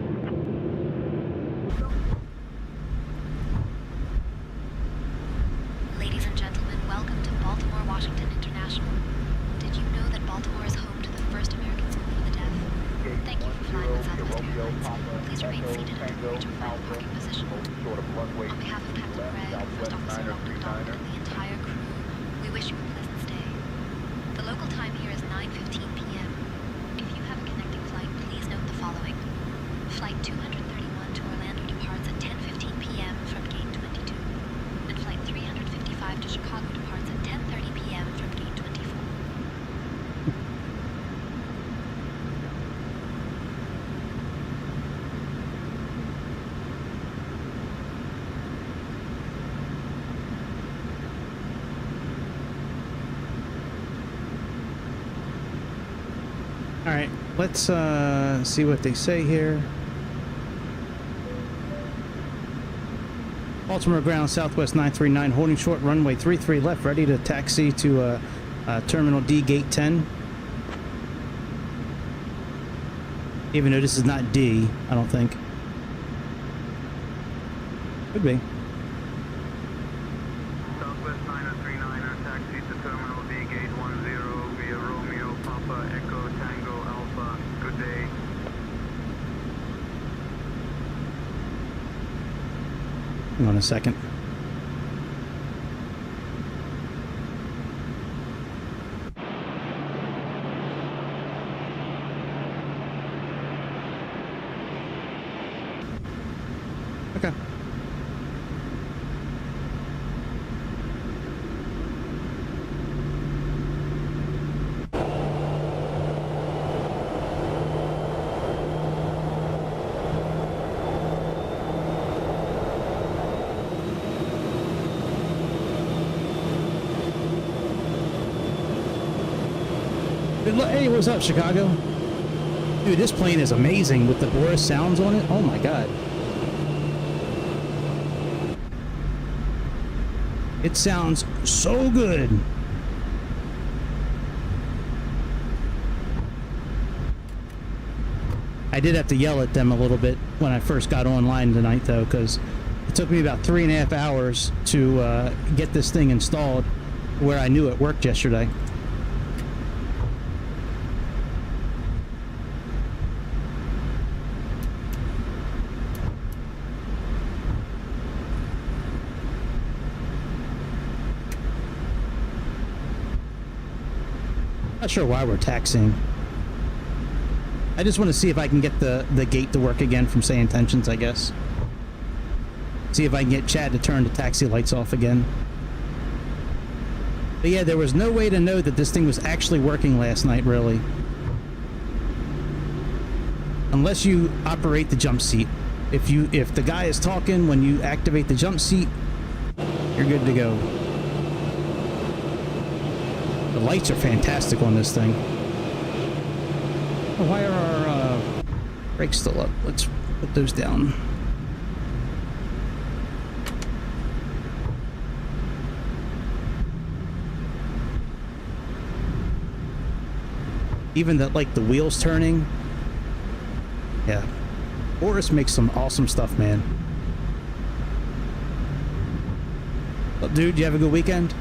Ladies and gentlemen, welcome to Baltimore, Washington International. Did you know that Baltimore is home to the first American school for the deaf? Thank you for flying with Southwest Airlines. Please remain seated until we reach a final parking position. On behalf of Captain Greg, First Officer Long McDonald, and the entire crew, we wish you a pleasant stay. The local time here is 9:15 p.m. If you have a connecting flight, please note the following. Flight 231 to Orlando departs at 10:15 p.m. from Gate 22. And Flight 355 to Chicago departs at 10:30 p.m. from Gate 24. All right, let's see what they say here. Baltimore ground, Southwest 939, holding short, runway 33 left, ready to taxi to Terminal D, Gate 10. Even though this is not D, I don't think. Could be. Southwest 939er, taxi to Terminal D, Gate 10 via Romeo Papa, Echo Tango Alpha. Good day. Hang on a second. Okay. Hey, what's up, Chicago? Dude, this plane is amazing with the Boris sounds on it. Oh my god. It sounds so good. I did have to yell at them a little bit when I first got online tonight, though, because it took me about 3.5 hours to get this thing installed where I knew it worked yesterday. Not sure why we're taxiing. I just want to see if I can get the gate to work again from SayIntentions, I guess. See if I can get Chad to turn the taxi lights off again. But yeah, there was no way to know that this thing was actually working last night, really. Unless you operate the jump seat. If the guy is talking when you activate the jump seat, you're good to go. The lights are fantastic on this thing. Oh, why are our brakes still up? Let's put those down. Even that, like the wheels turning. Yeah. Boris makes some awesome stuff, man. Well, dude, you have a good weekend?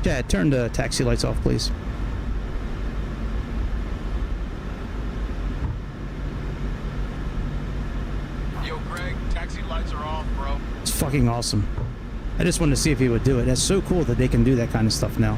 Chad, turn the taxi lights off, please. Yo, Greg, taxi lights are off, bro. It's fucking awesome. I just wanted to see if he would do it. That's so cool that they can do that kind of stuff now.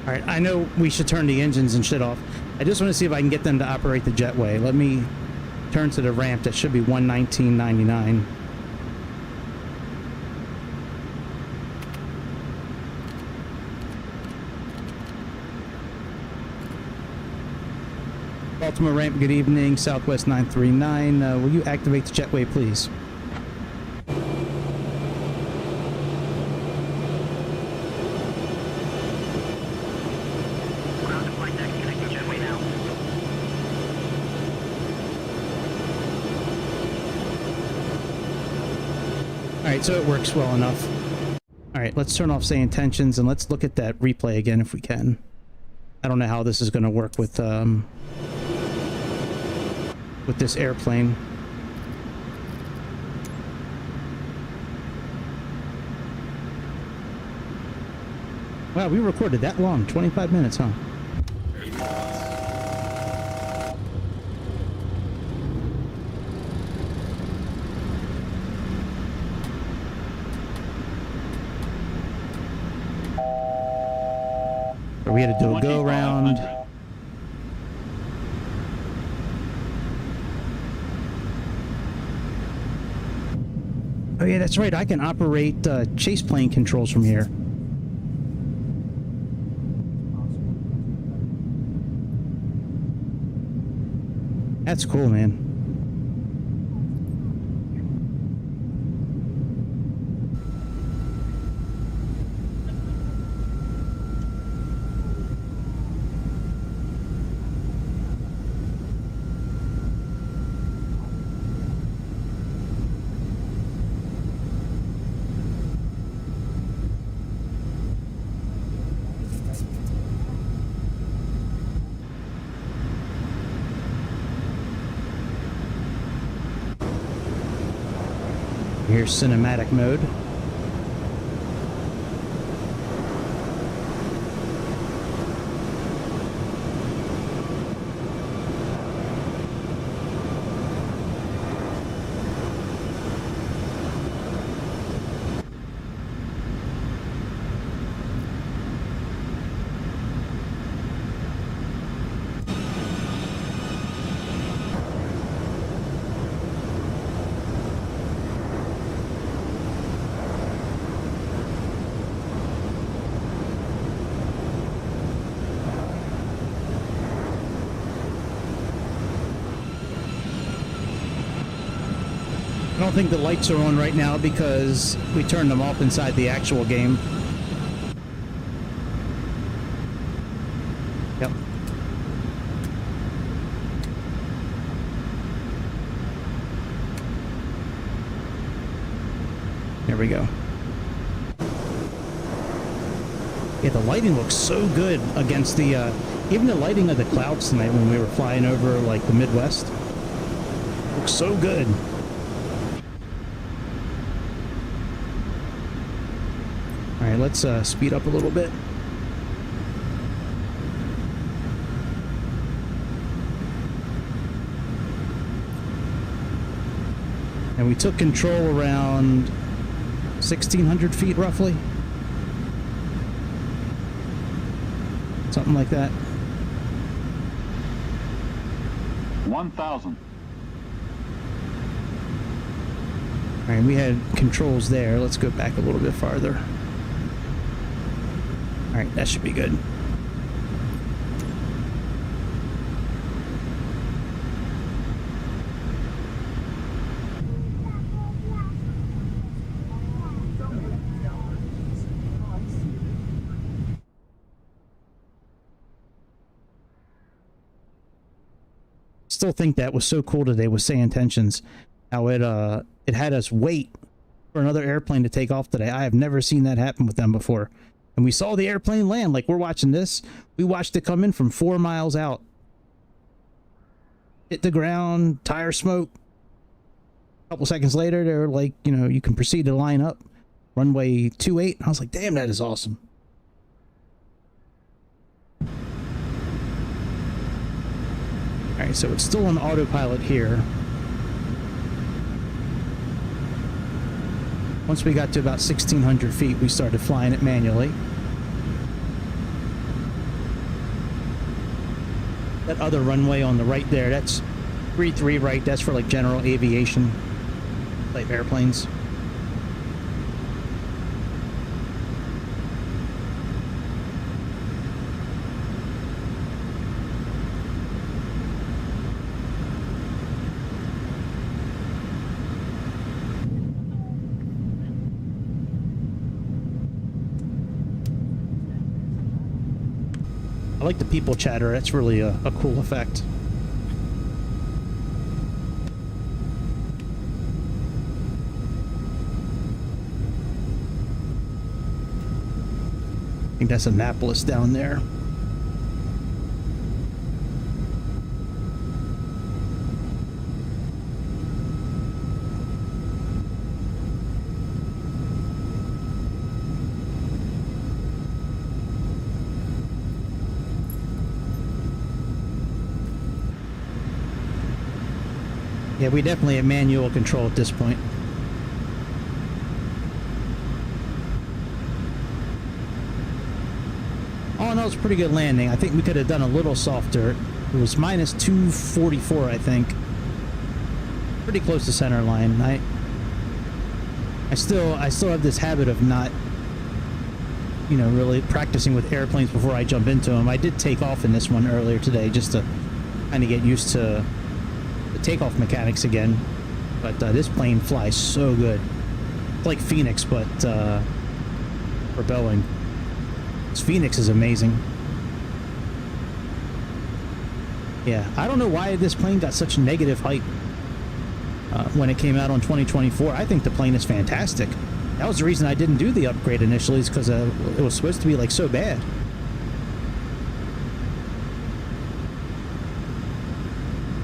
Alright, I know we should turn the engines and shit off. I just want to see if I can get them to operate the jetway. Let me turn to the ramp. That should be 119.99. Baltimore ramp, good evening. Southwest 939. Will you activate the jetway, please? Alright, so it works well enough. Alright, let's turn off SayIntentions and let's look at that replay again if we can. I don't know how this is going to work with this airplane. Wow, we recorded that long, 25 minutes, huh? We had to do a go around. Oh yeah, that's right. I can operate chase plane controls from here. That's cool, man. Here's cinematic mode. I don't think the lights are on right now because we turned them off inside the actual game. Yep. There we go. Yeah, the lighting looks so good against the, even the lighting of the clouds tonight when we were flying over, like, the Midwest. Looks so good. All right, let's speed up a little bit. And we took control around 1,600 feet, roughly. Something like that. 1,000. All right, we had controls there. Let's go back a little bit farther. All right, that should be good. Still think that was so cool today with SayIntentions, how it had us wait for another airplane to take off today. I have never seen that happen with them before. And we saw the airplane land. Like, we're watching this. We watched it come in from 4 miles out. Hit the ground, tire smoke. A couple seconds later, they're like, you know, you can proceed to line up. Runway 28. I was like, damn, that is awesome. All right, so it's still on autopilot here. Once we got to about 1,600 feet, we started flying it manually. That other runway on the right there, that's 33 right. That's for like general aviation type airplanes. I like the people chatter. That's really a cool effect. I think that's Annapolis down there. Yeah, we definitely have manual control at this point. All in all, it's a pretty good landing. I think we could have done a little softer. It was minus 244, I think. Pretty close to center line. I still have this habit of not, you know, really practicing with airplanes before I jump into them. I did take off in this one earlier today just to kind of get used to takeoff mechanics again, but this plane flies so good. It's like Phoenix, but for Boeing. This Phoenix is amazing. Yeah, I don't know why this plane got such negative hype when it came out on 2024. I think the plane is fantastic. That was the reason I didn't do the upgrade initially, is because it was supposed to be like so bad.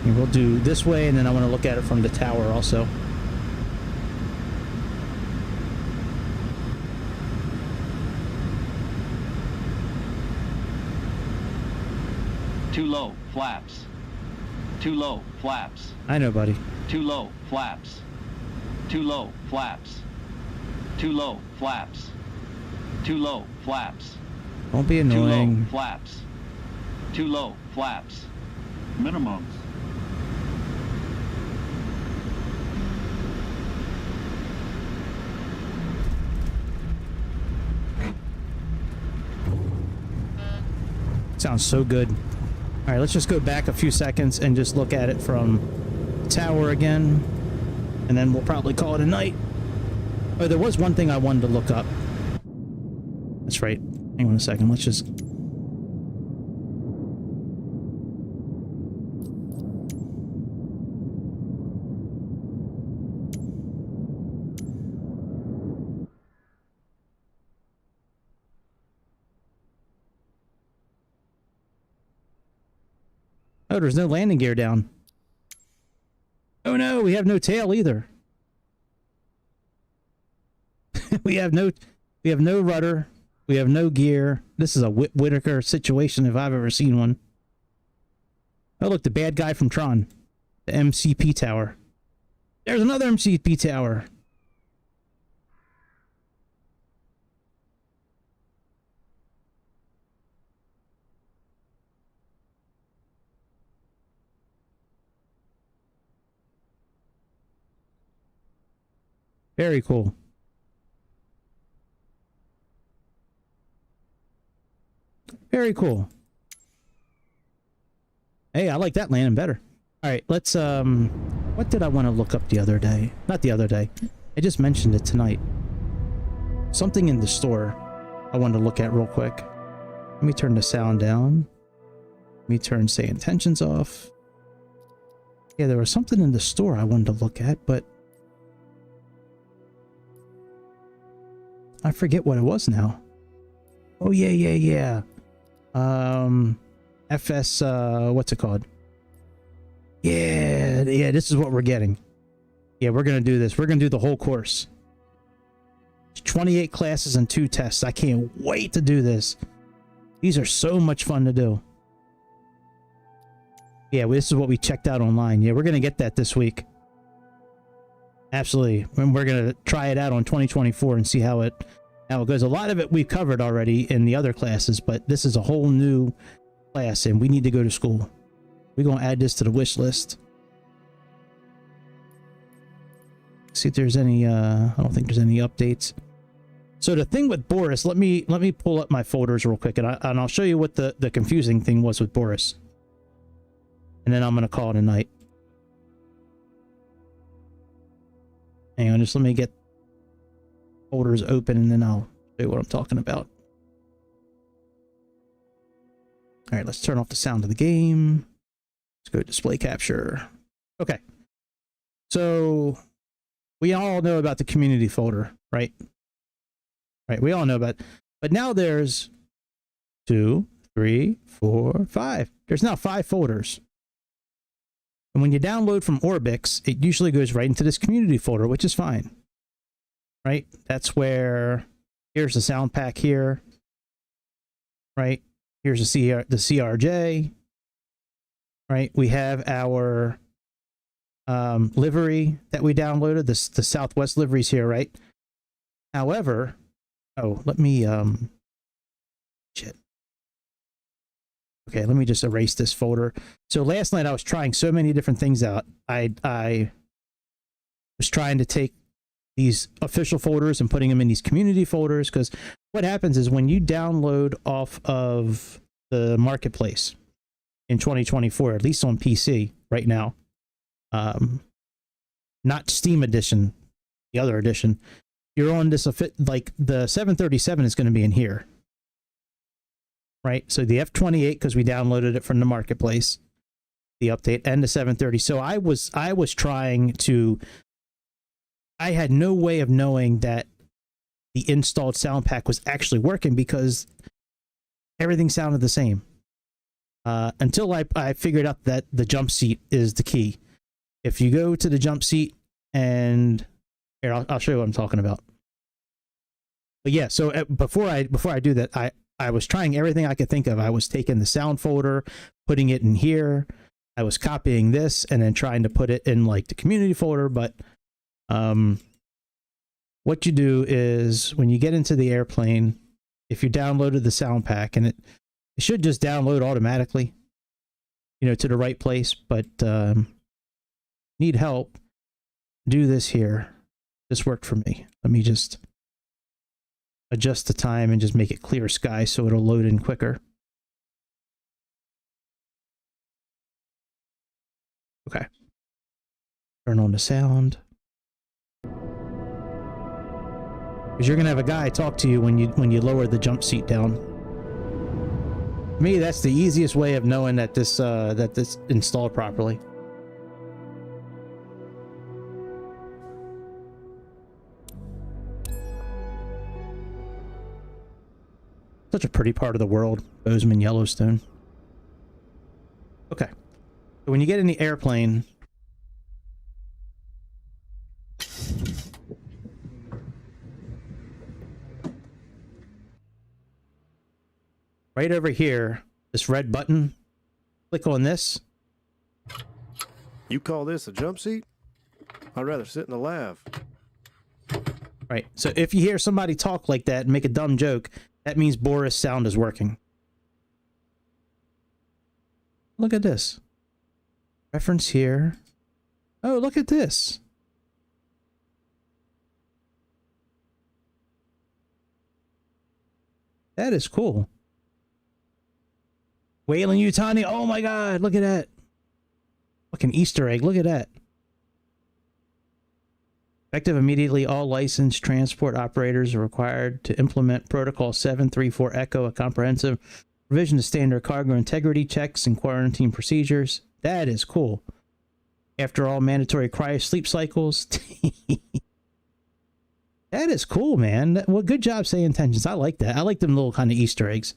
And we'll do this way, and then I want to look at it from the tower also. Too low, flaps. Too low, flaps. I know, buddy. Too low, flaps. Too low, flaps. Too low, flaps. Too low, flaps. Don't be Too low, annoying. flaps. Too low, flaps. Minimums. Sounds so good. All right, let's just go back a few seconds and just look at it from the tower again, and then we'll probably call it a night. Oh, there was one thing I wanted to look up. That's right. Hang on a second. Let's just... Oh, there's no landing gear down. Oh no, we have no tail either. we have no rudder. We have no gear. This is a Whitaker situation if I've ever seen one. Oh look, the bad guy from Tron. The MCP tower. There's another MCP tower. Very cool. Very cool. Hey, I like that landing better. All right, let's, what did I want to look up the other day? Not the other day. I just mentioned it tonight. Something in the store I wanted to look at real quick. Let me turn the sound down. Let me turn SayIntentions off. Yeah, there was something in the store I wanted to look at, but I forget what it was now. Oh, yeah. FS, what's it called? Yeah, this is what we're getting. Yeah, we're gonna do this. We're gonna do the whole course. 28 classes and 2 tests. I can't wait to do this. These are so much fun to do. Yeah, this is what we checked out online. Yeah, we're gonna get that this week. Absolutely. And we're gonna try it out on 2024 and see how it goes. A lot of it we've covered already in the other classes, but this is a whole new class and we need to go to school. We're gonna add this to the wish list. See if there's any I don't think there's any updates. So the thing with Boris, let me pull up my folders real quick, and I'll show you what the confusing thing was with Boris. And then I'm gonna call it a night. Hang on, just let me get folders open and then I'll show you what I'm talking about. All right, let's turn off the sound of the game. Let's go display capture. Okay. So we all know about the community folder, right? Right, we all know about it. But now there's 2, 3, 4, 5. There's now 5 folders. And when you download from Orbix, it usually goes right into this community folder, which is fine. Right? That's where, here's the sound pack here. Right? Here's the CRJ. Right? We have our livery that we downloaded, the Southwest liveries here, right? However, oh, let me, shit. Okay, let me just erase this folder. So last night I was trying so many different things out. I was trying to take these official folders and putting them in these community folders, because what happens is when you download off of the marketplace in 2024, at least on PC right now, not Steam edition, the other edition. You're on this, like the 737 is going to be in here, right? So the F-28, because we downloaded it from the marketplace, the update, and the 730. So I was trying to, I had no way of knowing that the installed sound pack was actually working because everything sounded the same. Until I figured out that the jump seat is the key. If you go to the jump seat and here, I'll show you what I'm talking about. But yeah, so before I do that, I was trying everything I could think of. I was taking the sound folder, putting it in here. I was copying this and then trying to put it in like the community folder. But what you do is when you get into the airplane, if you downloaded the sound pack, and it should just download automatically, you know, to the right place, but need help, do this here. This worked for me. Let me just adjust the time and just make it clear sky so it'll load in quicker. Okay. Turn on the sound. Because you're gonna have a guy talk to you when you lower the jump seat down. To me, that's the easiest way of knowing that this installed properly. Such a pretty part of the world, Bozeman, Yellowstone. Okay. So when you get in the airplane, right over here, this red button, click on this. You call this a jump seat? I'd rather sit in the lav. Right. So if you hear somebody talk like that and make a dumb joke, that means Boris sound is working. Look at this. Reference here. Oh, look at this. That is cool. Wayland Yutani. Oh my God. Look at that. Fucking Easter egg. Look at that. Effective immediately, all licensed transport operators are required to implement Protocol 734 Echo, a comprehensive revision to standard cargo integrity checks and quarantine procedures. That is cool. After all mandatory cryo sleep cycles. That is cool, man. Well, good job, SayIntentions. I like that. I like them little kind of Easter eggs.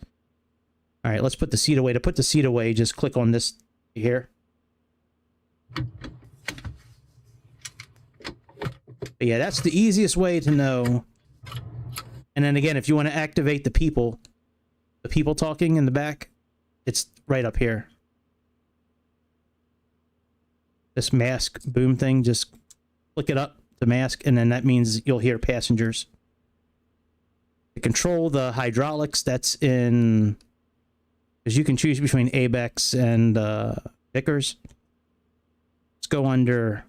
All right, let's put the seat away. To put the seat away, just click on this here. But yeah, that's the easiest way to know. And then again, if you want to activate the people talking in the back, it's right up here. This mask boom thing, just click it up to mask, and then that means you'll hear passengers. To control the hydraulics, that's in, because you can choose between ABEX and Vickers. Let's go under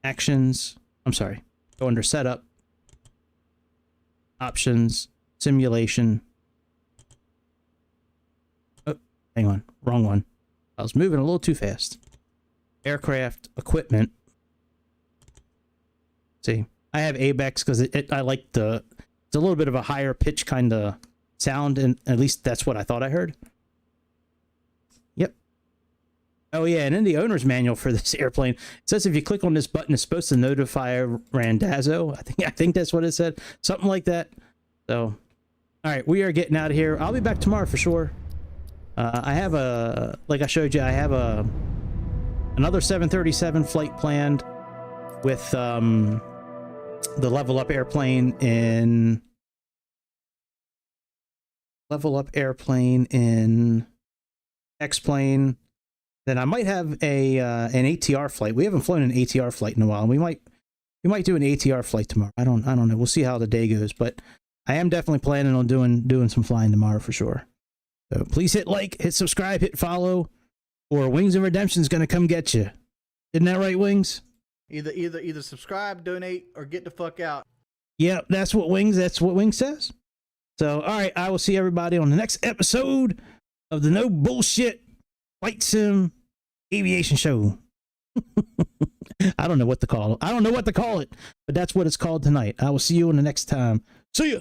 actions. I'm sorry. Go under setup, options, simulation. Oh, hang on. Wrong one. I was moving a little too fast. Aircraft equipment. See, I have ABEX because I like it's a little bit of a higher pitch kind of sound, and at least that's what I thought I heard. Yep. Oh yeah, and in the owner's manual for this airplane, it says if you click on this button, it's supposed to notify Randazzo. I think that's what it said, something like that. So, all right, we are getting out of here. I'll be back tomorrow for sure. I have like I showed you, I have another 737 flight planned with the level up airplane in X-plane. Then I might have an ATR flight. We haven't flown an ATR flight in a while. We might do an ATR flight tomorrow. I don't know. We'll see how the day goes, but I am definitely planning on doing some flying tomorrow for sure. So please hit like, hit subscribe, hit follow, or Wings and Redemption is gonna come get you. Isn't that right, Wings? Either subscribe, donate, or get the fuck out. Yeah, that's what Wings says. So, all right, I will see everybody on the next episode of the No Bullshit Flight Sim Aviation Show. I don't know what to call it. I don't know what to call it, but that's what it's called tonight. I will see you in the next time. See ya.